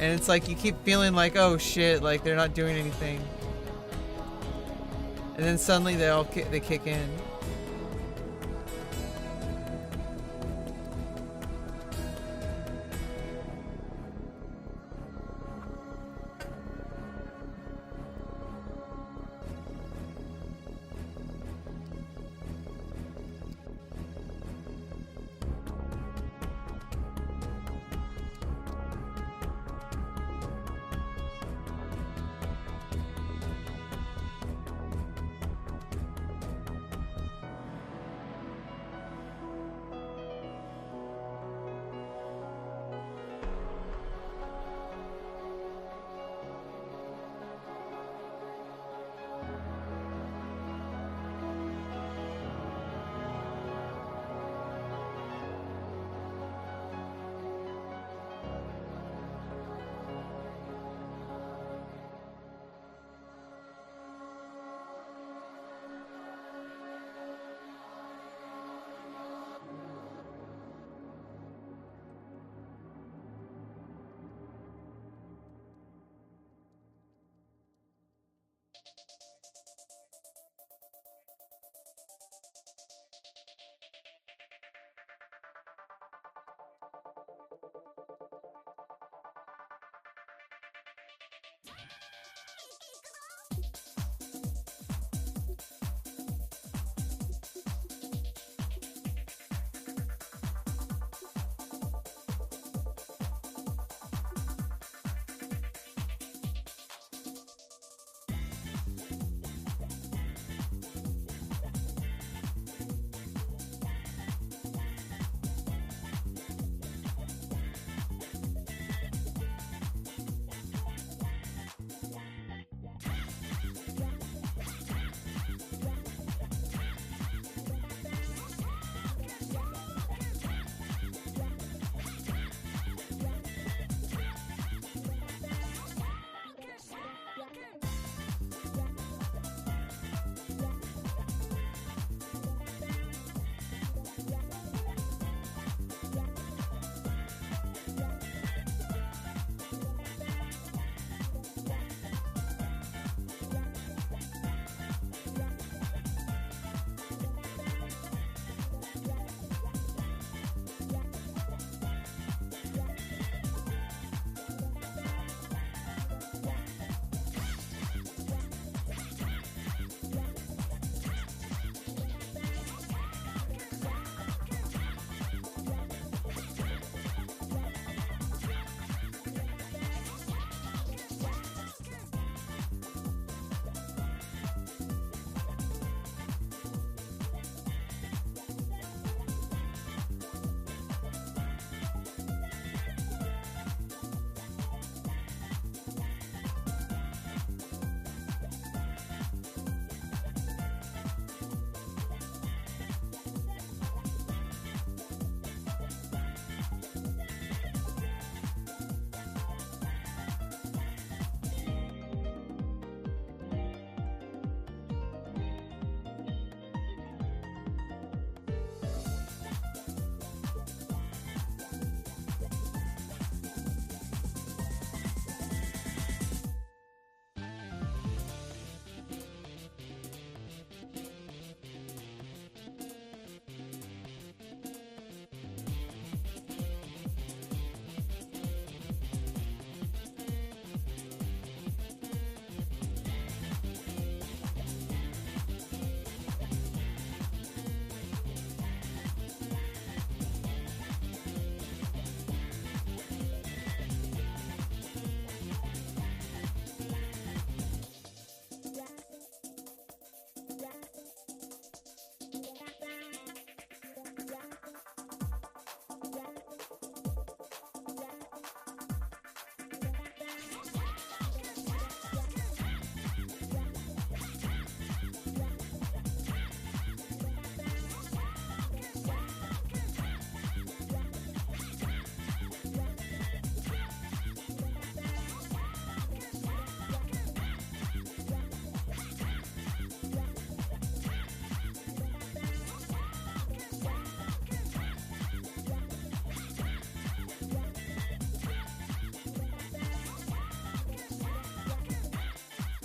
And it's like you keep feeling like, oh shit, like they're not doing anything. And then suddenly they kick in.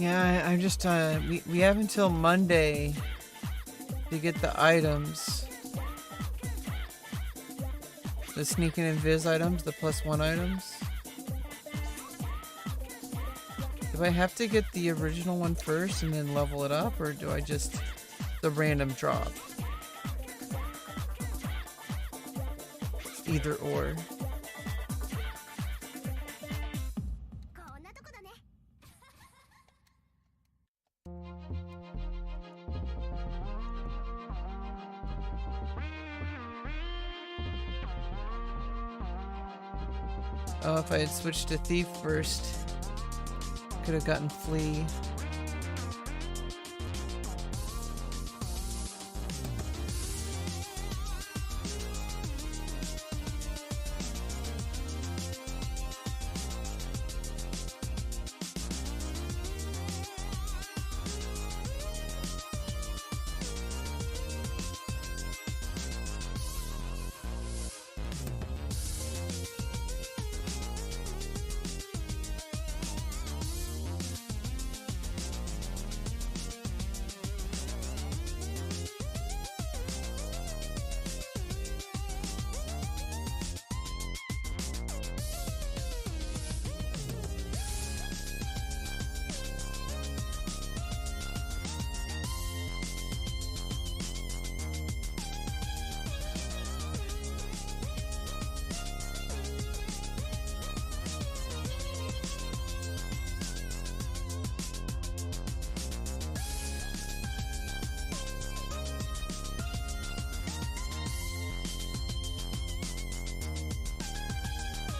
Yeah, I'm just we have until Monday to get the items. The sneak and invis items, the +1 items. Do I have to get the original one first and then level it up, or do I just the random drop? Either or. Oh, if I had switched to thief first, could have gotten flea.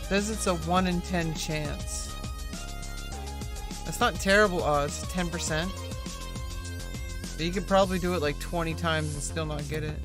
Says it's a 1 in 10 chance. That's not terrible odds, 10%. But you could probably do it like 20 times and still not get it.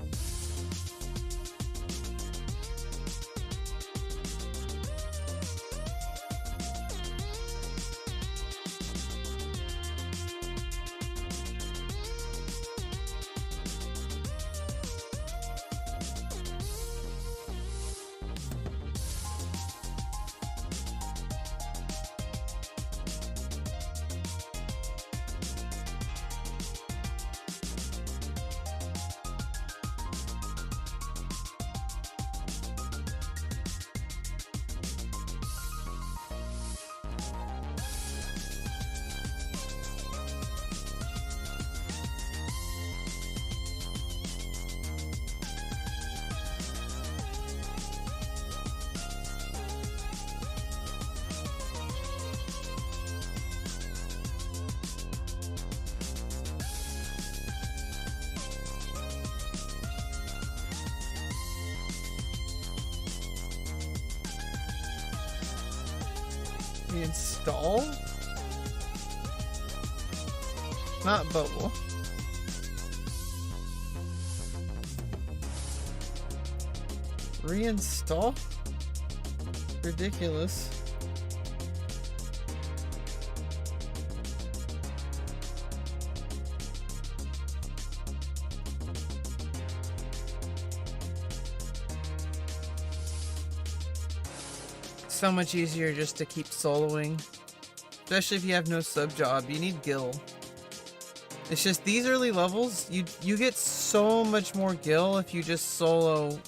Reinstall? Not bubble. Reinstall? Ridiculous. So much easier just to keep soloing, especially if you have no sub job. You need gil. It's just these early levels, you get so much more gil if you just solo.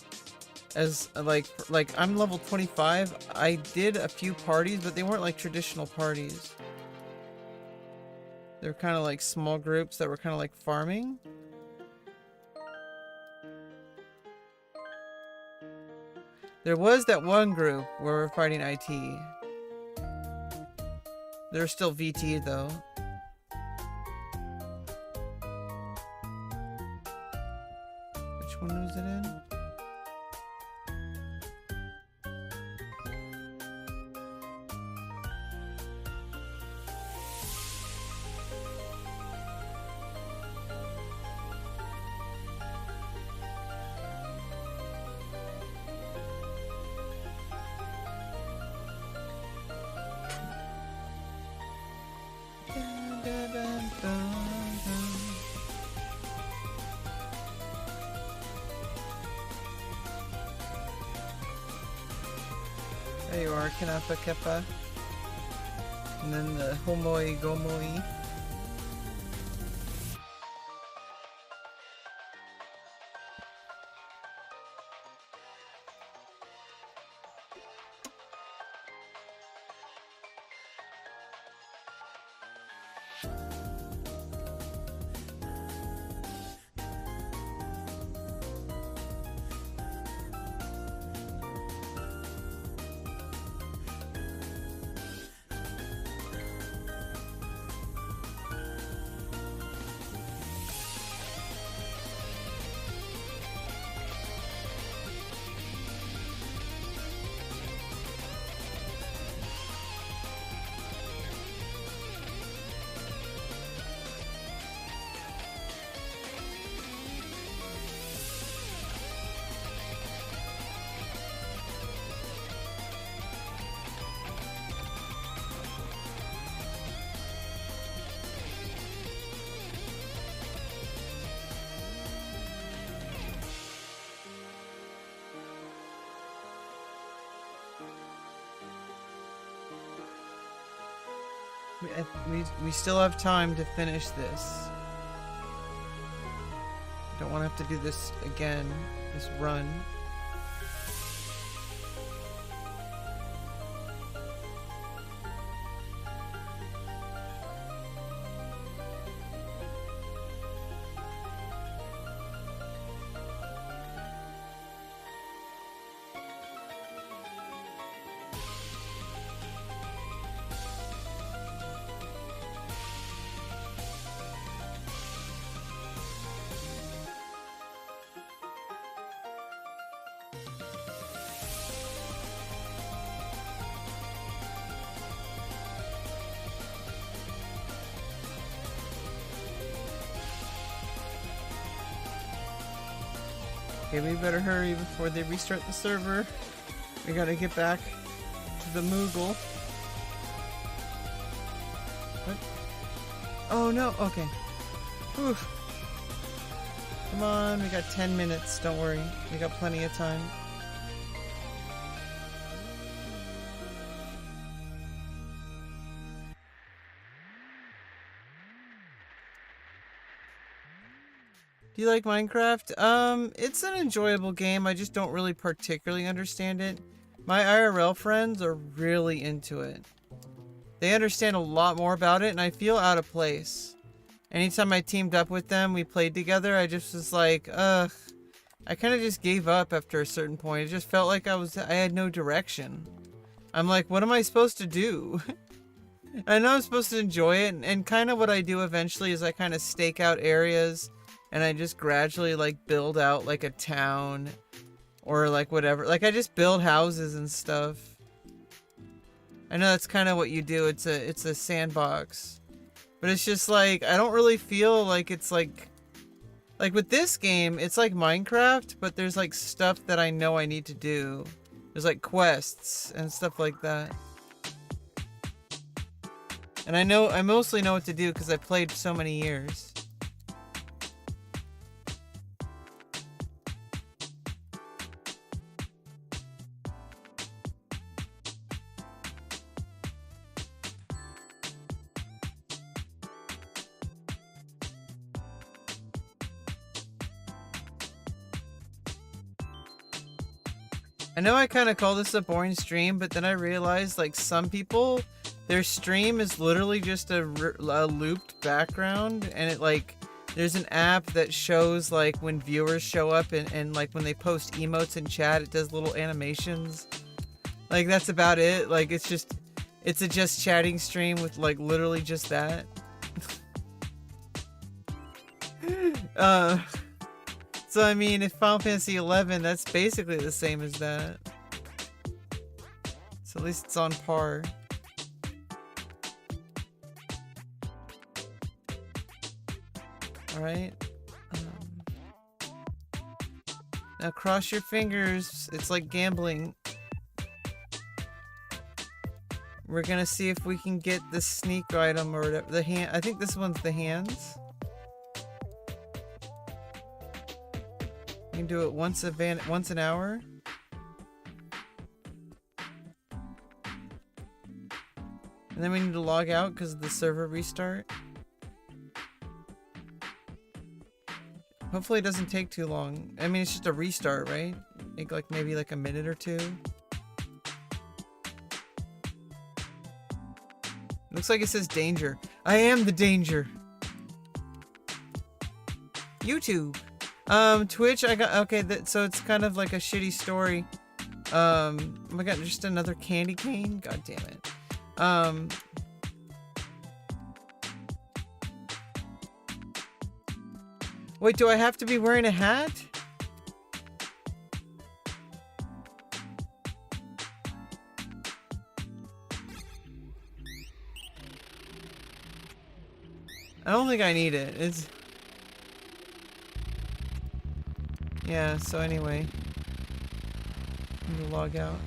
As like I'm level 25. I did a few parties, but they weren't like traditional parties. They're kind of like small groups that were kind of like farming. There was that one group where we're fighting IT. They're still VT though. Which one was it in? There you are, Kanapa Kepa. And then the Homoi Gomoi. We still have time to finish this. Don't want to have to do this again, this run. Okay, we better hurry before they restart the server. We gotta get back to the Moogle. What? Oh no, okay. Whew. Come on, we got 10 minutes, don't worry. We got plenty of time. Do you like Minecraft? It's an enjoyable game. I just don't really particularly understand it. My IRL friends are really into it. They understand a lot more about it, and I feel out of place. Anytime I teamed up with them, we played together, I just was like, ugh. I kind of just gave up after a certain point. It just felt like I had no direction. I'm like, what am I supposed to do? I know I'm supposed to enjoy it, and kind of what I do eventually is I kind of stake out areas, and I just gradually like build out like a town or like whatever. Like I just build houses and stuff. I know that's kind of what you do. It's a sandbox. But it's just like I don't really feel like it's like with this game, it's like Minecraft, but there's like stuff that I know I need to do. There's like quests and stuff like that. And I mostly know what to do because I played so many years. I know I kind of call this a boring stream, but then I realized like some people, their stream is literally just a looped background, and it like there's an app that shows like when viewers show up and like when they post emotes in chat, it does little animations. Like that's about it. Like it's a just chatting stream with like literally just that. So I mean, if Final Fantasy 11, that's basically the same as that. So at least it's on par. Alright. Now cross your fingers. It's like gambling. We're gonna see if we can get the sneak item or whatever. The hand. I think this one's the hands. You can do it once an hour. And then we need to log out because of the server restart. Hopefully it doesn't take too long. I mean, it's just a restart, right? Take like maybe like a minute or two. Looks like it says danger. I am the danger. YouTube. Twitch, I got, okay, so it's kind of like a shitty story. Oh my god, just another candy cane? God damn it. Wait, do I have to be wearing a hat? I don't think I need it. It's... Yeah, so anyway. I'm gonna log out.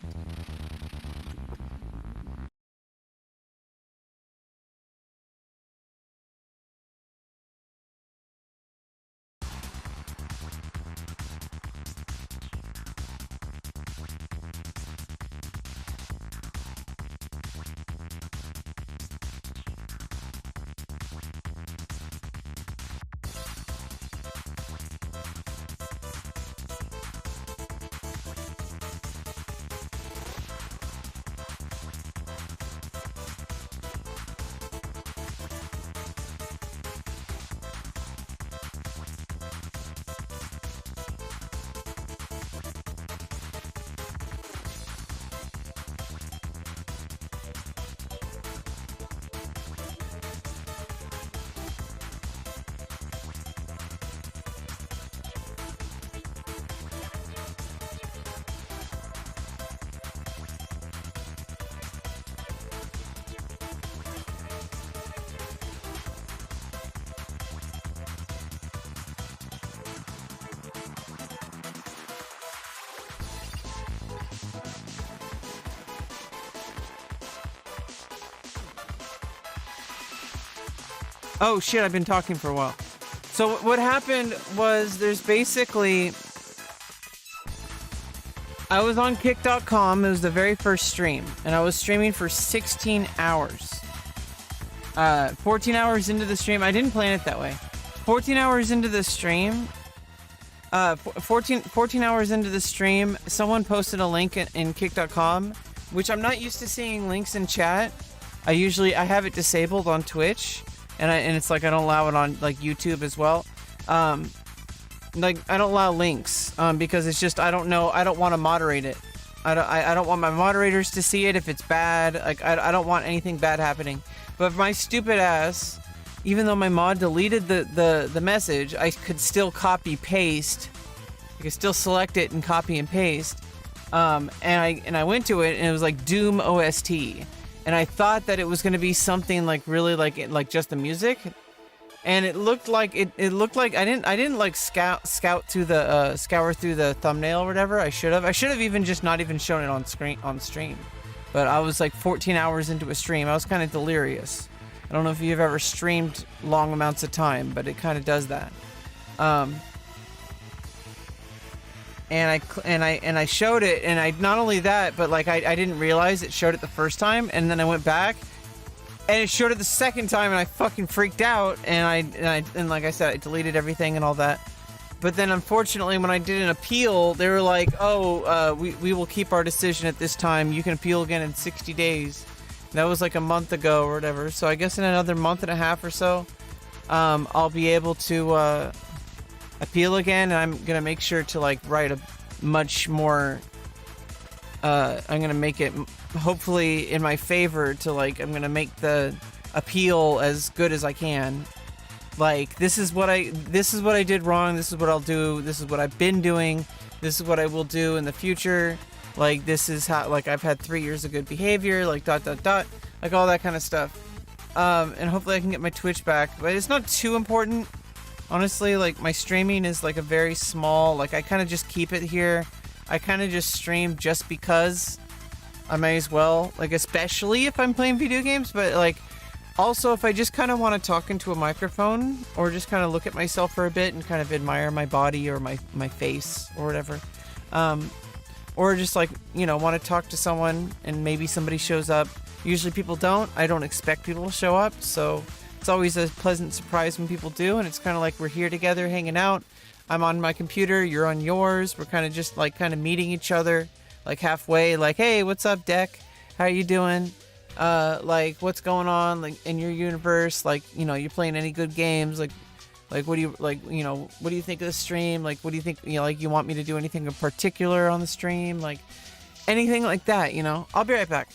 Oh shit, I've been talking for a while. So what happened was there's basically... I was on kick.com, it was the very first stream, and I was streaming for 16 hours. 14 hours into the stream, I didn't plan it that way. 14 hours into the stream, 14 hours into the stream, someone posted a link in kick.com, which I'm not used to seeing links in chat. I have it disabled on Twitch. And it's like I don't allow it on like YouTube as well. Like I don't allow links because it's just I don't want to moderate it. I don't want my moderators to see it if it's bad. Like I don't want anything bad happening. But my stupid ass, even though my mod deleted the message, I could still copy paste. I could still select it and copy and paste. And I went to it and it was like Doom OST. And I thought that it was going to be something like really like just the music, and it looked like I didn't like scour through the thumbnail or whatever. I should have even just not even shown it on stream, but I was like 14 hours into a stream. I was kind of delirious. I don't know if you've ever streamed long amounts of time, but it kind of does that. And I showed it, and I not only that, but like I didn't realize it showed it the first time, and then I went back, and it showed it the second time, and I fucking freaked out, and like I said, I deleted everything and all that. But then unfortunately, when I did an appeal, they were like, "Oh, we will keep our decision at this time. You can appeal again in 60 days." And that was like a month ago or whatever. So I guess in another month and a half or so, I'll be able to appeal again, and I'm gonna make sure to like write a much more I'm gonna make it hopefully in my favor to like I'm gonna make the appeal as good as I can. Like this is what I did wrong, this is what I'll do, this is what I've been doing, this is what I will do in the future, like this is how, like I've had 3 years of good behavior, like ... like all that kind of stuff. And hopefully I can get my Twitch back, but it's not too important. Honestly, like, my streaming is, like, a very small... Like, I kind of just keep it here. I kind of just stream just because I may as well. Like, especially if I'm playing video games. But, like, also if I just kind of want to talk into a microphone or just kind of look at myself for a bit and kind of admire my body or my face or whatever. Or just, like, you know, want to talk to someone and maybe somebody shows up. Usually people don't. I don't expect people to show up, so... It's always a pleasant surprise when people do, and it's kind of like we're here together hanging out. I'm on my computer, you're on yours. We're kind of just like kind of meeting each other like halfway, like, hey, what's up, Deck? How you doing? like what's going on like in your universe, like, you know, you're playing any good games, like what do you like, you know, what do you think of the stream, like what do you think, you know, like you want me to do anything in particular on the stream, like anything like that, you know. I'll be right back.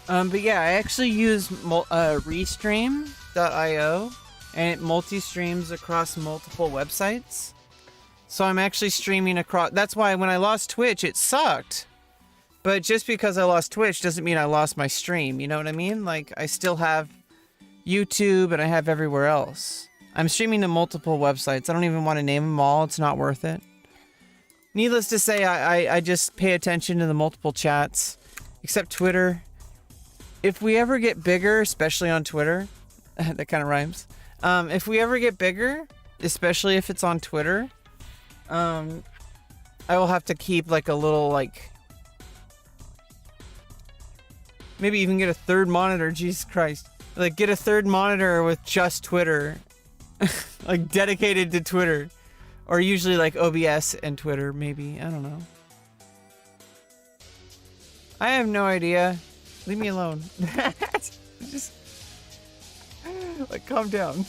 But yeah, I actually use Restream.io, and it multi-streams across multiple websites. So I'm actually streaming across. That's why when I lost Twitch, it sucked. But just because I lost Twitch doesn't mean I lost my stream. You know what I mean? Like, I still have YouTube and I have everywhere else. I'm streaming to multiple websites. I don't even want to name them all. It's not worth it. Needless to say, I just pay attention to the multiple chats. Except Twitter. If we ever get bigger, especially on Twitter, that kind of rhymes. If we ever get bigger, especially if it's on Twitter, I will have to keep like a little like, maybe even get a third monitor. Jesus Christ. Like get a third monitor with just Twitter, like dedicated to Twitter, or usually like OBS and Twitter. Maybe, I don't know. I have no idea. Leave me alone. Just like calm down.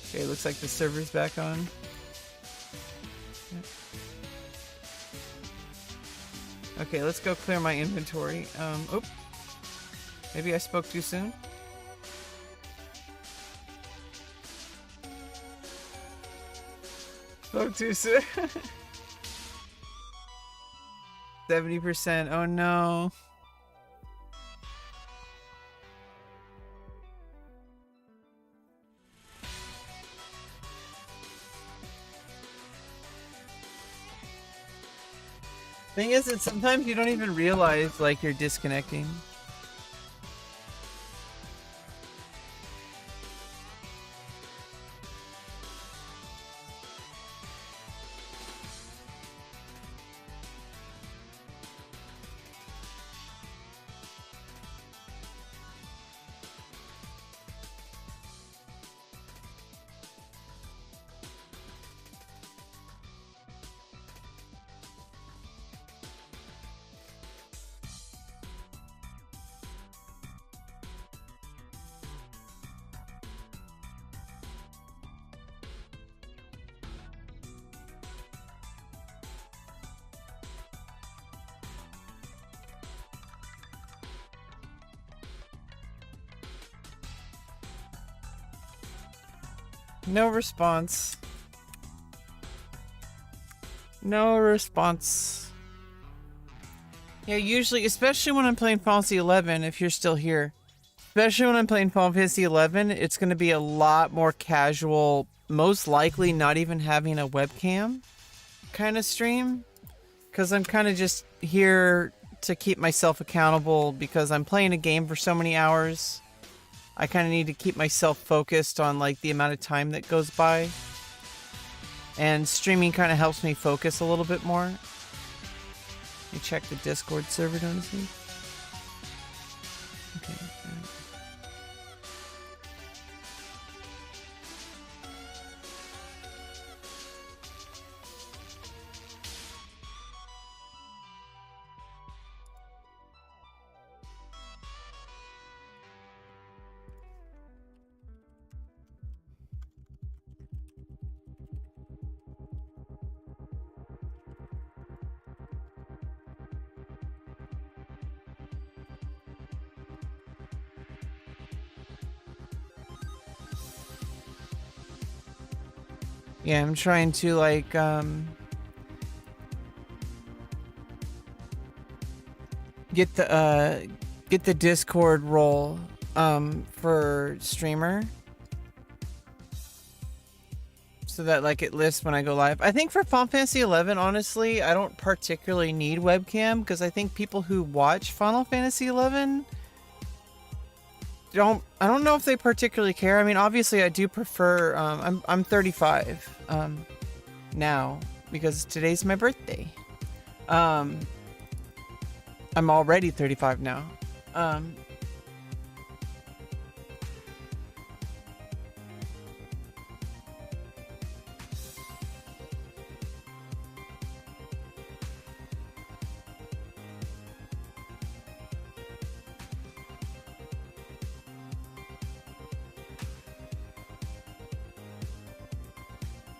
Okay, looks like the server's back on. Okay, let's go clear my inventory. Oh, maybe I spoke too soon. Spoke too soon. 70%. Oh no. Thing is that sometimes you don't even realize like you're disconnecting. No response. No response. Yeah, usually, especially when I'm playing Final Fantasy 11, if you're still here, especially when I'm playing Final Fantasy 11, it's going to be a lot more casual, most likely not even having a webcam kind of stream, because I'm kind of just here to keep myself accountable because I'm playing a game for so many hours. I kind of need to keep myself focused on like the amount of time that goes by. And streaming kind of helps me focus a little bit more. Let me check the Discord server, don't see. Okay. Yeah, I'm trying to like get the Discord role for streamer, so that like it lists when I go live. I think for Final Fantasy 11, honestly, I don't particularly need webcam because I think people who watch Final Fantasy 11 I don't know if they particularly care. I mean, obviously I do prefer I'm 35 now because today's my birthday. I'm already 35 now.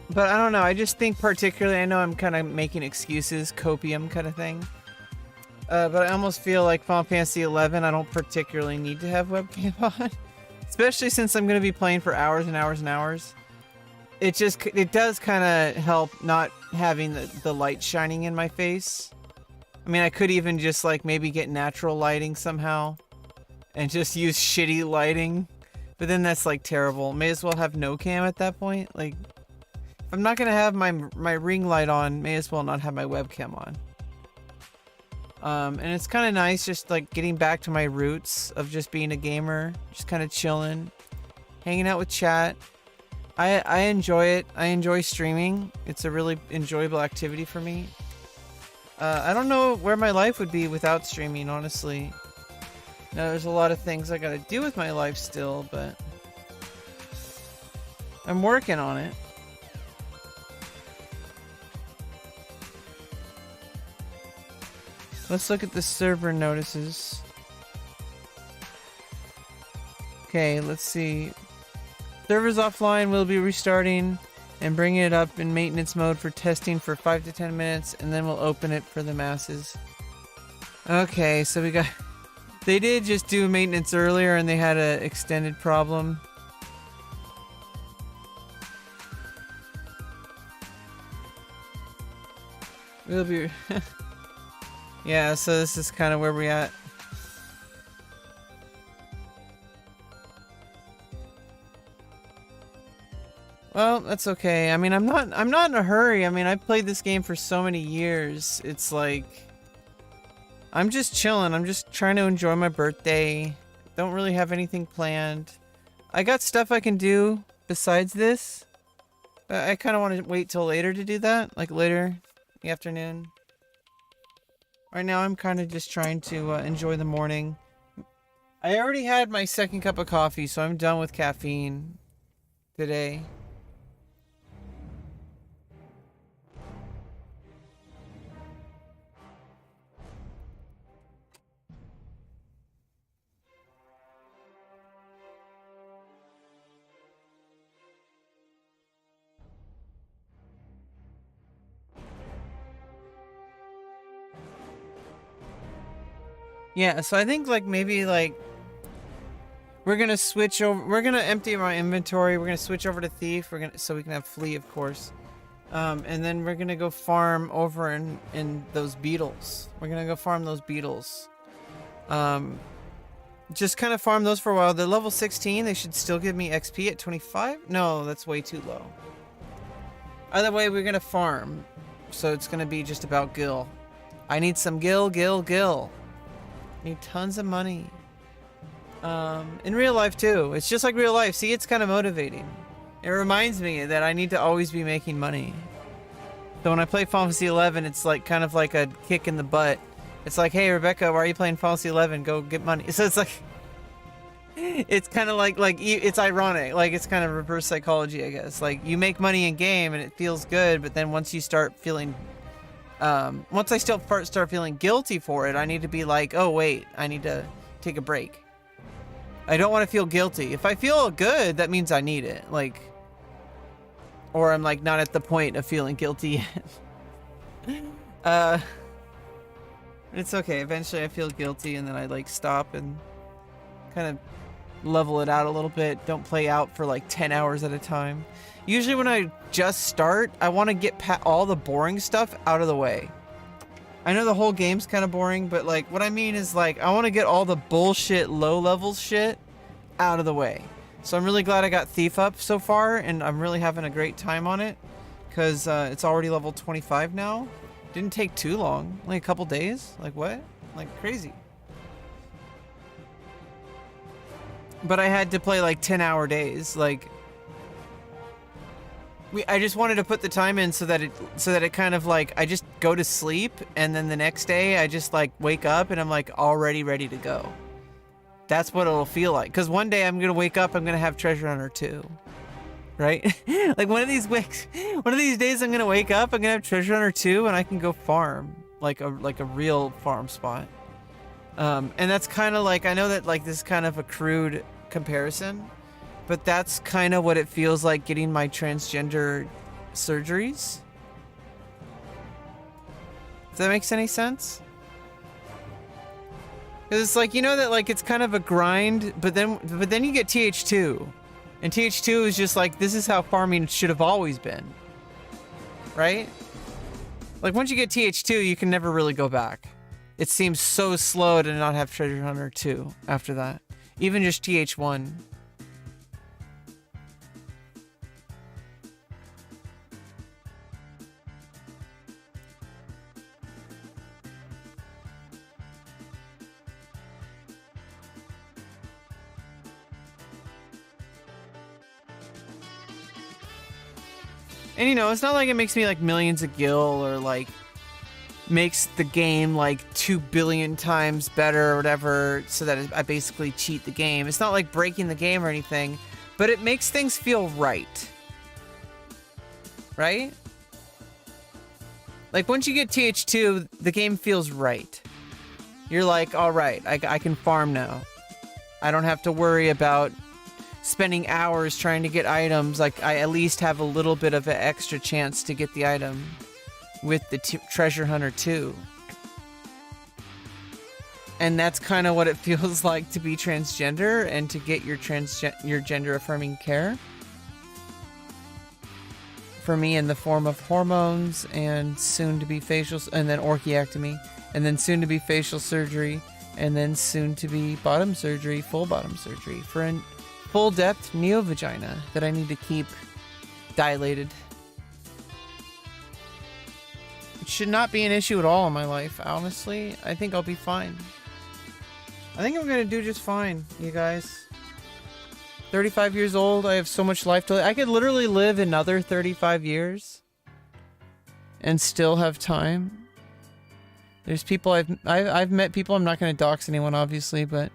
But I don't know, I just think particularly, I know I'm kind of making excuses, copium kind of thing. But I almost feel like Final Fantasy 11, I don't particularly need to have webcam on. Especially since I'm going to be playing for hours and hours and hours. It does kind of help not having the light shining in my face. I mean, I could even just like maybe get natural lighting somehow. And just use shitty lighting. But then that's like terrible. May as well have no cam at that point. Like, if I'm not going to have my ring light on, may as well not have my webcam on. And it's kind of nice just like getting back to my roots of just being a gamer, just kind of chilling, hanging out with chat. I enjoy it. I enjoy streaming. It's a really enjoyable activity for me. I don't know where my life would be without streaming, honestly. Now, there's a lot of things I gotta do with my life still, but I'm working on it. Let's look at the server notices. Okay, let's see. Servers offline will be restarting and bringing it up in maintenance mode for testing for 5 to 10 minutes, and then we'll open it for the masses. Okay, so we got... They did just do maintenance earlier and they had an extended problem. We'll be... Yeah, so this is kind of where we're at. Well, that's okay. I mean, I'm not in a hurry. I mean, I've played this game for so many years. It's like I'm just chilling. I'm just trying to enjoy my birthday. Don't really have anything planned. I got stuff I can do besides this. But I kind of want to wait till later to do that, like later in the afternoon. Right now, I'm kind of just trying to enjoy the morning. I already had my second cup of coffee, so I'm done with caffeine today. Yeah, so I think like maybe like we're gonna switch over. We're gonna empty my inventory. We're gonna switch over to Thief. So we can have Flea, of course. And then we're gonna go farm over in those beetles. We're gonna go farm those beetles. Just kind of farm those for a while. They're level 16. They should still give me XP at 25. No, that's way too low. Either way, we're gonna farm. So it's gonna be just about gil. I need some gil. Need tons of money. In real life too. It's just like real life. See, it's kind of motivating. It reminds me that I need to always be making money. So when I play Final Fantasy 11, it's like kind of like a kick in the butt. It's like, hey Rebecca, why are you playing Final Fantasy 11? Go get money. So it's like, it's kind of like it's ironic. Like it's kind of reverse psychology, I guess. Like you make money in game and it feels good, but then once you start feeling once I still start feeling guilty for it, I need to be like, oh wait, I need to take a break. I don't want to feel guilty. If I feel good, that means I need it. Like, or I'm like not at the point of feeling guilty yet. It's okay. Eventually I feel guilty and then I like stop and kind of level it out a little bit. Don't play out for like 10 hours at a time. Usually when I just start, I want to get all the boring stuff out of the way. I know the whole game's kind of boring, but like what I mean is like I want to get all the bullshit low level shit out of the way. So I'm really glad I got Thief up so far, and I'm really having a great time on it because it's already level 25 now. Didn't take too long, like a couple days. Like what? Like crazy. But I had to play like 10-hour days. Like I just wanted to put the time in so that it kind of like I just go to sleep, and then the next day I just like wake up and I'm like already ready to go. That's what it'll feel like. Because one day I'm gonna wake up, I'm gonna have Treasure Hunter 2, right? Like one of these days I'm gonna wake up, I'm gonna have Treasure Hunter 2, and I can go farm like a real farm spot. And that's kind of like, I know that like this is kind of a crude comparison, but that's kind of what it feels like getting my transgender surgeries. If that makes any sense? Because it's like, you know that like it's kind of a grind, but then you get TH2. And TH2 is just like, this is how farming should have always been. Right? Like once you get TH2, you can never really go back. It seems so slow to not have Treasure Hunter 2 after that. Even just TH1. And you know, it's not like it makes me like millions of gil or like makes the game like 2 billion times better or whatever so that I basically cheat the game. It's not like breaking the game or anything, but it makes things feel right. Right? Like once you get TH2, the game feels right. You're like, all right, I can farm now. I don't have to worry about spending hours trying to get items. Like I at least have a little bit of an extra chance to get the item with the Treasure Hunter 2. And that's kind of what it feels like to be transgender and to get your gender affirming care. For me, in the form of hormones and soon to be facial, and then orchiectomy, and then soon to be facial surgery, and then soon to be bottom surgery, full bottom surgery for an full depth neo vagina that I need to keep dilated. It should not be an issue at all in my life, honestly. I think I'll be fine. I think I'm gonna do just fine, you guys. 35 years old, I have so much life to live. I could literally live another 35 years and still have time. There's people I've met people, I'm not gonna dox anyone obviously, but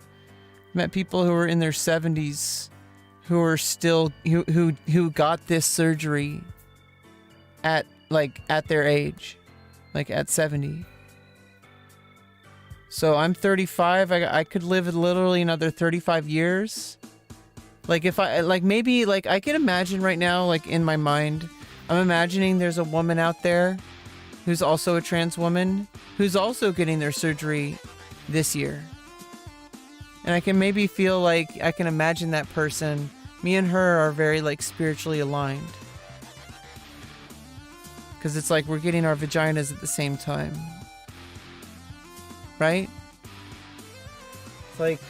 met people who are in their 70s who are still who got this surgery at their age, like at 70. So I'm 35. I could live literally another 35 years. Like if I maybe I can imagine right now, like in my mind, I'm imagining there's a woman out there who's also a trans woman who's also getting their surgery this year. And I can maybe feel like I can imagine that person. Me and her are very spiritually aligned. Because it's like we're getting our vaginas at the same time. Right? It's like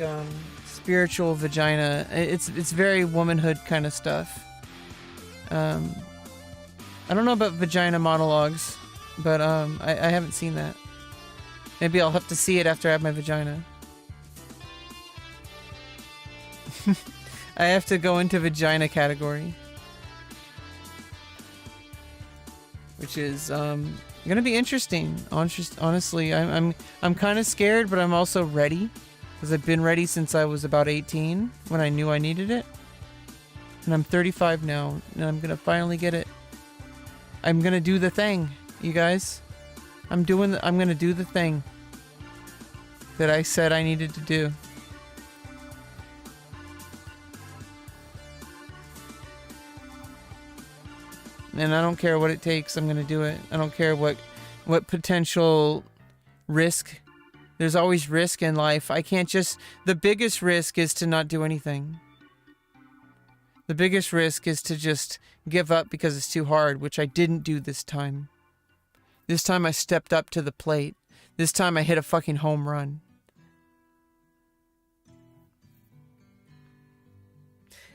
spiritual vagina. It's very womanhood kind of stuff. I don't know about vagina monologues, but I haven't seen that. Maybe I'll have to see it after I have my vagina. I have to go into vagina category, which is gonna be interesting. Honestly, I'm kind of scared, but I'm also ready because I've been ready since I was about 18 when I knew I needed it, and I'm 35 now, and I'm gonna finally get it. I'm gonna do the thing, you guys. I'm gonna do the thing that I said I needed to do. And I don't care what it takes, I'm gonna do it. I don't care what potential risk There's always risk in life. I can't just... The biggest risk is to not do anything. The biggest risk is to just give up because it's too hard, which I didn't do this time. This time I stepped up to the plate. This time I hit a fucking home run.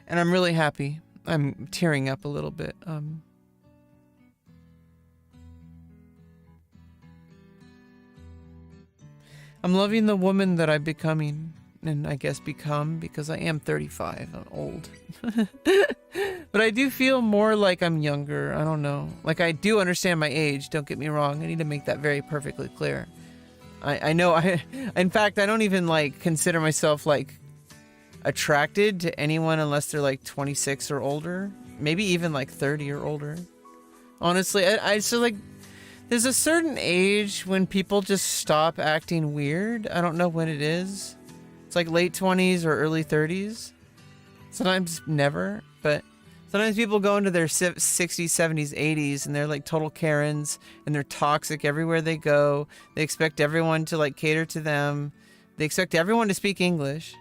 And I'm really happy. I'm tearing up a little bit. I'm loving the woman that I'm becoming. And I guess become, because I am 35. I'm old. But I do feel more like I'm younger. I don't know. Like, I do understand my age. Don't get me wrong. I need to make that very perfectly clear. I know. In fact, I don't even, like, consider myself, like, attracted to anyone unless they're, like, 26 or older. Maybe even, like, 30 or older. Honestly, I so, like... There's a certain age when people just stop acting weird. I don't know when it is. It's like late 20s or early 30s. Sometimes never, but sometimes people go into their 60s, 70s, 80s, and they're like total Karens, and they're toxic everywhere they go. They expect everyone to like cater to them. They expect everyone to speak English.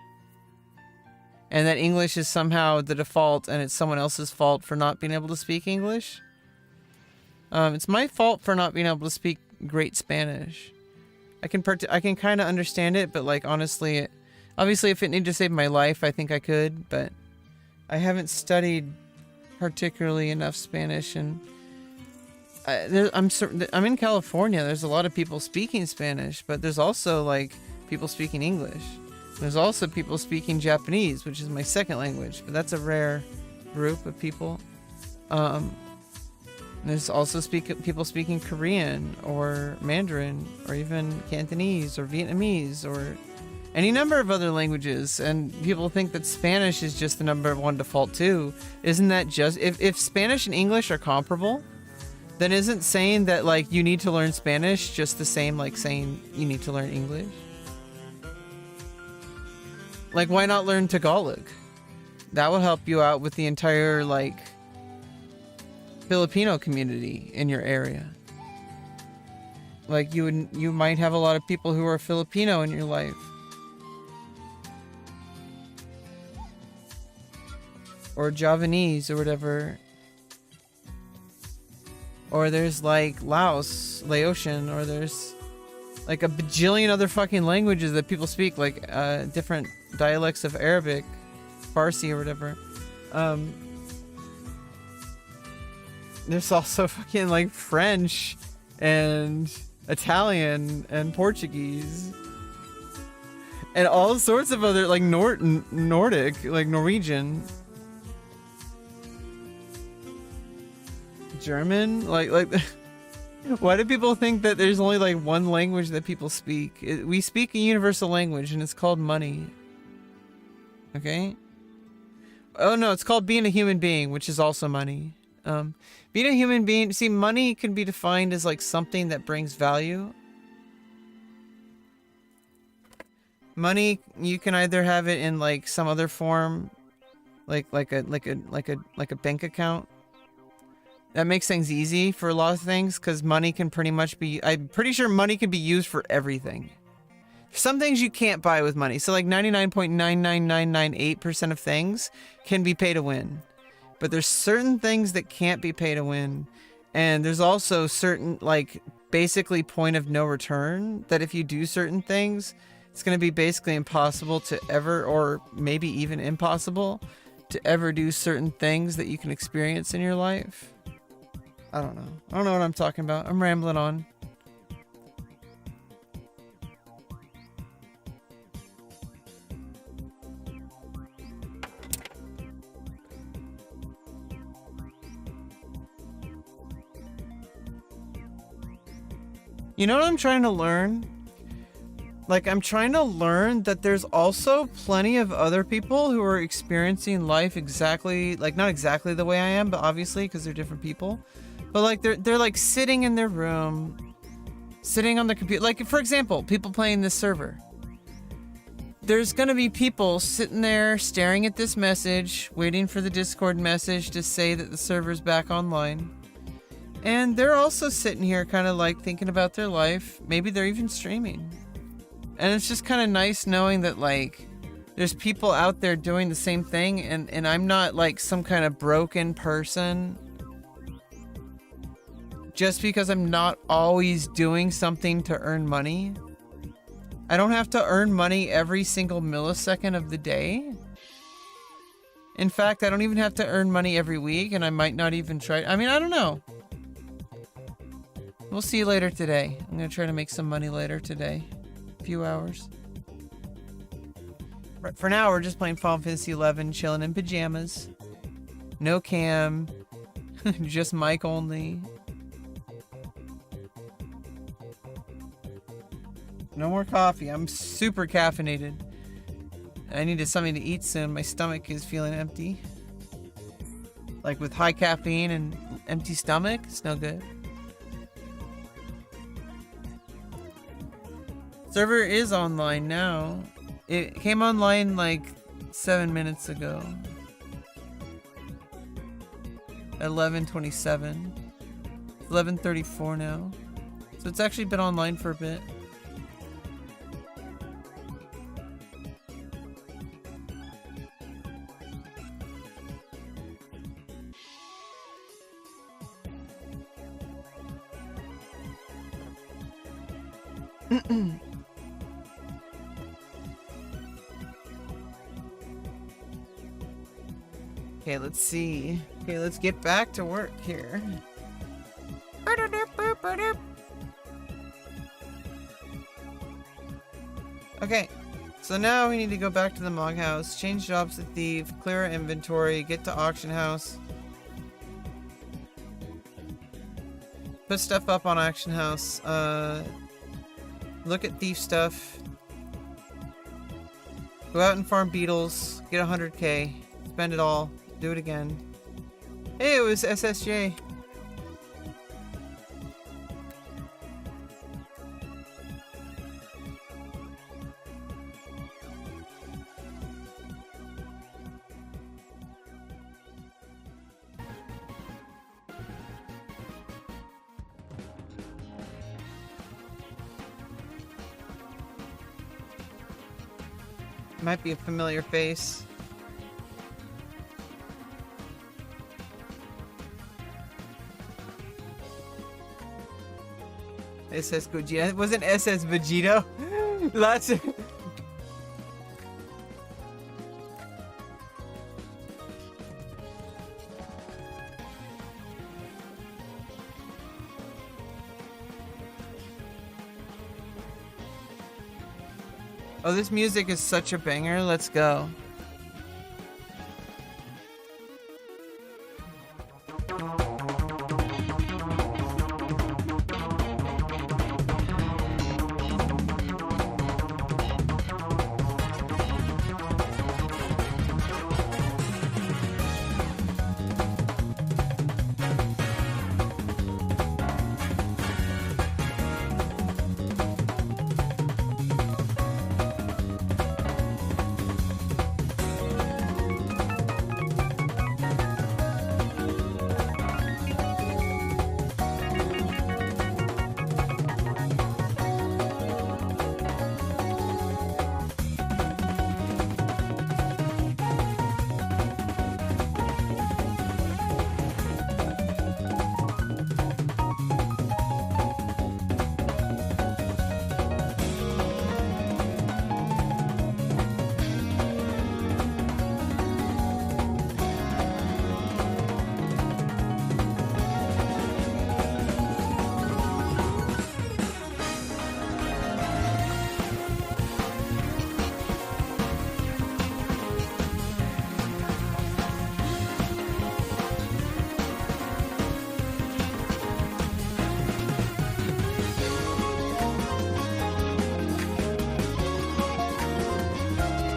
And that English is somehow the default, and it's someone else's fault for not being able to speak English. It's my fault for not being able to speak great Spanish. I can kind of understand it, but like honestly, obviously if it needed to save my life, I think I could, but I haven't studied particularly enough Spanish, and I'm in California. There's a lot of people speaking Spanish, but there's also like people speaking English. There's also people speaking Japanese, which is my second language, but that's a rare group of people. There's also people speaking Korean or Mandarin or even Cantonese or Vietnamese or any number of other languages, and people think that Spanish is just the number one default too. Isn't that just... If Spanish and English are comparable, then isn't saying that like you need to learn Spanish just the same like saying you need to learn English? Like, why not learn Tagalog? That will help you out with the entire like Filipino community in your area. Like you might have a lot of people who are Filipino in your life. Or Javanese or whatever. Or there's like Laotian, or there's like a bajillion other fucking languages that people speak, like different dialects of Arabic, Farsi or whatever. There's also fucking like French and Italian and Portuguese and all sorts of other like Nordic, like Norwegian, German, like why do people think that there's only like one language that people speak? We speak a universal language, and it's called money. Okay? Oh no, it's called being a human being, which is also money. Being a human being, see, money can be defined as like something that brings value. Money, you can either have it in like some other form, like a bank account. That makes things easy for a lot of things, because money can pretty much be... I'm pretty sure money can be used for everything. Some things you can't buy with money. So like 99.99998% of things can be pay to win. But there's certain things that can't be pay to win. And there's also certain, like, basically point of no return, that if you do certain things, it's going to be basically impossible to ever, or maybe even impossible, to ever do certain things that you can experience in your life. I don't know. I don't know what I'm talking about. I'm rambling on. You know what I'm trying to learn? Like, I'm trying to learn that there's also plenty of other people who are experiencing life exactly, like, not exactly the way I am, but obviously, because they're different people. But, like, they're like, sitting in their room, sitting on the computer. Like, for example, people playing this server. There's gonna be people sitting there staring at this message, waiting for the Discord message to say that the server's back online. And they're also sitting here kind of like thinking about their life. Maybe they're even streaming. And it's just kind of nice knowing that, like, there's people out there doing the same thing, and I'm not, like, some kind of broken person. Just because I'm not always doing something to earn money. I don't have to earn money every single millisecond of the day. In fact, I don't even have to earn money every week, and I might not even try. I mean, I don't know. We'll see you later today. I'm gonna try to make some money later today. A few hours. But for now, we're just playing Final Fantasy 11, chilling in pajamas. No cam. Just mic only. No more coffee. I'm super caffeinated. I needed something to eat soon. My stomach is feeling empty. Like with high caffeine and empty stomach, it's no good. Server is online now. It came online like 7 minutes ago. 11:27. 11:34 now. So it's actually been online for a bit. Okay, let's see. Okay, let's get back to work here. Okay, so now we need to go back to the Mog House, change jobs to Thief, clear our inventory, get to Auction House. Put stuff up on Auction House. Look at Thief stuff. Go out and farm beetles, get 100k, spend it all, do it again. Hey, it was SSJ. Might be a familiar face. SS Gogeta. It wasn't SS Vegito. Lots of... Oh, this music is such a banger. Let's go.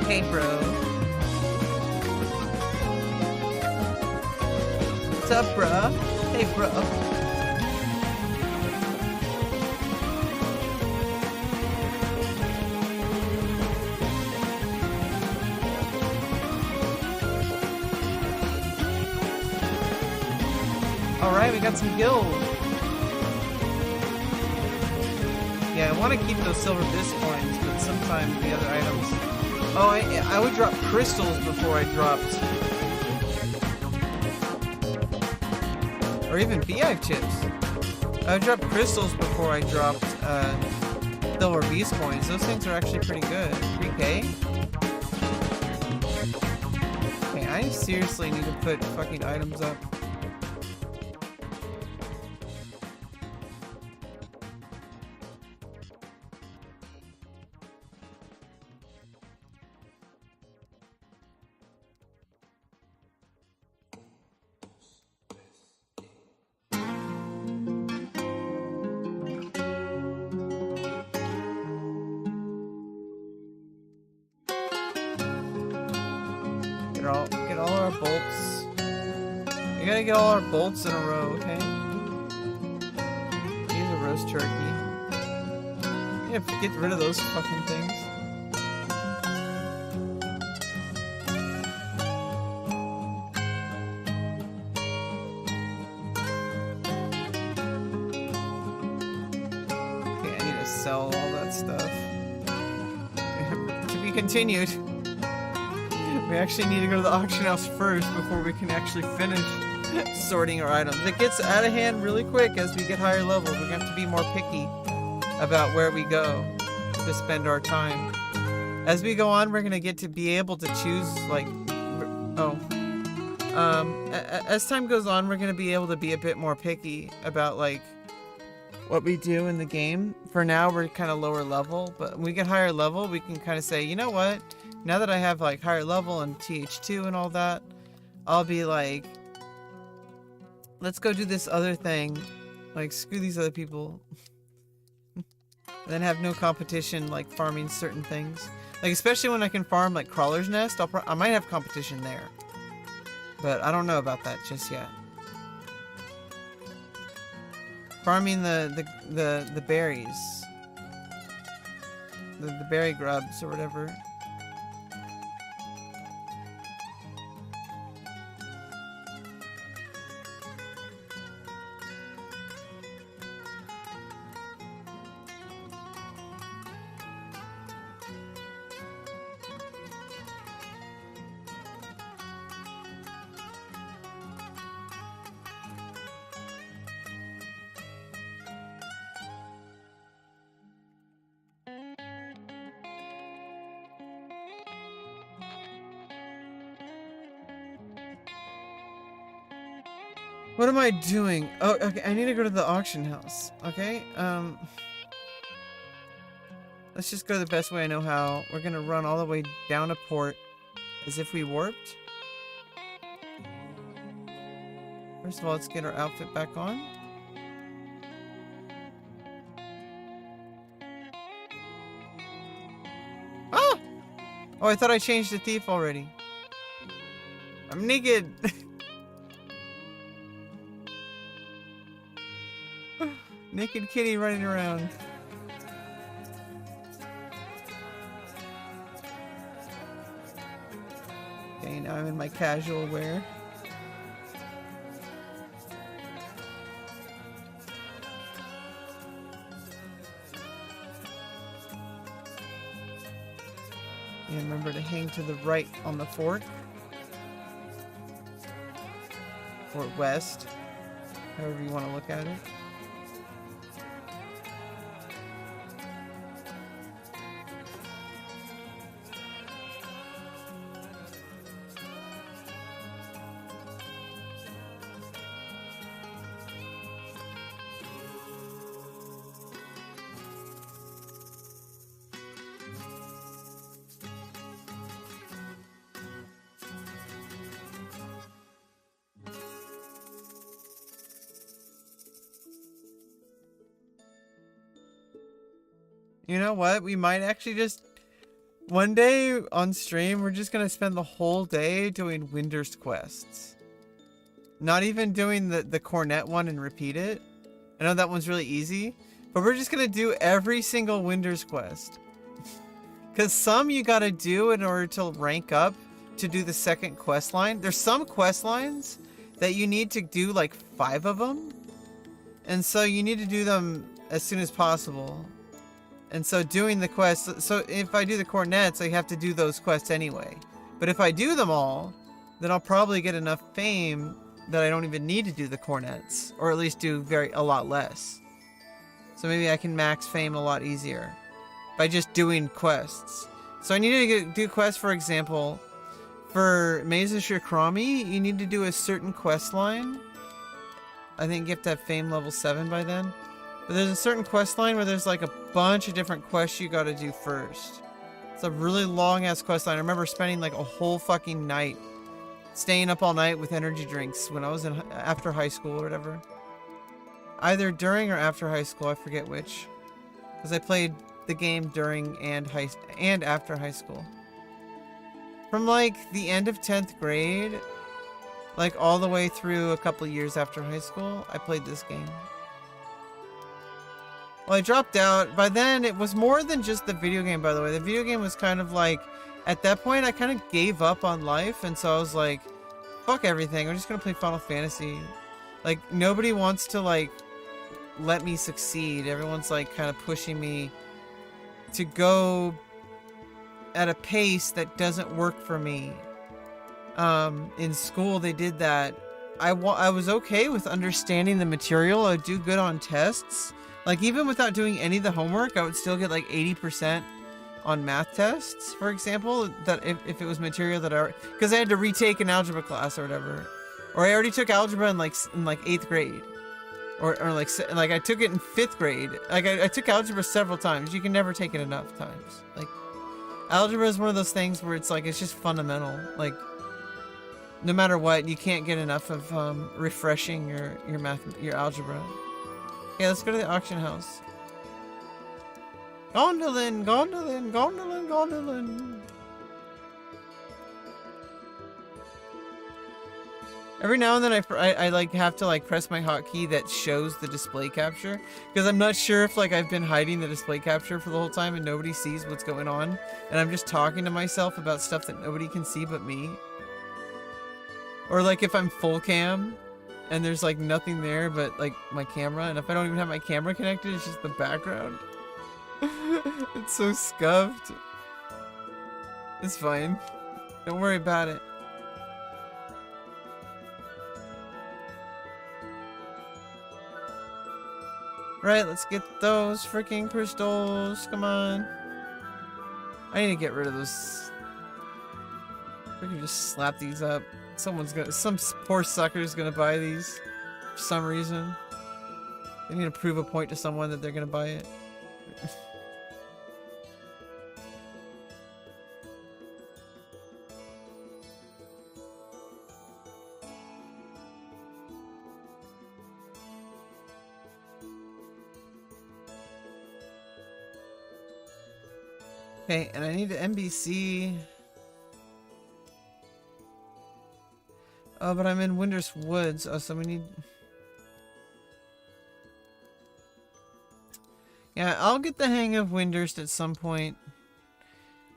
Hey, bro. What's up, bro? Hey, bro. All right, we got some guild. Yeah, want to keep those silver disc coins, but sometimes the other items... Oh, I would drop crystals before I dropped... Or even beehive chips. I would drop crystals before I dropped silver beast coins. Those things are actually pretty good. 3K? Okay, I seriously need to put fucking items up. Get all our bolts. We gotta get all our bolts in a row, okay? Here's a roast turkey. Yeah, get rid of those fucking things. Okay, I need to sell all that stuff. To be continued. We actually need to go to the auction house first before we can actually finish sorting our items. It gets out of hand really quick as we get higher levels. We're going to have to be more picky about where we go to spend our time. As we go on, we're going to get to be able to choose, like... as time goes on, we're going to be able to be a bit more picky about, like, what we do in the game. For now, we're kind of lower level, but when we get higher level, we can kind of say, you know what? Now that I have like higher level and TH2 and all that, I'll be like, let's go do this other thing. Like, screw these other people. And then have no competition like farming certain things. Like, especially when I can farm like Crawler's Nest, I might have competition there. But I don't know about that just yet. Farming the berries. The berry grubs or whatever. What am I doing? Oh, okay, I need to go to the auction house. Okay, let's just go the best way I know how. We're gonna run all the way down to port as if we warped. First of all, let's get our outfit back on. Ah! Oh, I thought I changed the thief already. I'm naked. Naked kitty running around. Okay, now I'm in my casual wear. And remember to hang to the right on the fort. Fort West. However you want to look at it. You know what? We might actually just... One day on stream, we're just gonna spend the whole day doing Winter's quests. Not even doing the cornet one and repeat it. I know that one's really easy. But we're just gonna do every single Winter's quest. Because some you gotta do in order to rank up to do the second quest line. There's some quest lines that you need to do like 5 of them. And so you need to do them as soon as possible. And so doing the quests, so if I do the cornets, I have to do those quests anyway. But if I do them all, then I'll probably get enough fame that I don't even need to do the cornets, or at least do a lot less. So maybe I can max fame a lot easier by just doing quests. So I need to do quests, for example, for Maze of Shikrami, you need to do a certain quest line. I think you have to have fame level 7 by then. But there's a certain quest line where there's like a bunch of different quests you gotta do first. It's a really long ass quest line. I remember spending like a whole fucking night staying up all night with energy drinks when I was after high school or whatever. Either during or after high school, I forget which. Because I played the game during and after high school. From like the end of 10th grade, like all the way through a couple years after high school, I played this game. Well, I dropped out. By then, it was more than just the video game, by the way. The video game was kind of like, at that point, I kind of gave up on life, and so I was like, fuck everything, I'm just gonna play Final Fantasy. Like, nobody wants to, like, let me succeed. Everyone's, like, kind of pushing me to go at a pace that doesn't work for me. In school, they did that. I was okay with understanding the material. I would do good on tests. Like, even without doing any of the homework, I would still get like 80% on math tests, for example, that if it was material that because I had to retake an algebra class or whatever. Or I already took algebra in like 8th grade. Or like I took it in 5th grade. Like, I took algebra several times. You can never take it enough times. Like, algebra is one of those things where it's like, it's just fundamental. Like, no matter what, you can't get enough of refreshing your algebra. Okay, let's go to the auction house. Gondolin, gondolin, gondolin, gondolin. Every now and then I like have to like press my hotkey that shows the display capture, because I'm not sure if like I've been hiding the display capture for the whole time and nobody sees what's going on, and I'm just talking to myself about stuff that nobody can see but me. Or like if I'm full cam and there's like nothing there but like my camera, and if I don't even have my camera connected, it's just the background. It's so scuffed. It's fine. Don't worry about it. Right, let's get those freaking crystals. Come on. I need to get rid of those. We can just slap these up. Some poor sucker's gonna buy these for some reason. They need to prove a point to someone that they're gonna buy it. Okay, and I need an NBC. Oh, but I'm in Winders Woods. Oh, so we need... Yeah, I'll get the hang of Winders at some point.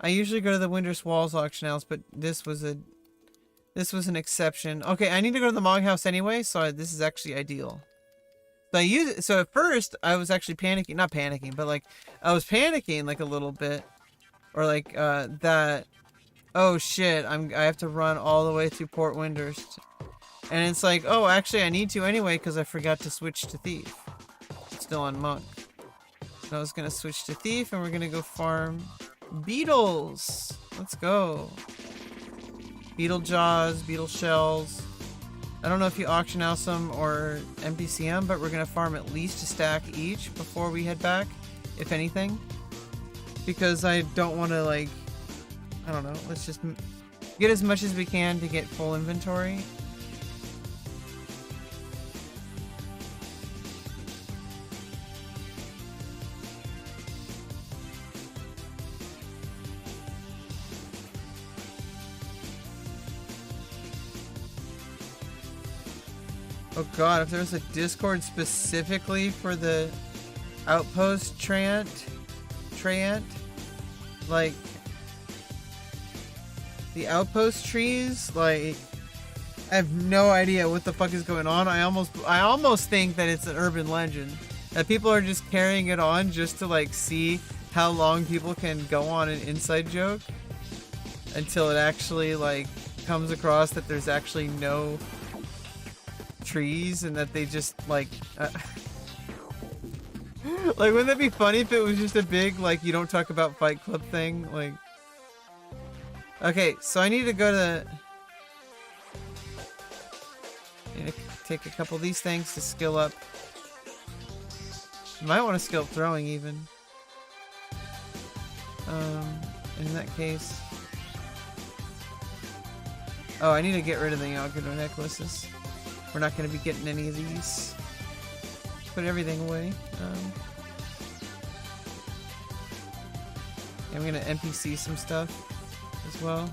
I usually go to the Winders Walls auction house, but this was an exception. Okay, I need to go to the Mog House anyway, so this is actually ideal. So at first, I was actually panicking. Not panicking, but like, I was panicking like a little bit. Or like, that... Oh shit, I have to run all the way through Port Windhurst. And it's like, oh, actually I need to anyway because I forgot to switch to Thief. It's still on Monk. So I was gonna switch to Thief and we're gonna go farm beetles. Let's go. Beetle jaws, beetle shells. I don't know if you auction house them or NPC them, but we're gonna farm at least a stack each before we head back, if anything. Because I don't want to like... I don't know, let's just get as much as we can to get full inventory. Oh god, if there's a Discord specifically for the Outpost Trant, like... The outpost trees, like, I have no idea what the fuck is going on. I almost think that it's an urban legend. That people are just carrying it on just to, like, see how long people can go on an inside joke until it actually like comes across that there's actually no trees and that they just like like wouldn't that be funny if it was just a big like you don't talk about Fight Club thing? Like, okay, so I need to go to take a couple of these things to skill up. You might want to skill throwing even. In that case. Oh, I need to get rid of the Yaguro necklaces. We're not going to be getting any of these. Put everything away. I'm going to NPC some stuff as well.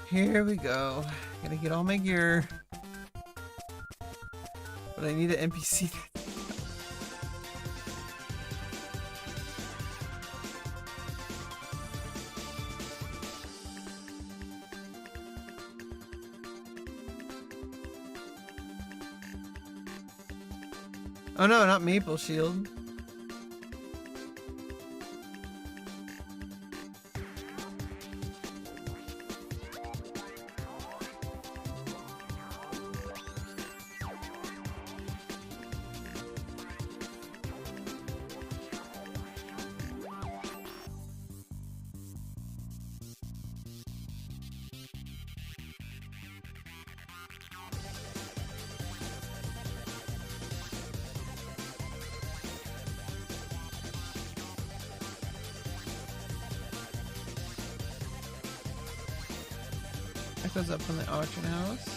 Here we go. Gotta get all my gear. But I need an NPC. Oh no, not Maple Shield. That goes up from the auction house.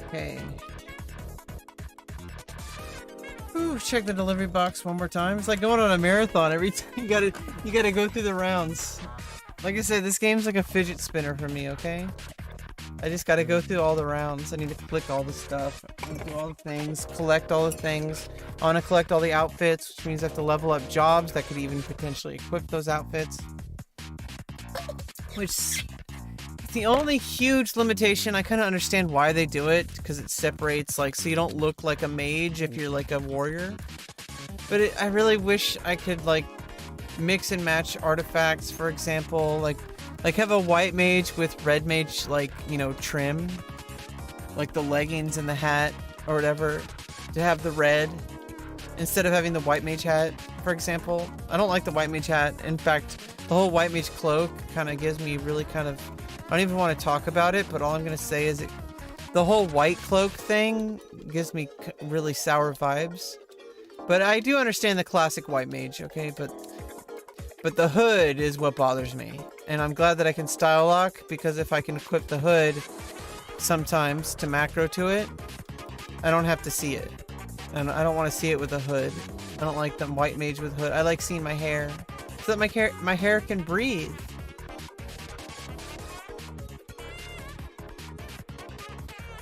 Okay. Ooh, check the delivery box one more time. It's like going on a marathon every time. You gotta go through the rounds. Like I said, this game's like a fidget spinner for me, okay? I just gotta go through all the rounds. I need to click all the stuff, do all the things, collect all the things. I wanna collect all the outfits, which means I have to level up jobs that could even potentially equip those outfits. Which the only huge limitation, I kind of understand why they do it, because it separates, like, so you don't look like a mage if you're like a warrior. But I really wish I could, like, mix and match artifacts, for example, like have a white mage with red mage, like, you know, trim, like the leggings and the hat or whatever, to have the red instead of having the white mage hat, for example. I don't like the white mage hat. In fact, the whole white mage cloak kind of gives me really kind of, I don't even want to talk about it, but all I'm going to say is the whole white cloak thing gives me really sour vibes. But I do understand the classic white mage, okay? But the hood is what bothers me. And I'm glad that I can style lock, because if I can equip the hood sometimes to macro to it, I don't have to see it. And I don't want to see it with a hood. I don't like the white mage with hood. I like seeing my hair, so that my hair can breathe.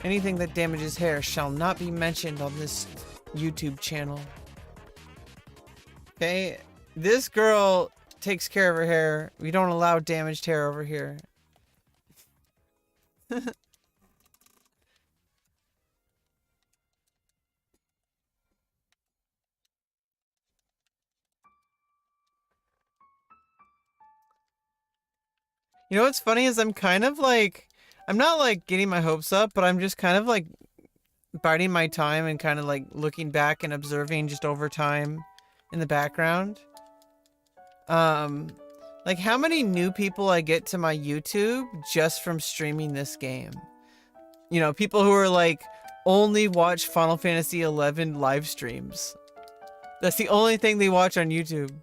Anything that damages hair shall not be mentioned on this YouTube channel. Okay, this girl takes care of her hair. We don't allow damaged hair over here. You know what's funny is I'm kind of like, I'm not like getting my hopes up, but I'm just kind of like biding my time and kind of like looking back and observing just over time in the background. Like how many new people I get to my YouTube just from streaming this game. You know, people who are like only watch Final Fantasy 11 live streams. That's the only thing they watch on YouTube.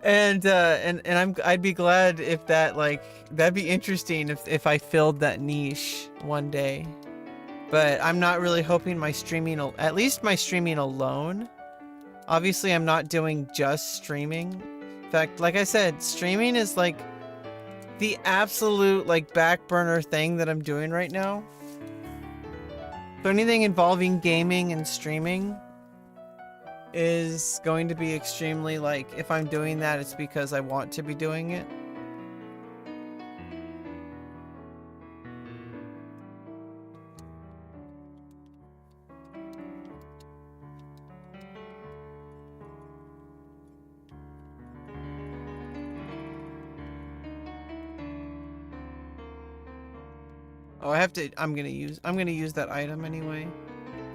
and I'd be glad if that like that'd be interesting if I filled that niche one day. But I'm not really hoping my streaming, at least my streaming alone. Obviously I'm not doing just streaming. In fact, like I said, streaming is like the absolute like back burner thing that I'm doing right now. So anything involving gaming and streaming is going to be extremely like, if I'm doing that, it's because I want to be doing it. Oh, I'm gonna use that item anyway.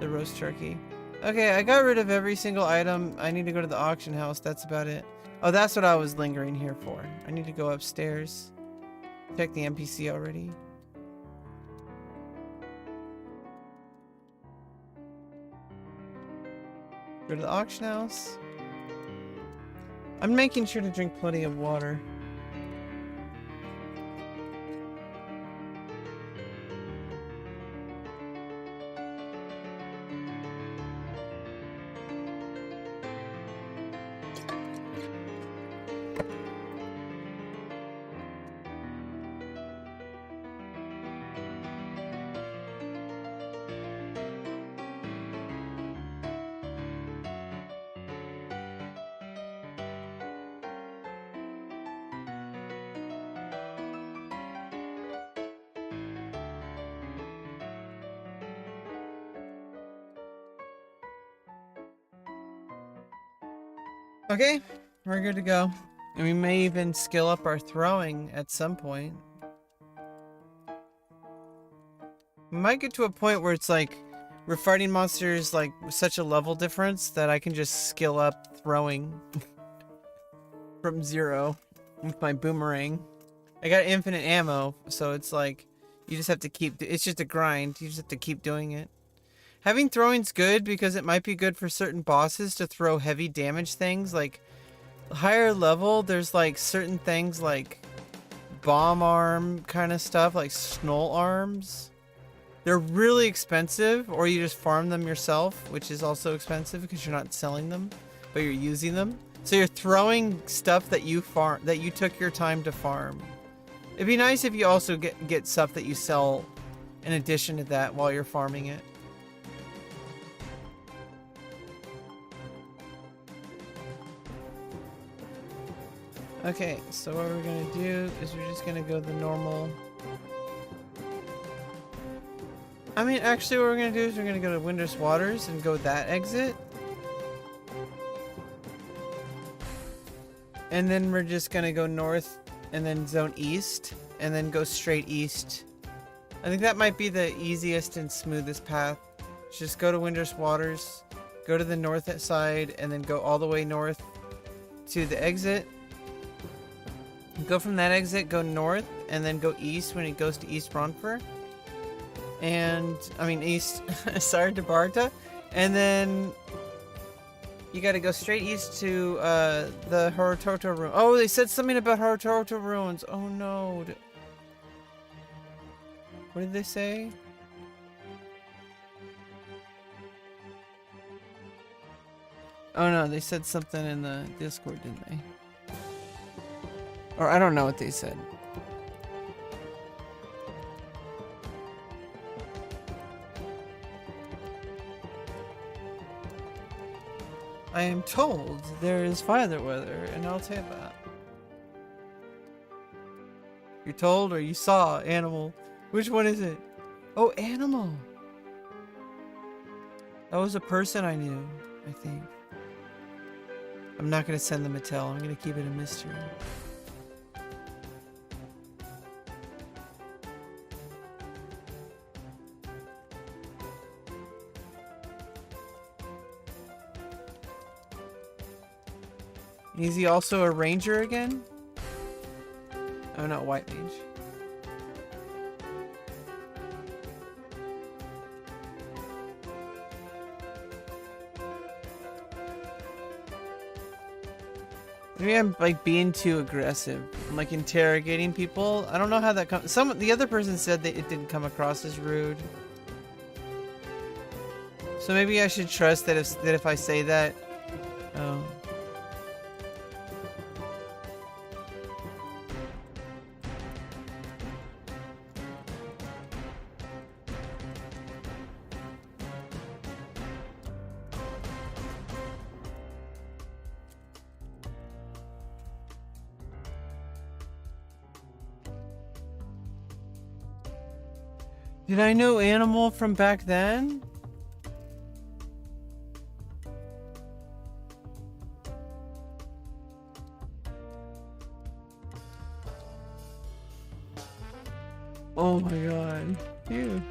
The roast turkey. Okay, I got rid of every single item. I need to go to the auction house. That's about it. Oh, that's what I was lingering here for. I need to go upstairs. Check the NPC already. Go to the auction house. I'm making sure to drink plenty of water. Okay, we're good to go. And we may even skill up our throwing at some point. We might get to a point where it's like, we're fighting monsters like such a level difference that I can just skill up throwing from 0 with my boomerang. I got infinite ammo, so it's like, you just have to keep, it's just a grind. You just have to keep doing it. Having throwing's good because it might be good for certain bosses to throw heavy damage things. Like higher level, there's like certain things like bomb arm kind of stuff, like snow arms. They're really expensive, or you just farm them yourself, which is also expensive because you're not selling them, but you're using them. So you're throwing stuff that you took your time to farm. It'd be nice if you also get stuff that you sell in addition to that while you're farming it. Okay, so what we're gonna do is we're just gonna go the normal. I mean, actually what we're gonna do is we're gonna go to Windrest Waters and go that exit. And then we're just gonna go north and then zone east and then go straight east. I think that might be the easiest and smoothest path. Just go to Windrest Waters, go to the north side, and then go all the way north to the exit. Go from that exit, go north, and then go east when it goes to East Ronfer. And, I mean east, sorry, to Barta. And then you gotta go straight east to the Harutoto ruin. Oh, they said something about Harutoto ruins. Oh no. What did they say? Oh no, they said something in the Discord, didn't they? Or I don't know what they said. I am told there is violet weather, and I'll take that. You're told or you saw animal? Which one is it? Oh, animal. That was a person I knew, I think. I'm not gonna send them a tell. I'm gonna keep it a mystery. Is he also a ranger again? Oh, not white mage. Maybe I'm like being too aggressive. I'm like interrogating people. I don't know how that comes. The other person said that it didn't come across as rude. So maybe I should trust that if I say that. Oh. Did I know Animal from back then? Oh my god. Phew.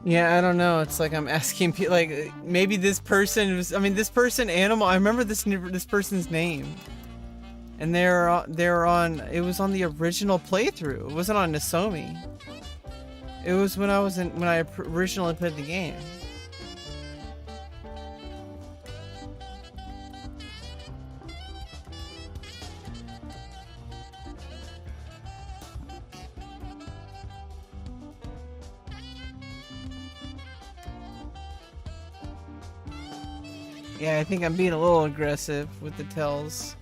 Yeah, I don't know. It's like I'm asking people, like maybe this person was. I mean, this person, Animal. I remember this person's name, and they're on. It was on the original playthrough. It wasn't on Nasomi. It was when I originally played the game. Yeah, I think I'm being a little aggressive with the tells.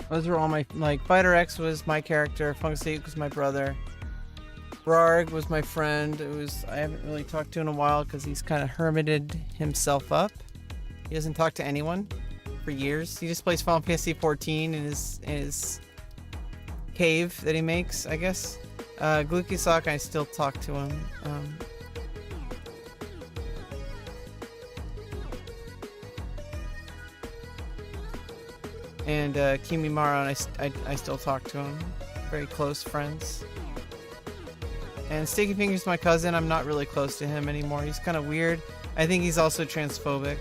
Those were all my, like, Fighter X was my character, Fungseek was my brother, Brarg was my friend. I haven't really talked to in a while because he's kind of hermited himself up. He doesn't talk to anyone for years. He just plays Final Fantasy 14 in his cave that he makes, I guess. Glucky Sock, I still talk to him. And Kimimaro, I still talk to him. Very close friends. And Sticky Fingers, my cousin, I'm not really close to him anymore. He's kind of weird. I think he's also transphobic.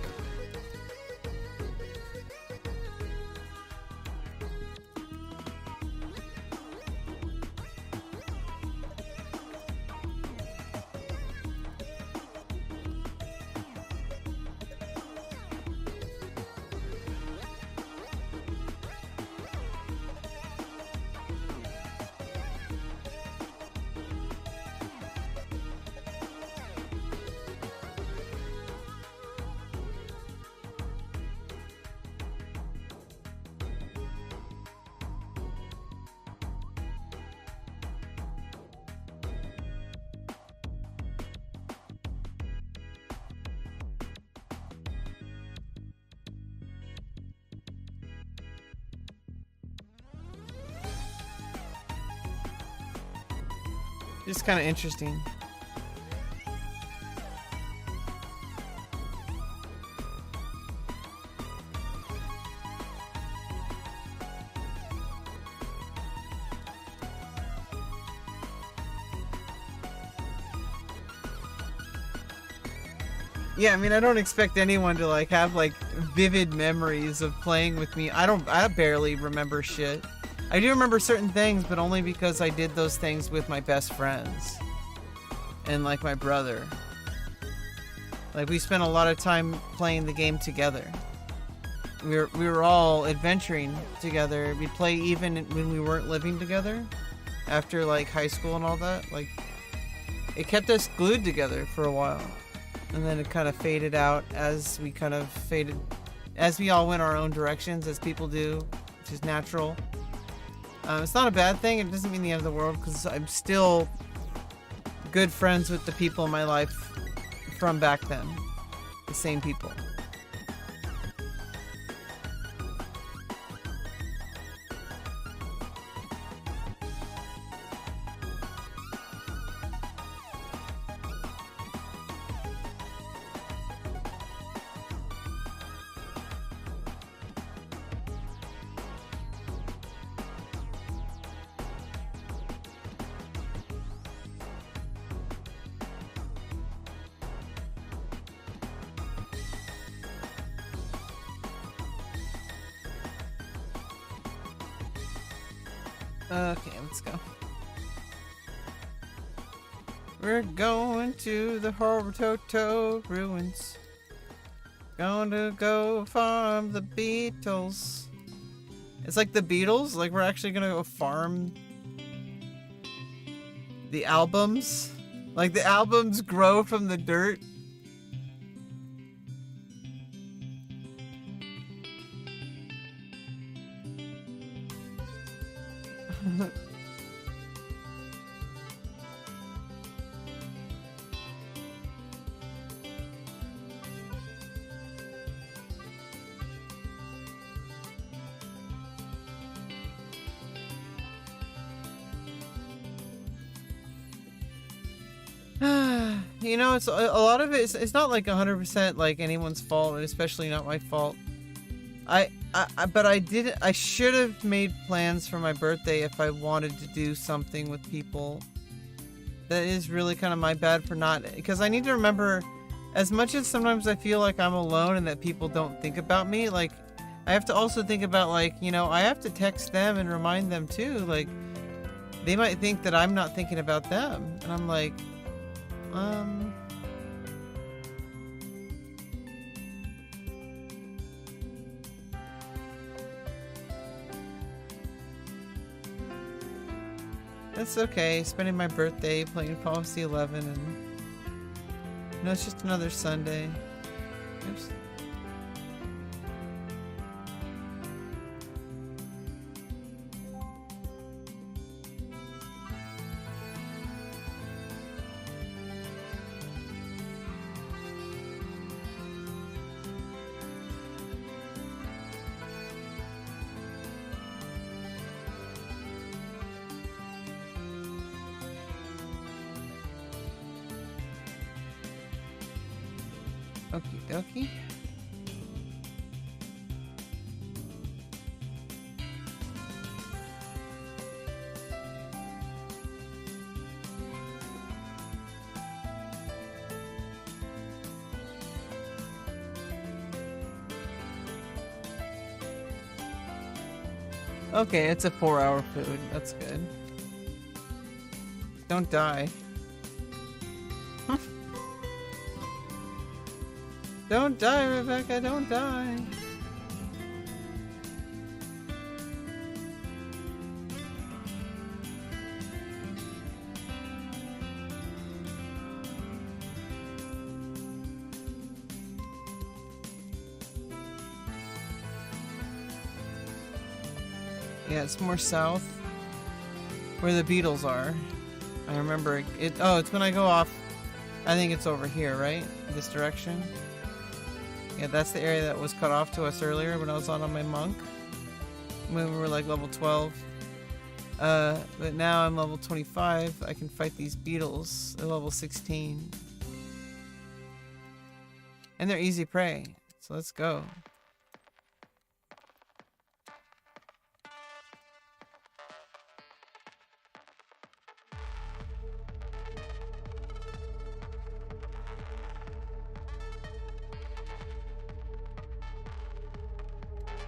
Just kind of interesting. Yeah, I mean, I don't expect anyone to like have like vivid memories of playing with me. I barely remember shit. I do remember certain things, but only because I did those things with my best friends. And like my brother. Like we spent a lot of time playing the game together. We were all adventuring together. We'd play even when we weren't living together. After like high school and all that. Like it kept us glued together for a while. And then it kind of faded out as we all went our own directions, as people do, which is natural. It's not a bad thing. It doesn't mean the end of the world, because I'm still good friends with the people in my life from back then. The same people. Okay, let's go. We're going to the Horror ruins. Gonna go farm the beetles. It's like the Beatles, like we're actually gonna go farm the albums. Like the albums grow from the dirt. You know, it's a lot of it's not like 100% like anyone's fault, and especially not my fault. But I should have made plans for my birthday if I wanted to do something with people. That is really kind of my bad for not, because I need to remember, as much as sometimes I feel like I'm alone and that people don't think about me, like I have to also think about, like, you know, I have to text them and remind them too. Like they might think that I'm not thinking about them, and I'm like, It's okay, spending my birthday playing Policy 11, and you know, it's just another Sunday. Oops. Okie dokie. Okay, it's a 4-hour food. That's good. Don't die. Don't die, Rebecca, don't die. Yeah, it's more south. Where the beetles are. I remember it. Oh, it's when I go off. I think it's over here, right? This direction. Yeah, that's the area that was cut off to us earlier when I was on my monk. When we were like level 12. But now I'm level 25. I can fight these beetles at level 16. And they're easy prey. So let's go.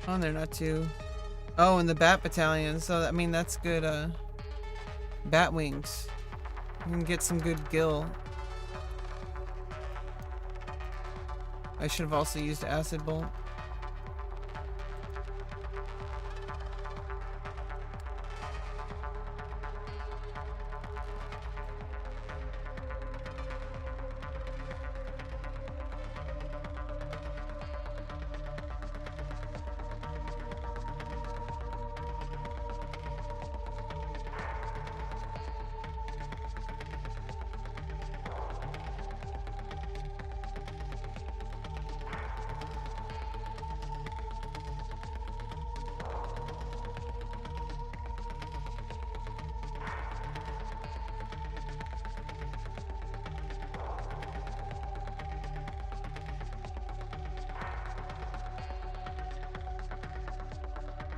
Oh, they're not too... Oh, and the bat battalion. So, I mean, that's good, bat wings. You can get some good gill. I should have also used acid bolt.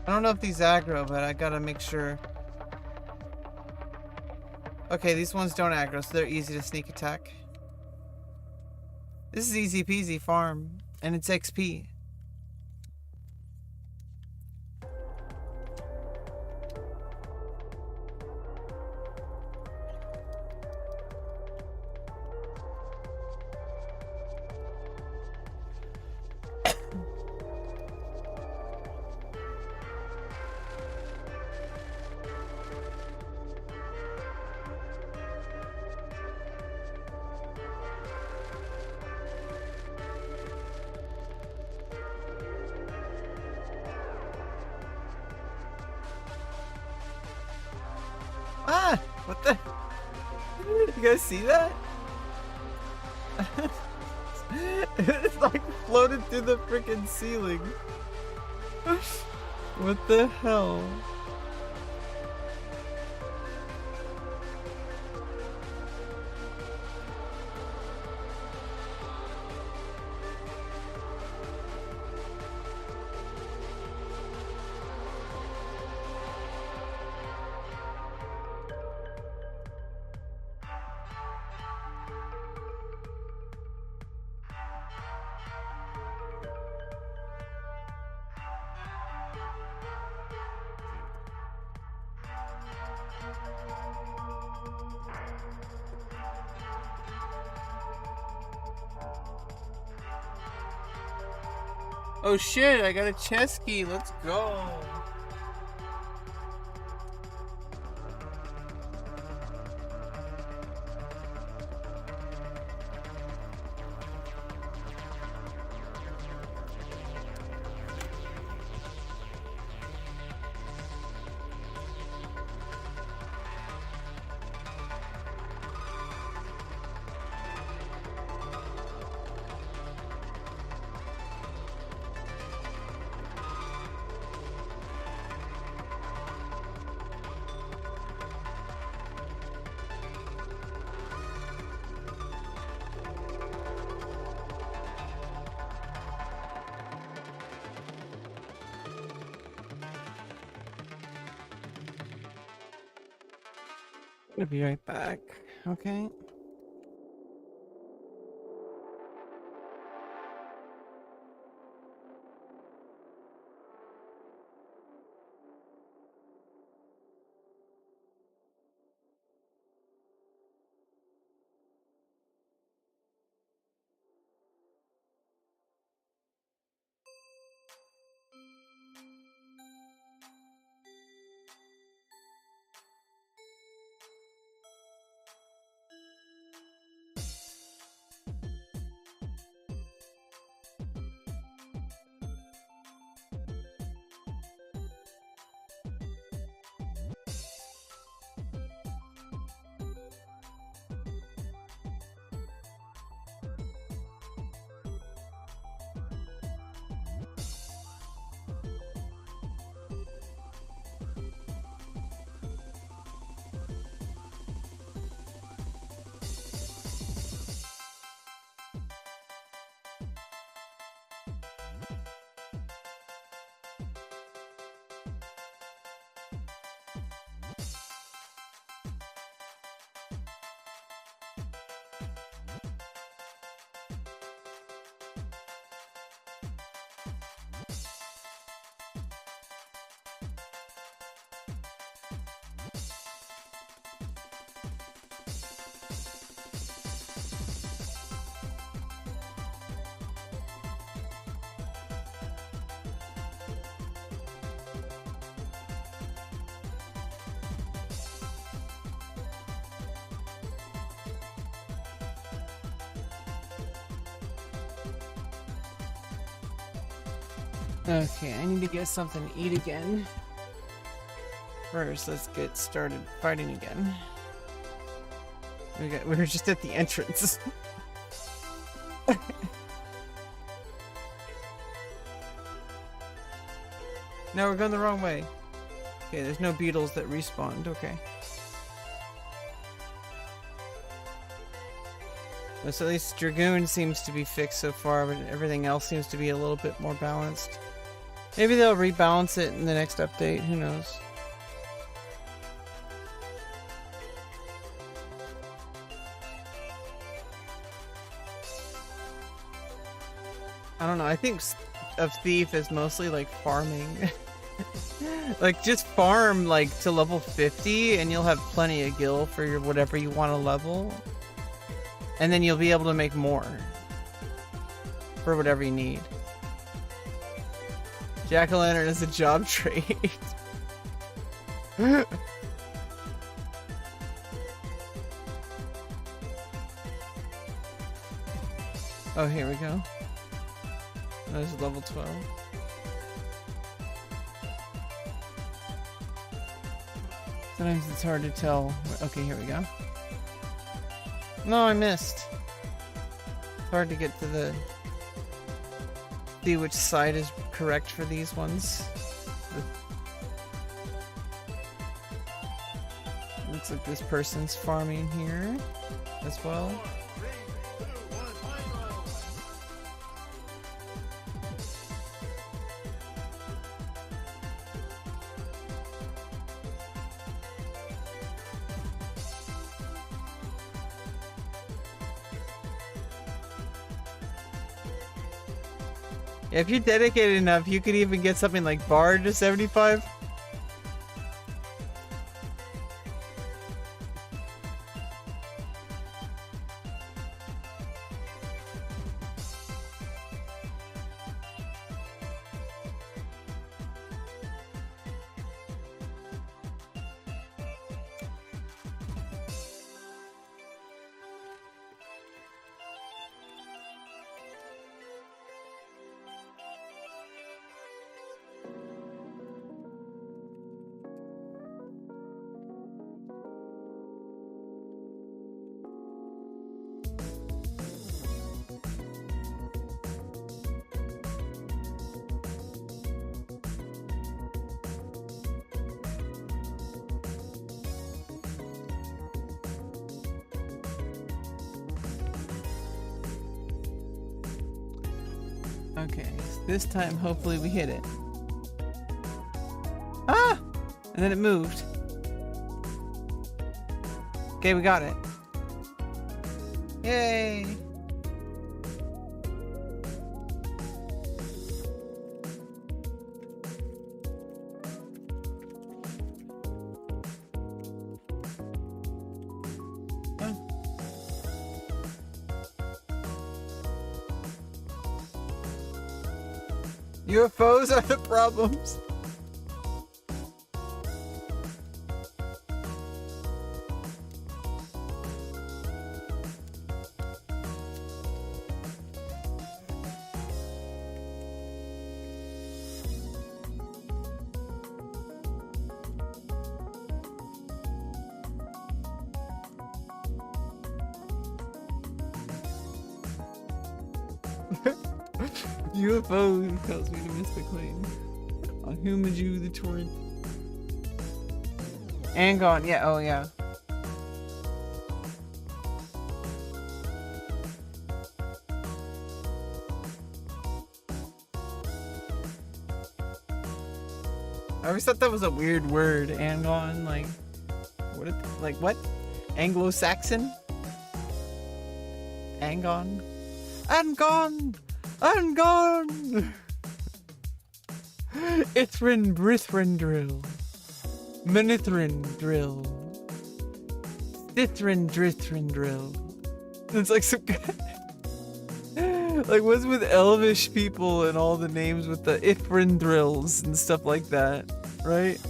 I don't know if these aggro, but I gotta make sure. Okay, these ones don't aggro, so they're easy to sneak attack. This is easy peasy farm, and it's XP. Ah! What the? You guys see that? It's like floated through the freaking ceiling. What the hell? Oh shit, I got a chess key, let's go. I'll be right back. Okay. Okay, I need to get something to eat again. First, let's get started fighting again. We were just at the entrance. No, we're going the wrong way. Okay, there's no beetles that respawned. Okay. So at least Dragoon seems to be fixed so far, but everything else seems to be a little bit more balanced. Maybe they'll rebalance it in the next update. Who knows? I don't know. I think of Thief is mostly like farming. Like just farm like to level 50 and you'll have plenty of gil for your whatever you want to level. And then you'll be able to make more for whatever you need. Jack-o'-lantern is a job trade. Oh, here we go. Oh, this is level 12. Sometimes it's hard to tell. Okay, here we go. No, I missed. It's hard to get to the... see which side is correct for these ones. Looks like this person's farming here as well. If you're dedicated enough, you could even get something like Bard to 75. Okay, so this time hopefully we hit it. Ah! And then it moved. Okay, we got it. Yay! UFOs are the problems. UFO tells me to miss the claim. On whom would you the torrent? And gone. Yeah. Oh yeah. I always thought that was a weird word. And gone. Like what? Like what? Anglo-Saxon? Angon. And gone. And gone. Ithrin Brithrin drill. Minithrin drill. Dithrin Drithrin drill. It's like some like what's with Elvish people and all the names with the Ithrin drills and stuff like that, right?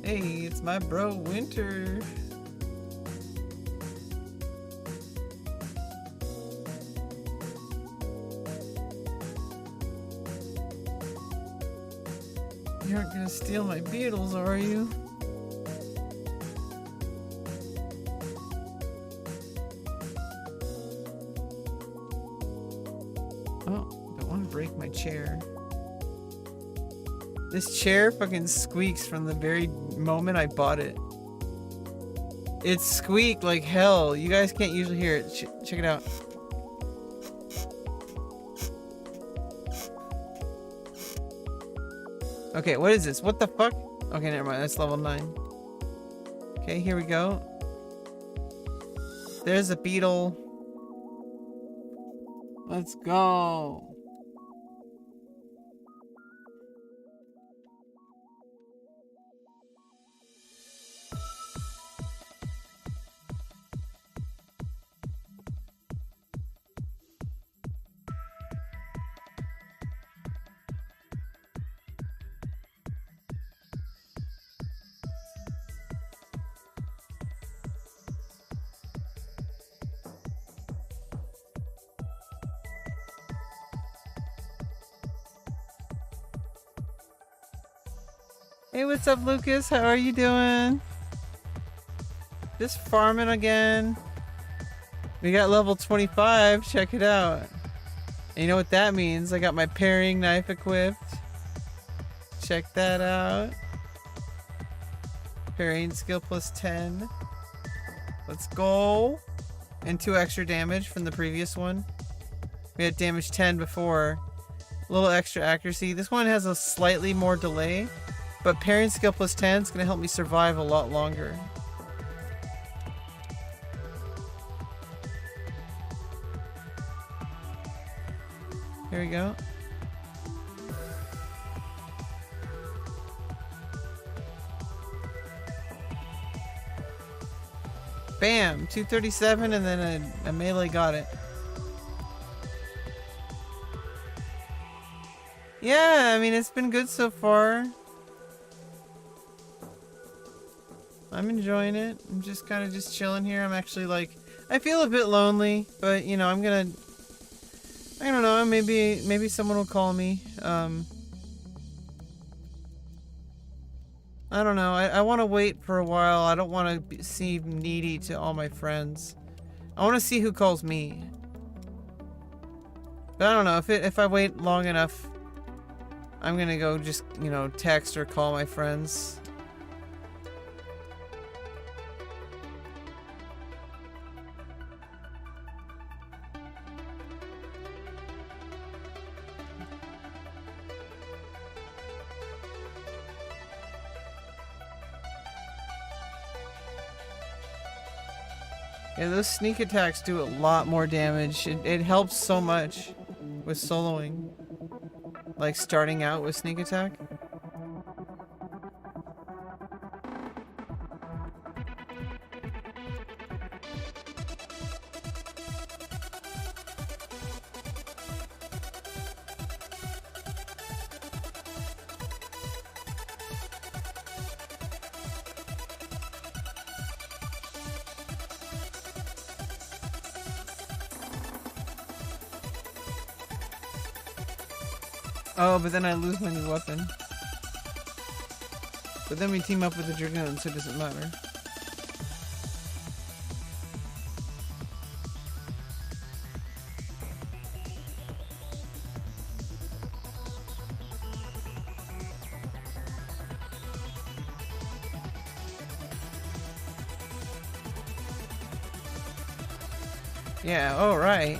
Hey, it's my bro Winter. You aren't gonna steal my beetles, are you? Oh, don't want to break my chair. This chair fucking squeaks from the very moment I bought it. It squeaked like hell. You guys can't usually hear it. Check it out. Okay, what is this? What the fuck? Okay, never mind. That's level 9. Okay, here we go. There's a beetle. Let's go. Hey, what's up, Lucas? How are you doing? Just farming again. We got level 25. Check it out. And you know what that means? I got my parrying knife equipped. Check that out. Parrying skill plus 10. Let's go. And 2 extra damage from the previous one. We had damage 10 before. A little extra accuracy. This one has a slightly more delay. But parrying skill plus 10 is going to help me survive a lot longer. Here we go. Bam! 237 and then a melee got it. Yeah, I mean, it's been good so far. I'm enjoying it. I'm just kind of just chilling here. I'm actually like, I feel a bit lonely, but you know, I don't know, maybe someone will call me. I don't know. I want to wait for a while. I don't want to seem needy to all my friends. I want to see who calls me. But I don't know, if I wait long enough, I'm gonna go just, you know, text or call my friends. Yeah, those sneak attacks do a lot more damage. It helps so much with soloing. Like starting out with sneak attack. Oh, but then I lose my new weapon. But then we team up with the Dragoon, so it doesn't matter. Yeah, oh right.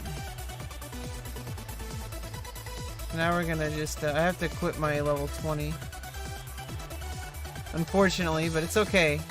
Now we're gonna just, I have to quit my level 20. Unfortunately, but it's okay.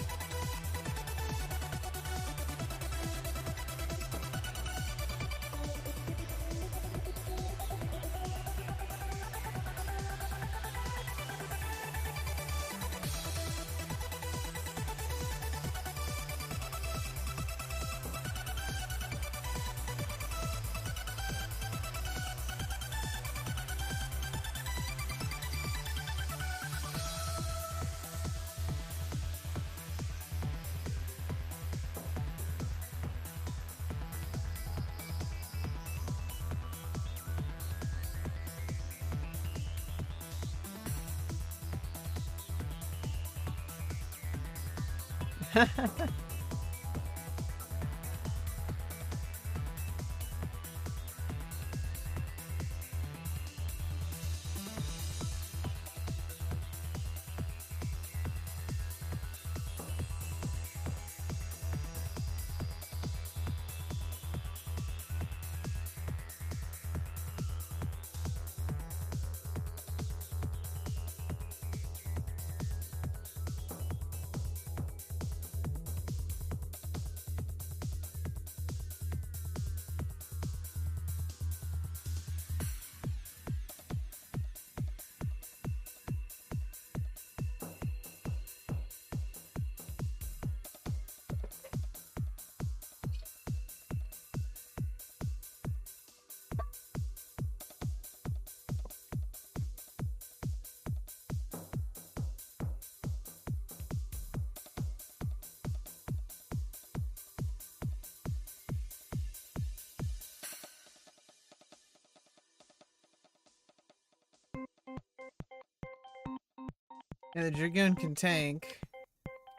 Yeah, the Dragoon can tank,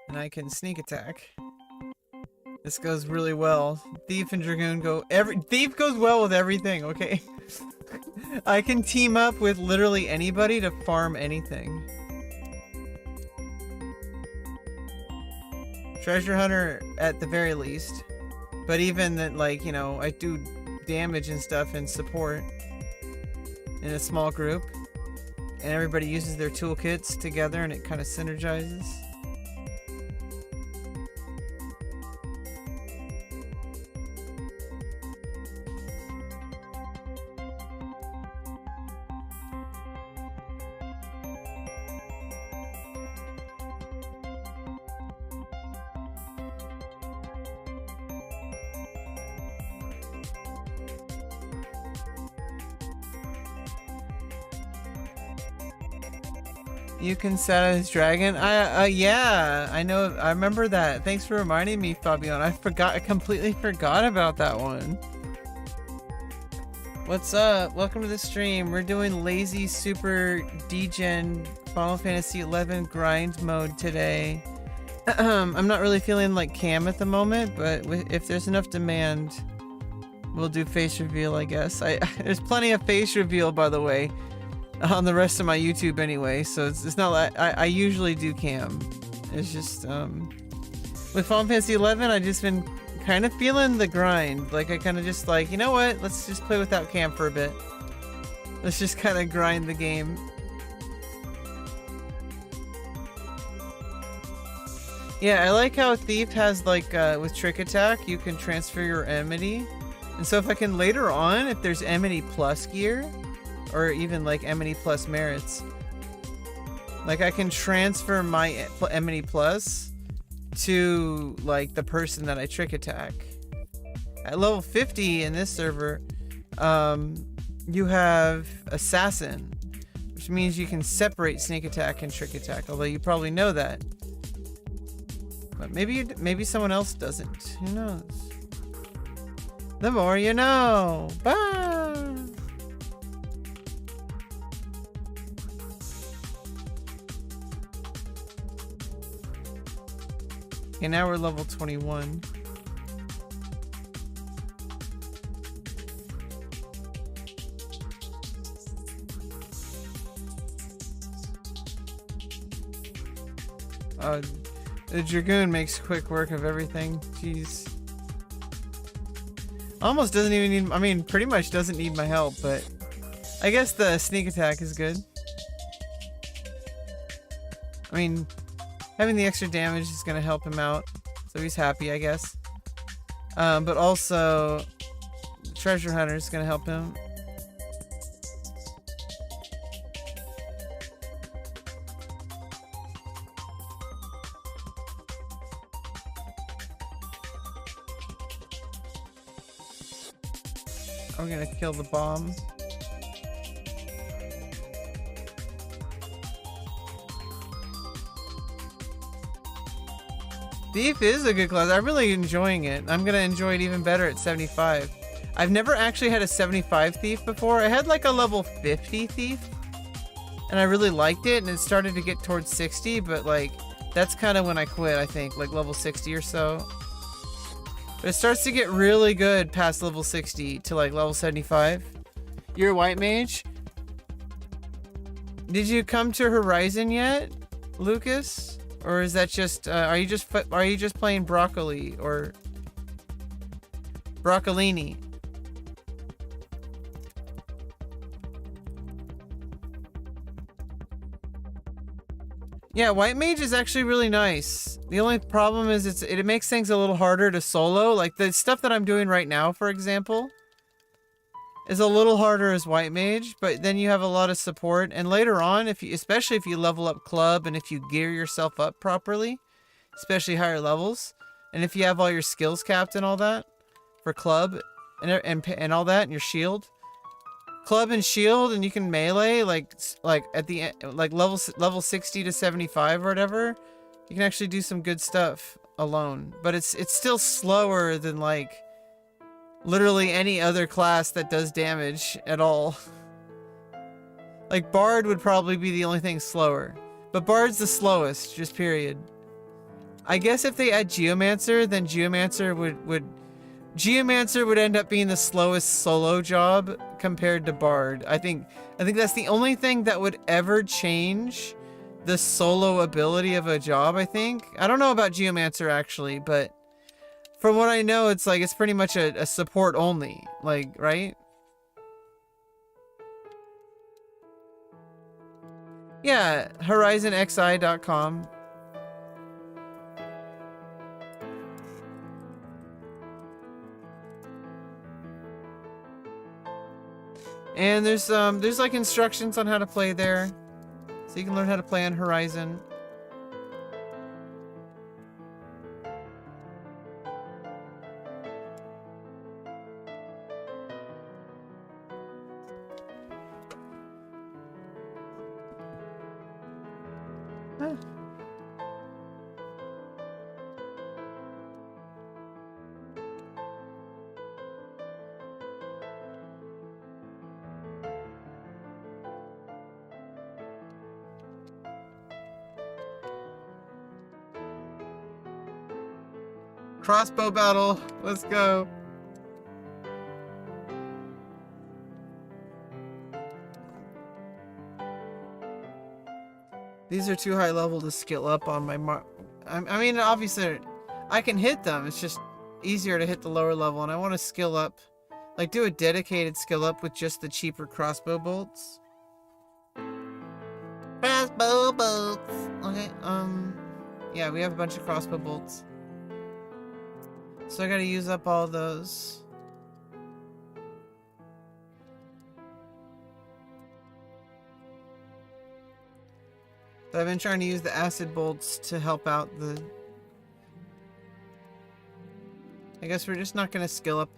and I can sneak attack. This goes really well. Thief and Dragoon go Thief goes well with everything, okay? I can team up with literally anybody to farm anything. Treasure Hunter at the very least. But even that, like, you know, I do damage and stuff and support in a small group. And everybody uses their toolkits together and it kind of synergizes. You can set as dragon. Yeah, I know. I remember that. Thanks for reminding me, Fabian. I completely forgot about that one. What's up? Welcome to the stream. We're doing lazy super degen Final Fantasy XI grind mode today. I'm not really feeling like Cam at the moment, but if there's enough demand, we'll do face reveal, I guess. There's plenty of face reveal, by the way, on the rest of my YouTube anyway, so it's not like I usually do Cam. It's just with Final Fantasy XI, I've just been kind of feeling the grind. Like I kind of just like, you know what? Let's just play without Cam for a bit. Let's just kind of grind the game. Yeah, I like how Thief has like with Trick Attack, you can transfer your Enmity. And so if I can later on, if there's Enmity plus gear, or even like Enmity plus merits, like I can transfer my Enmity plus to like the person that I Trick Attack. At level 50 in this server, you have Assassin, which means you can separate Sneak Attack and Trick Attack, although you probably know that. But maybe someone else doesn't. Who knows? The more you know. Bye. Okay, now we're level 21. The Dragoon makes quick work of everything. Jeez. Almost doesn't even need, I mean, pretty much doesn't need my help, but I guess the sneak attack is good. I mean, having the extra damage is going to help him out, so he's happy, I guess. But also, the Treasure Hunter is going to help him. I'm gonna kill the bomb. Thief is a good class. I'm really enjoying it. I'm gonna enjoy it even better at 75. I've never actually had a 75 Thief before. I had like a level 50 Thief, and I really liked it, and it started to get towards 60, but like, that's kind of when I quit, I think, like level 60 or so. But it starts to get really good past level 60 to like level 75. You're a white mage? Did you come to Horizon yet, Lucas? Or is that just are you just playing broccoli or broccolini? Yeah, white mage is actually really nice. The only problem is it makes things a little harder to solo. Like the stuff that I'm doing right now, for example, is a little harder as white mage, but then you have a lot of support. And later on, especially if you level up club and if you gear yourself up properly, especially higher levels, and if you have all your skills capped and all that for club and all that, and your shield, club and shield, and you can melee like at the end, like level 60 to 75 or whatever. You can actually do some good stuff alone, but it's still slower than like literally any other class that does damage at all. Like Bard would probably be the only thing slower, but Bard's the slowest, just period. I guess if they add Geomancer, then Geomancer would end up being the slowest solo job compared to Bard. I think that's the only thing that would ever change the solo ability of a job, I think. I don't know about Geomancer actually, but from what I know, it's like it's pretty much a support only, like, right? Yeah, HorizonXI.com. And there's like instructions on how to play there, so you can learn how to play on Horizon. Huh. Crossbow battle, let's go. These are too high level to skill up on my I mean, obviously, I can hit them. It's just easier to hit the lower level, and I want to skill up, like do a dedicated skill up with just the cheaper crossbow bolts. Crossbow bolts. Okay, Yeah, we have a bunch of crossbow bolts. So I gotta use up all those. But I've been trying to use the acid bolts to help out the... I guess we're just not gonna skill up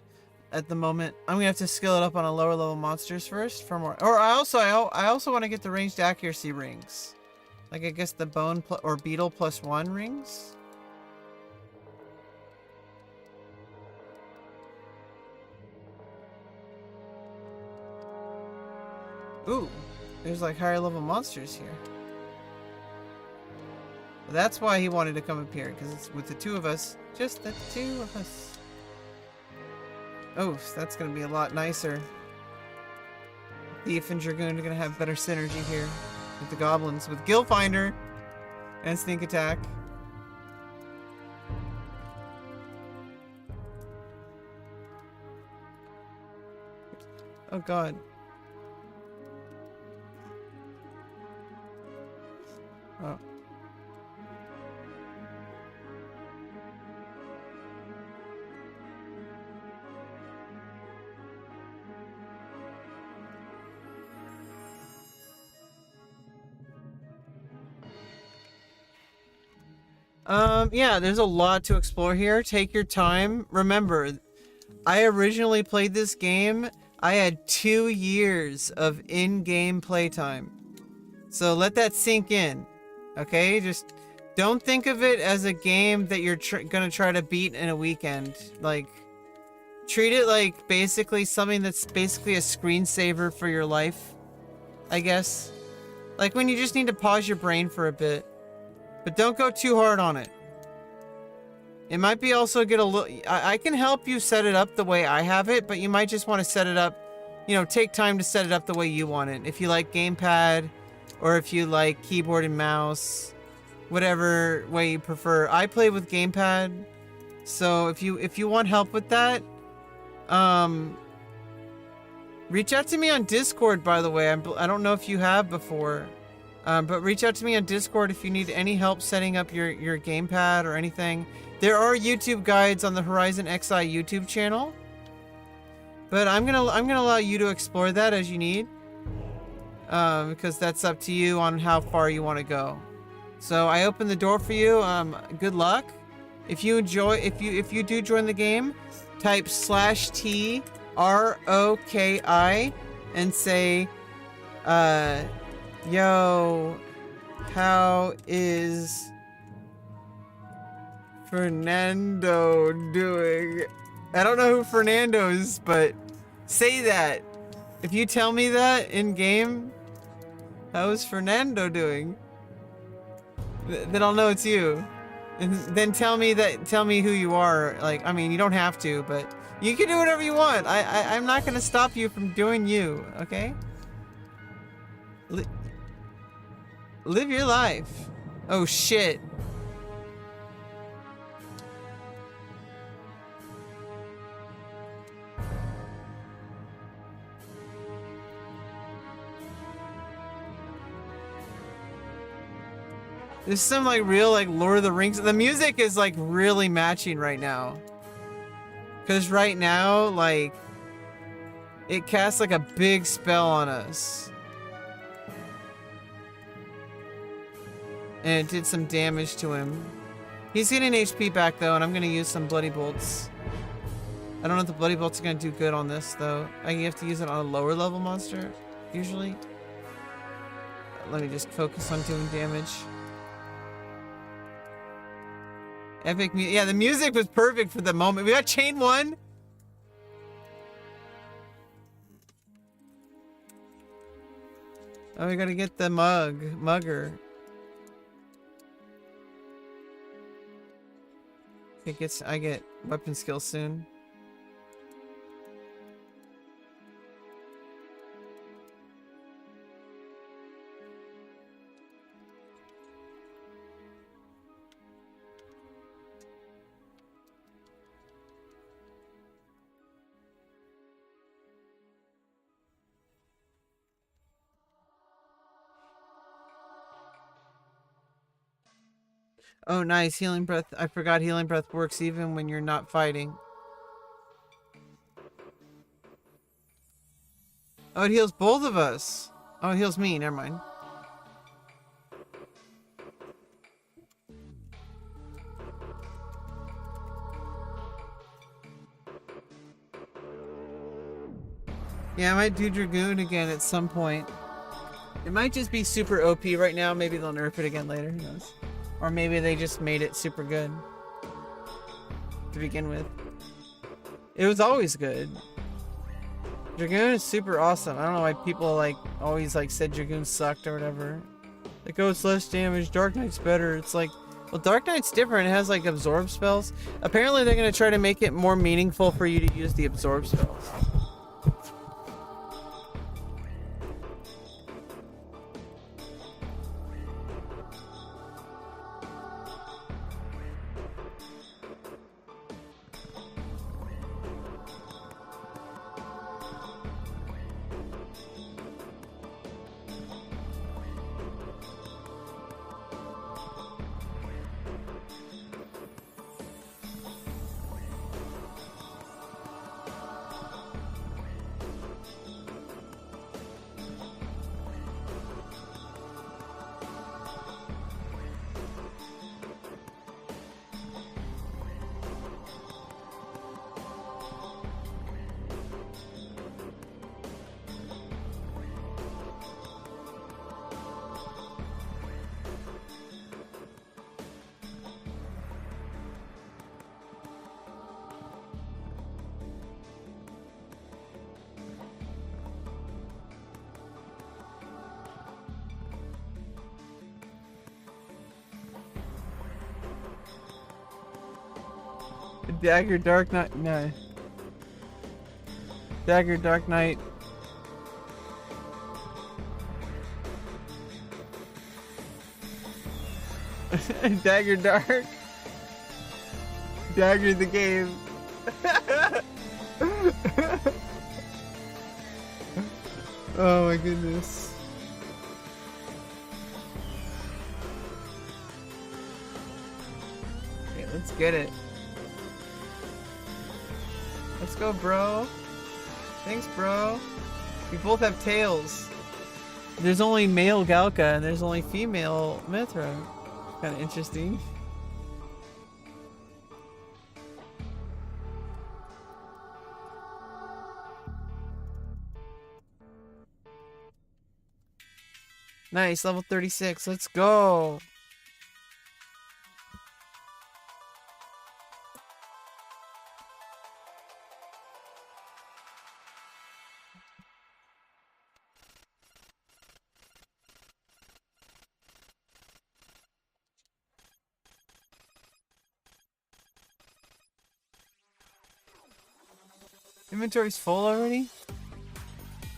at the moment. I'm gonna have to skill it up on a lower level monsters first for more. Or I also want to get the ranged accuracy rings. Like I guess the bone or beetle +1 rings. Ooh, there's like higher level monsters here. That's why he wanted to come up here, because it's with the two of us. Just the two of us. Oh, so that's going to be a lot nicer. Thief and Dragoon are going to have better synergy here with the goblins. With Gill Finder and Sneak Attack. Oh god. Oh. Yeah, there's a lot to explore here. Take your time. Remember, I originally played this game. I had 2 years of in-game playtime. So let that sink in. Okay? Just don't think of it as a game that you're gonna try to beat in a weekend. Like, treat it like basically something that's basically a screensaver for your life, I guess. Like when you just need to pause your brain for a bit. But don't go too hard on it. It might be also get a little... I can help you set it up the way I have it, but you might just want to set it up... You know, take time to set it up the way you want it. If you like gamepad, or if you like keyboard and mouse, whatever way you prefer. I play with gamepad, so if you want help with that, reach out to me on Discord, by the way. I don't know if you have before. But reach out to me on Discord if you need any help setting up your gamepad or anything. There are YouTube guides on the HorizonXI YouTube channel, but I'm gonna allow you to explore that as you need, because that's up to you on how far you want to go. So I open the door for you. Good luck. If you do join the game, type /T ROKI and say, yo, how is Fernando doing? I don't know who Fernando is, but say that. If you tell me that in game, how is Fernando doing? Then I'll know it's you. And then tell me who you are. Like, I mean, you don't have to, but you can do whatever you want. I'm not gonna stop you from doing you, okay? Live your life. Oh shit. There's some like real like Lord of the Rings. The music is like really matching right now. Cause right now, like, it casts like a big spell on us. And it did some damage to him. He's getting HP back though, and I'm gonna use some Bloody Bolts. I don't know if the Bloody Bolts are gonna do good on this though. You have to use it on a lower level monster, usually. Let me just focus on doing damage. Epic music. Yeah, the music was perfect for the moment. We got chain 1. Oh, we gotta get the mugger. I get weapon skill soon. Oh, nice. Healing breath. I forgot healing breath works even when you're not fighting. Oh, it heals both of us. Oh, it heals me. Never mind. Yeah, I might do Dragoon again at some point. It might just be super OP right now. Maybe they'll nerf it again later. Who knows? Or maybe they just made it super good to begin with. It was always good. Dragoon is super awesome. I don't know why people like always like said Dragoon sucked or whatever. Like, oh, it's less damage. Dark Knight's better. It's like, well, Dark Knight's different. It has like absorb spells. Apparently, they're gonna try to make it more meaningful for you to use the absorb spells. Dagger Dark Knight. No. Dagger Dark Knight. Dagger Dark. Dagger the game. Oh my goodness. Okay, let's get it. Let's go, bro. Thanks, bro. We both have tails. There's only male Galka and there's only female Mithra. Kind of interesting. Nice, level 36. Let's go. Inventory's full already?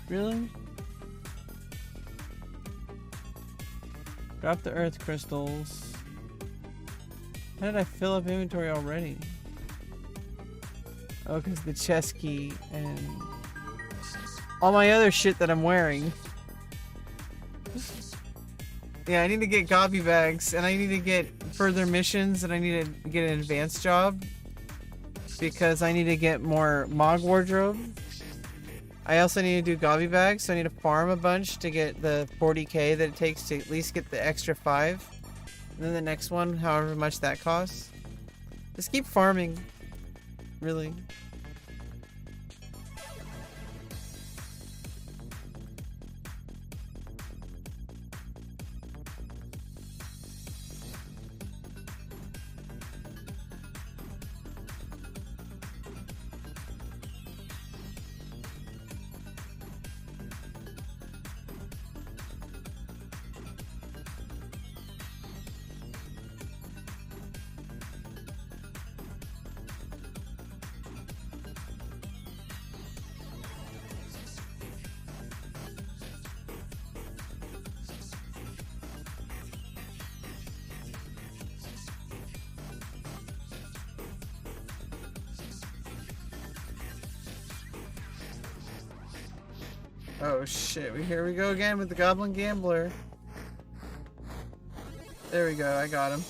Really? Drop the earth crystals. How did I fill up inventory already? Oh, because the chest key and all my other shit that I'm wearing. Yeah, I need to get gobby bags and I need to get further missions and I need to get an advanced job because I need to get more Mog wardrobe. I also need to do gobby bags, so I need to farm a bunch to get the 40k that it takes to at least get the extra 5. And then the next one, however much that costs. Just keep farming. Really. Oh shit, here we go again with the Goblin Gambler. There we go, I got him.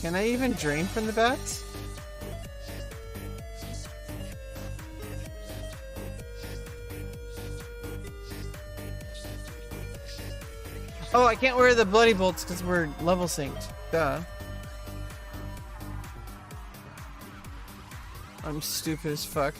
Can I even drain from the bats? Oh, I can't wear the bloody bolts because we're level synced. Duh. I'm stupid as fuck.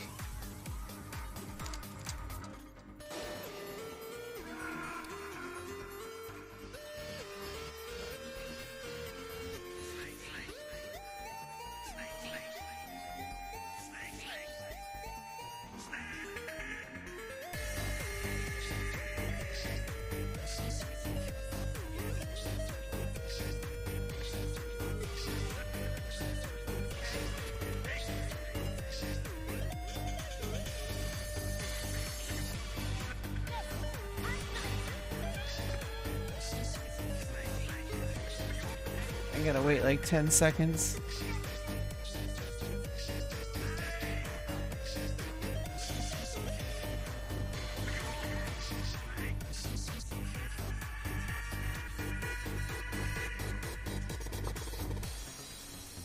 I gotta wait like 10 seconds.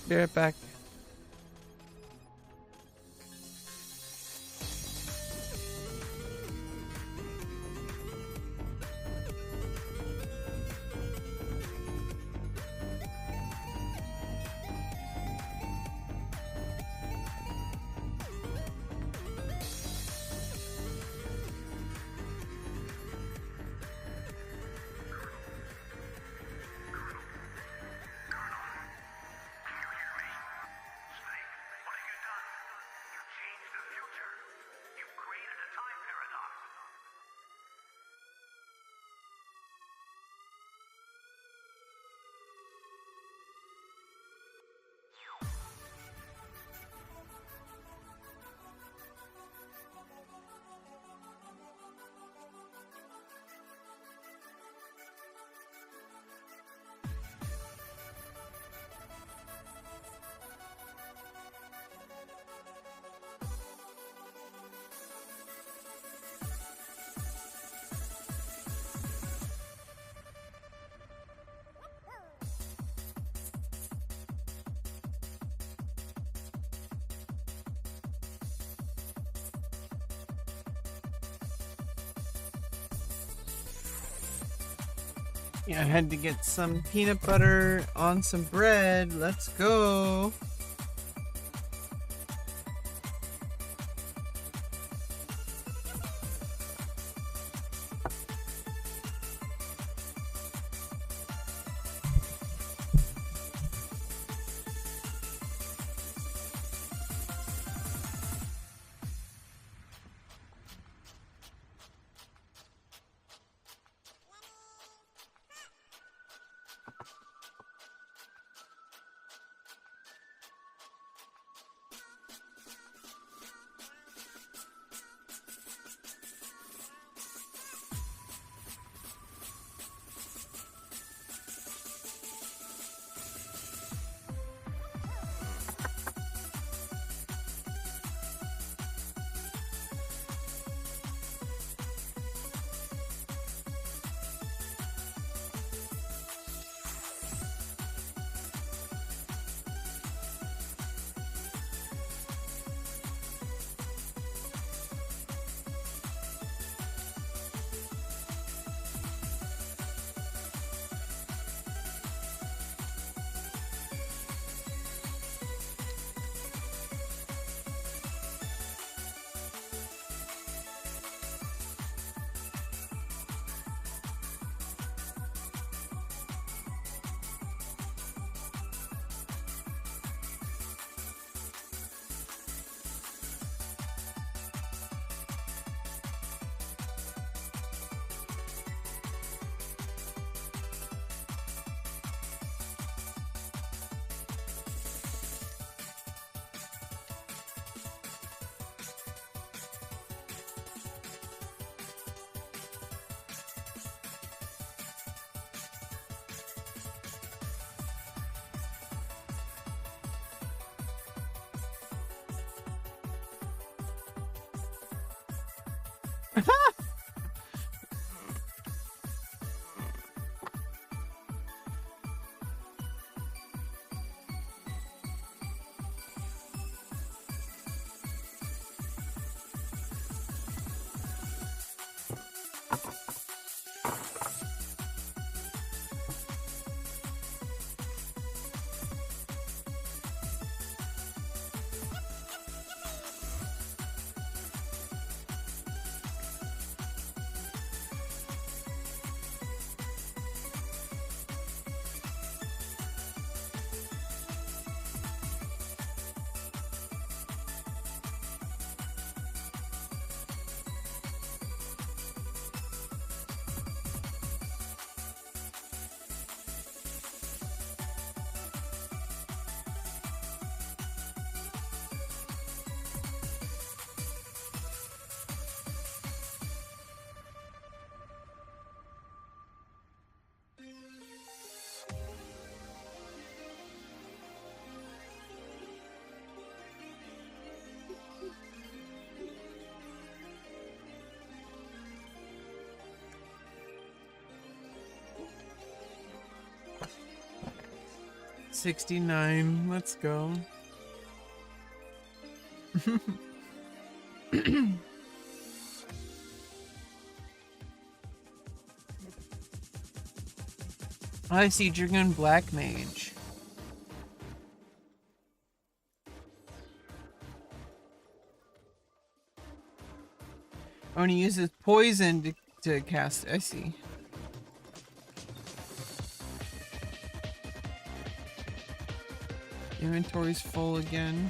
Be right back. Yeah, I had to get some peanut butter on some bread. Let's go. 69. Let's go. I see Dragoon Black Mage. Oh, and he uses poison to cast. I see. Inventory's full again.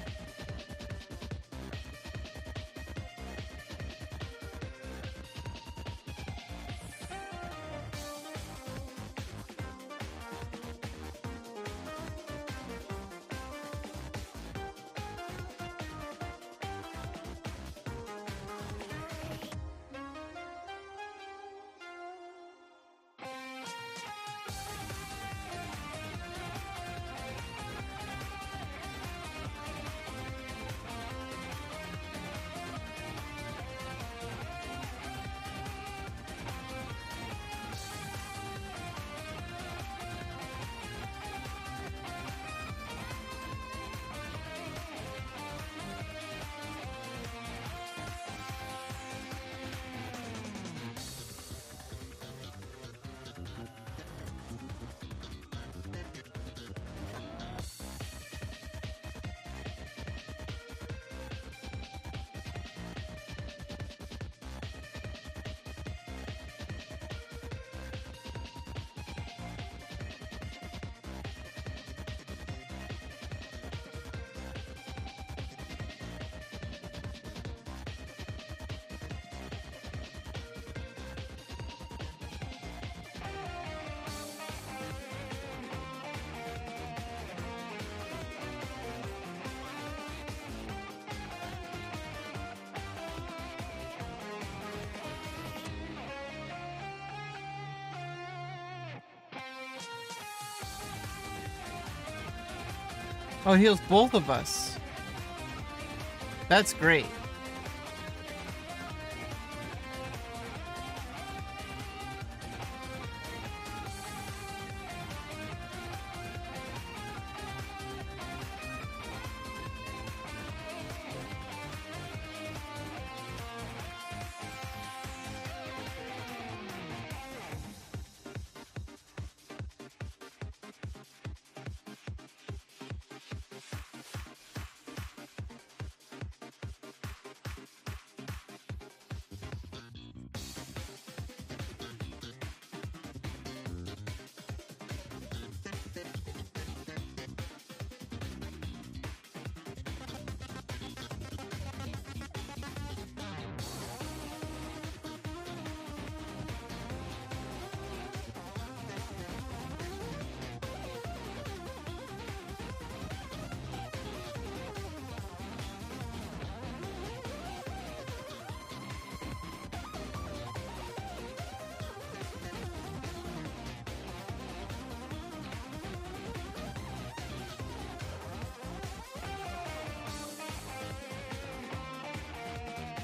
Oh, heals both of us. That's great.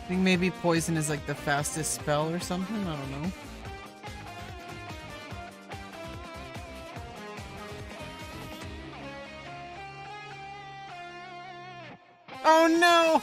I think maybe poison is like the fastest spell or something. I don't know. Oh no!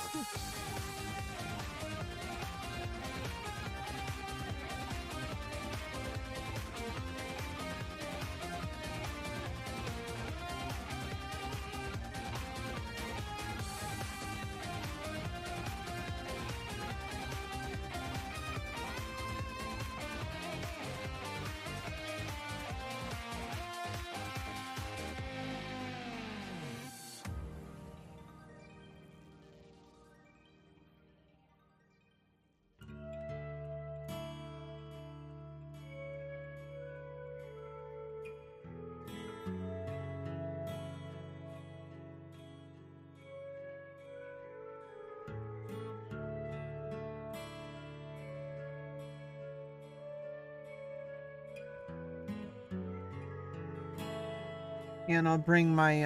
Yeah, and I'll bring my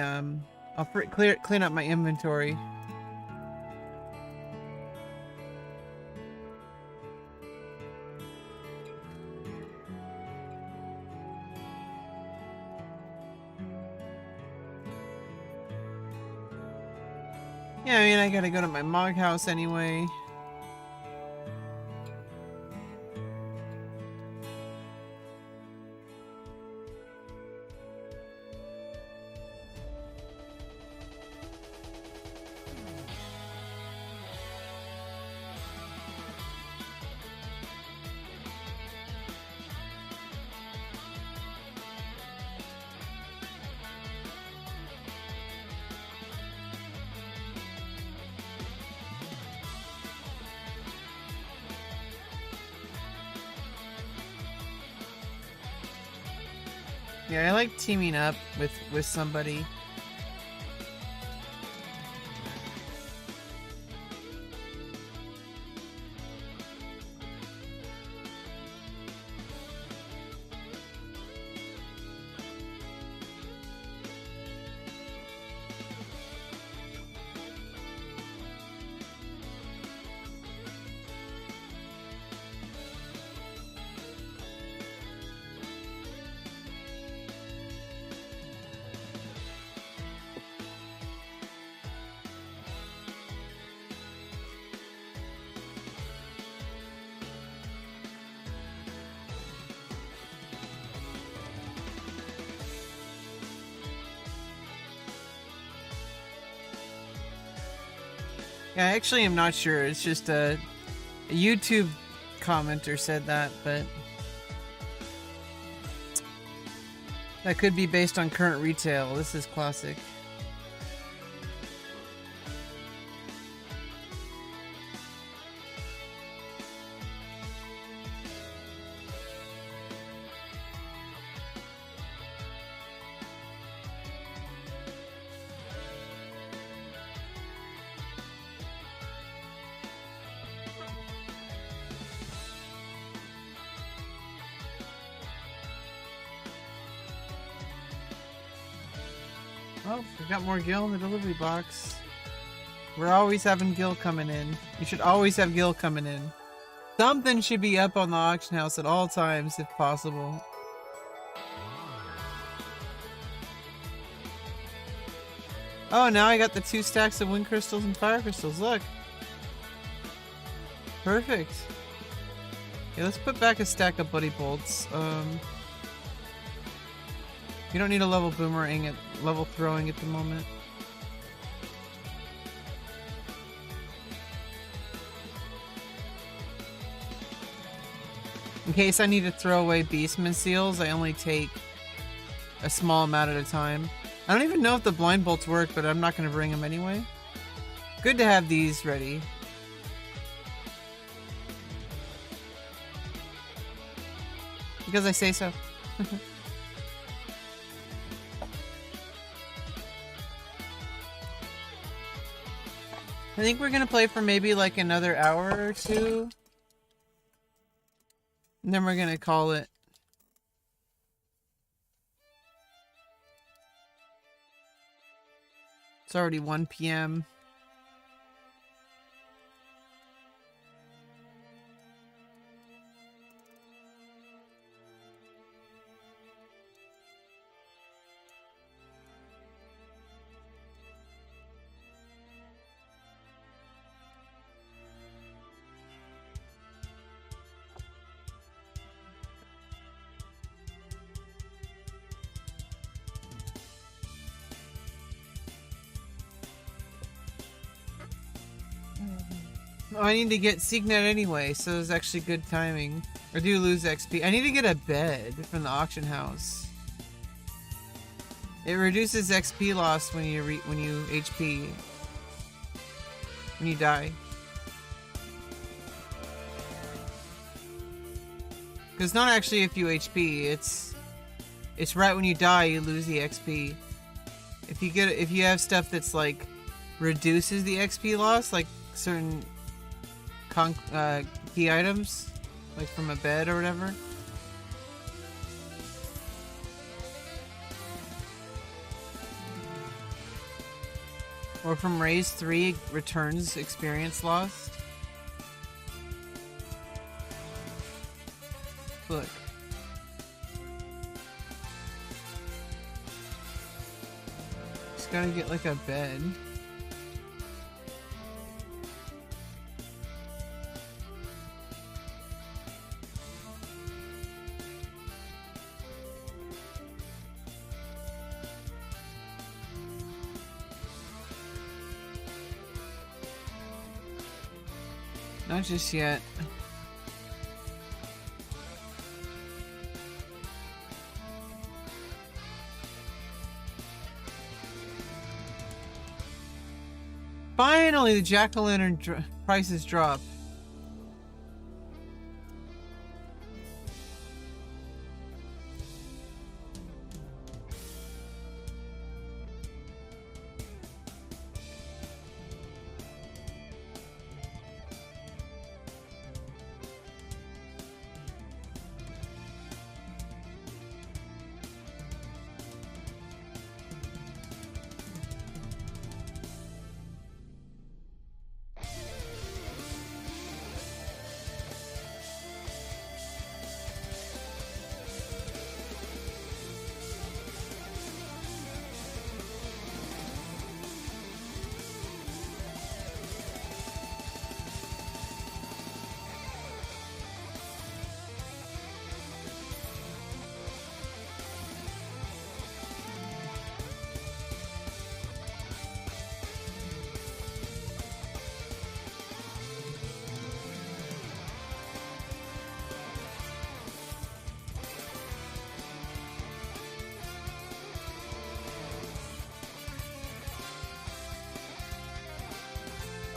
I'll clean up my inventory. Yeah, I mean, I gotta go to my Mog house anyway. Yeah, I like teaming up with somebody. Yeah, I actually am not sure. It's just a YouTube commenter said that, but that could be based on current retail. This is classic. Oh, we got more Gil in the delivery box. We're always having Gil coming in. You should always have Gil coming in. Something should be up on the auction house at all times, if possible. Oh, now I got the 2 stacks of wind crystals and fire crystals. Look. Perfect. Okay, let's put back a stack of buddy bolts. You don't need a level boomerang at level throwing at the moment. In case I need to throw away beastman seals, I only take a small amount at a time. I don't even know if the blind bolts work, but I'm not going to bring them anyway. Good to have these ready. Because I say so. I think we're gonna play for maybe like another hour or two. And then we're gonna call it. It's already 1 p.m. Oh, I need to get Signet anyway, so it's actually good timing. I do lose XP. I need to get a bed from the auction house. It reduces XP loss when you HP when you die. Because not actually if you HP, it's right when you die you lose the XP. If you have stuff that's like reduces the XP loss, like certain key items, like from a bed or whatever. Or from Raise 3 returns experience lost. Look. Just gotta get like a bed. Not just yet. Finally, the jack-o'-lantern prices drop.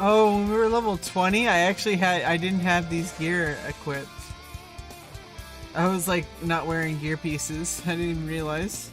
Oh, when we were level 20, I didn't have these gear equipped. I was like not wearing gear pieces. I didn't even realize.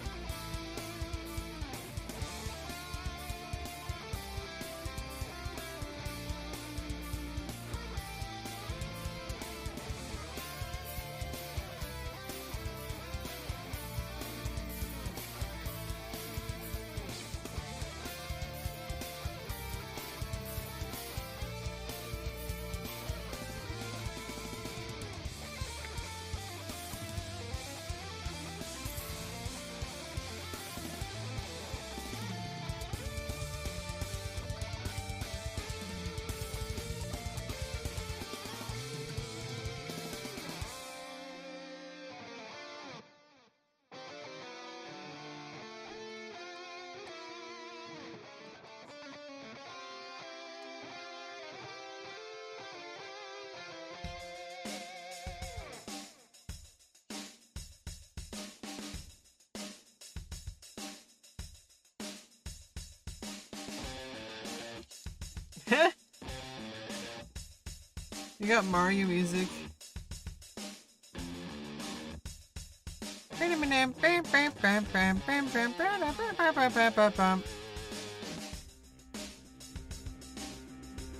You got Mario music.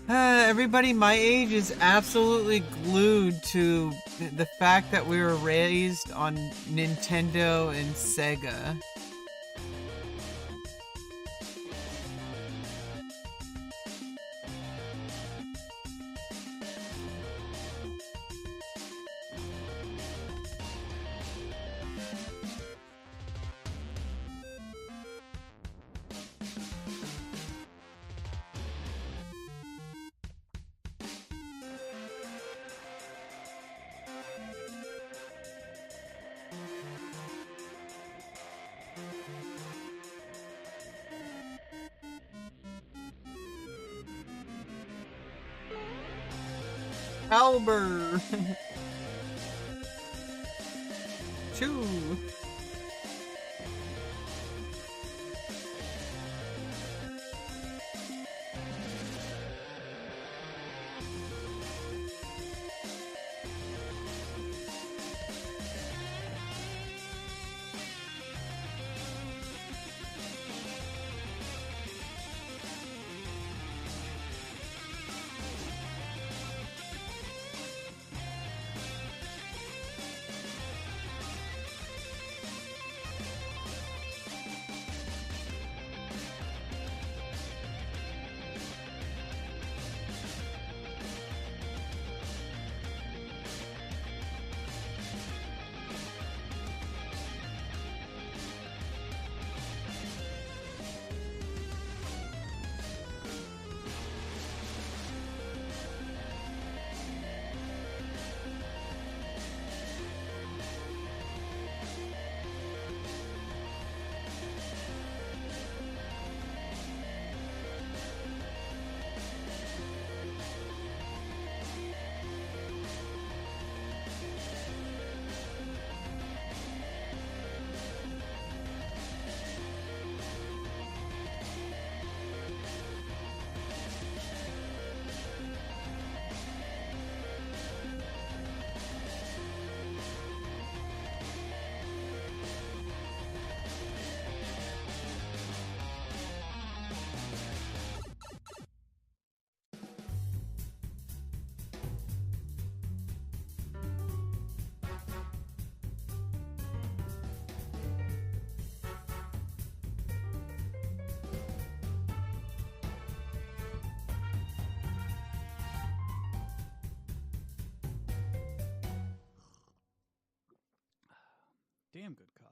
Everybody my age is absolutely glued to the fact that we were raised on Nintendo and Sega. Albert! Two! damn good coffee.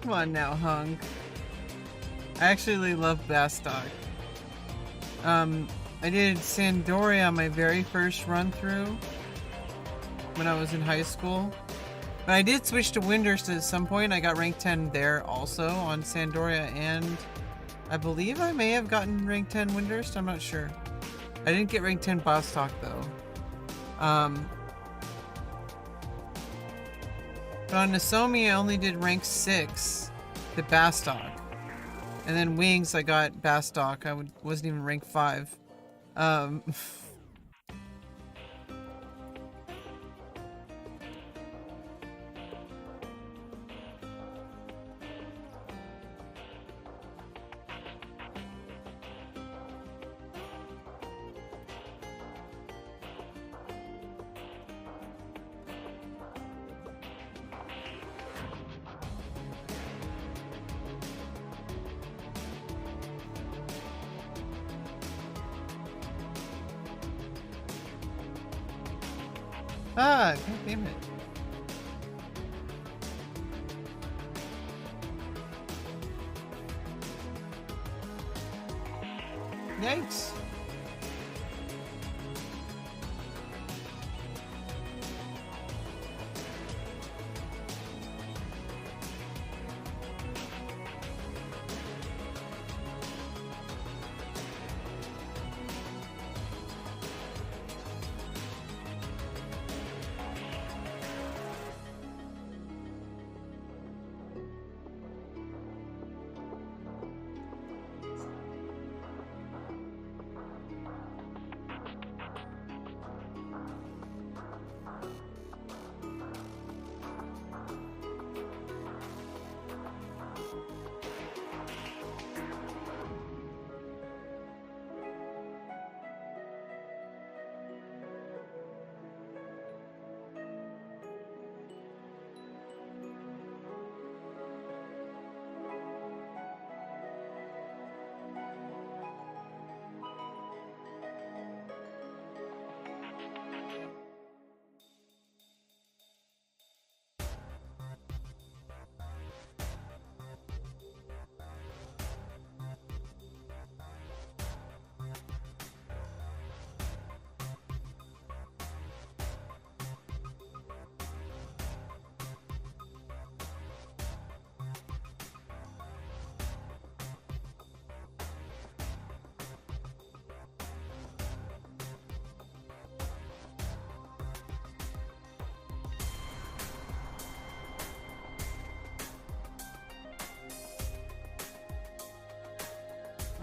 Come on now, Hunk. I actually love Bastock. I did Sandoria on my very first run through when I was in high school. But I did switch to Windurst at some point. I got rank 10 there also on Sandoria, and I believe I may have gotten rank 10 Windurst. I'm not sure. I didn't get rank 10 Bastock though. But on Nasomi, I only did rank 6 to Bastock. And then Wings, I got Bastock. I wasn't even rank 5. Ah, god damn it. Yikes.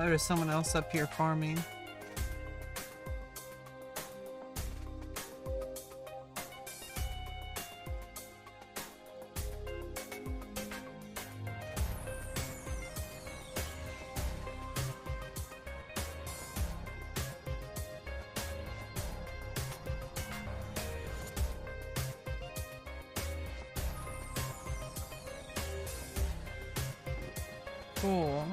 Oh, there's someone else up here farming. Cool.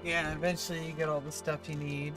Yeah, eventually you get all the stuff you need.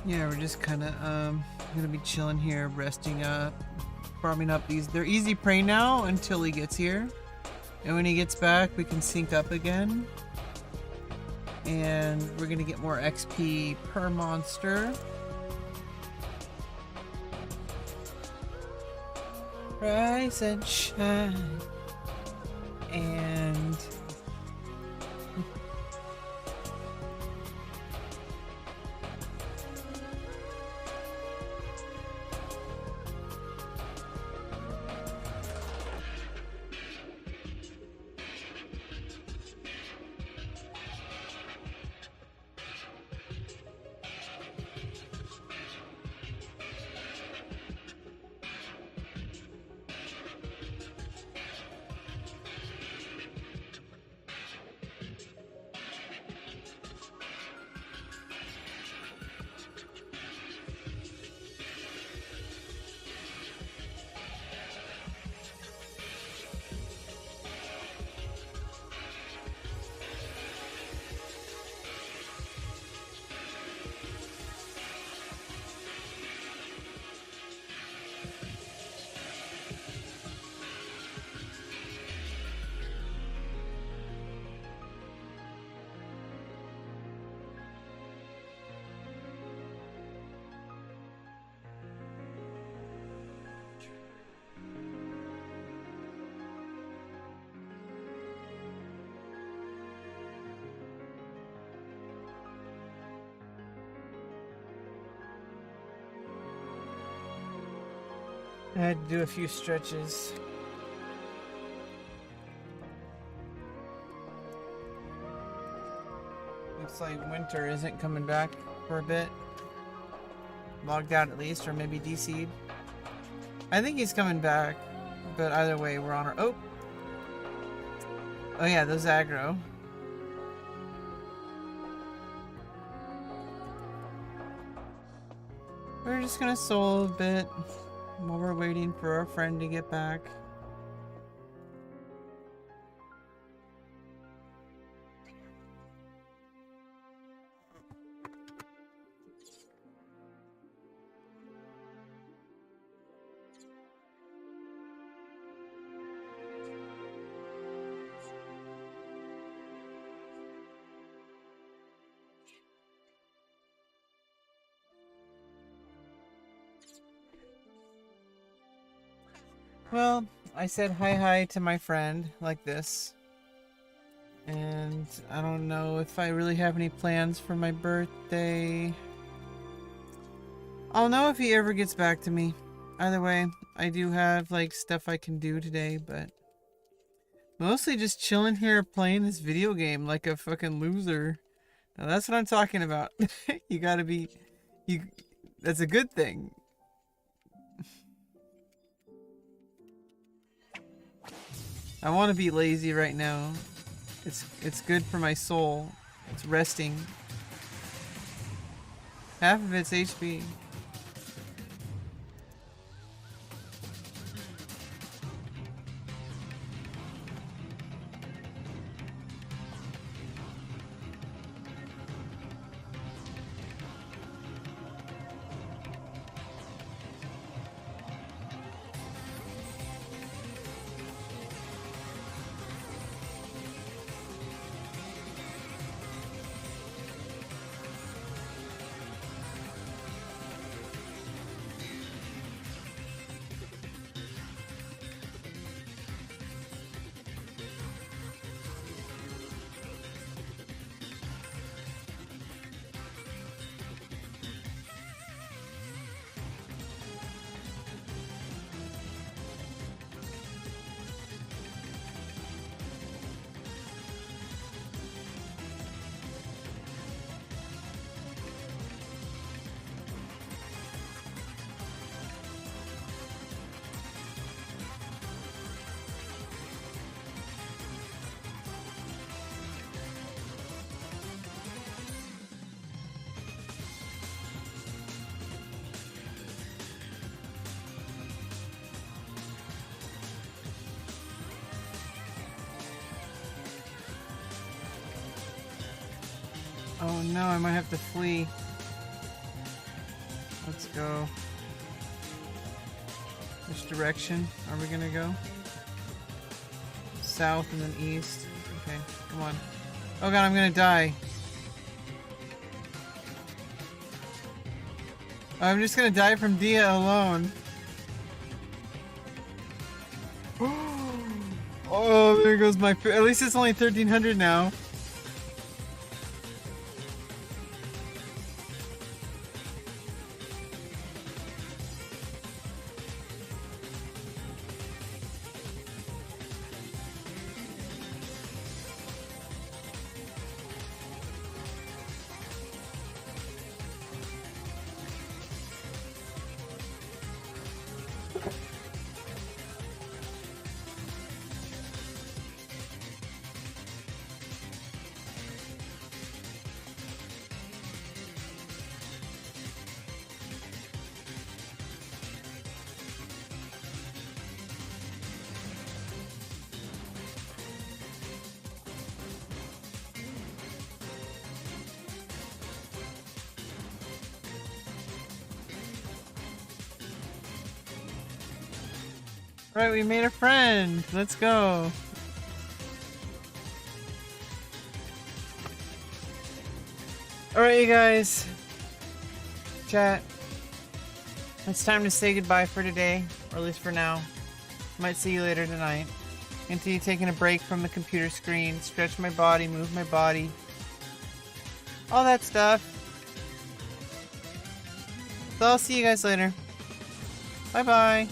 Yeah, we're just kind of gonna be chilling here, resting up, farming up these. They're easy prey now until he gets here, and when he gets back, we can sync up again, and we're gonna get more XP per monster. Rise and shine, and I had to do a few stretches. Looks like Winter isn't coming back for a bit. Logged out at least, or maybe DC'd. I think he's coming back, but either way, we're on our... Oh! Oh yeah, those aggro. We're just gonna solo a bit while we're waiting for our friend to get back. Well, I said hi to my friend like this. And I don't know if I really have any plans for my birthday. I'll know if he ever gets back to me. Either way, I do have like stuff I can do today, but mostly just chilling here playing this video game like a fucking loser. Now that's what I'm talking about. You gotta be, that's a good thing. I want to be lazy right now. It's good for my soul. It's resting. Half of it's HP. Oh no, I might have to flee. Let's go. Which direction are we gonna go? South and then east. Okay, come on. Oh god, I'm gonna die. I'm just gonna die from Dia alone. Oh, there goes my... At least it's only 1300 now. Right, we made a friend. Let's go. Alright, you guys. Chat. It's time to say goodbye for today, or at least for now. Might see you later tonight. Continue taking a break from the computer screen, stretch my body, move my body. All that stuff. So I'll see you guys later. Bye bye.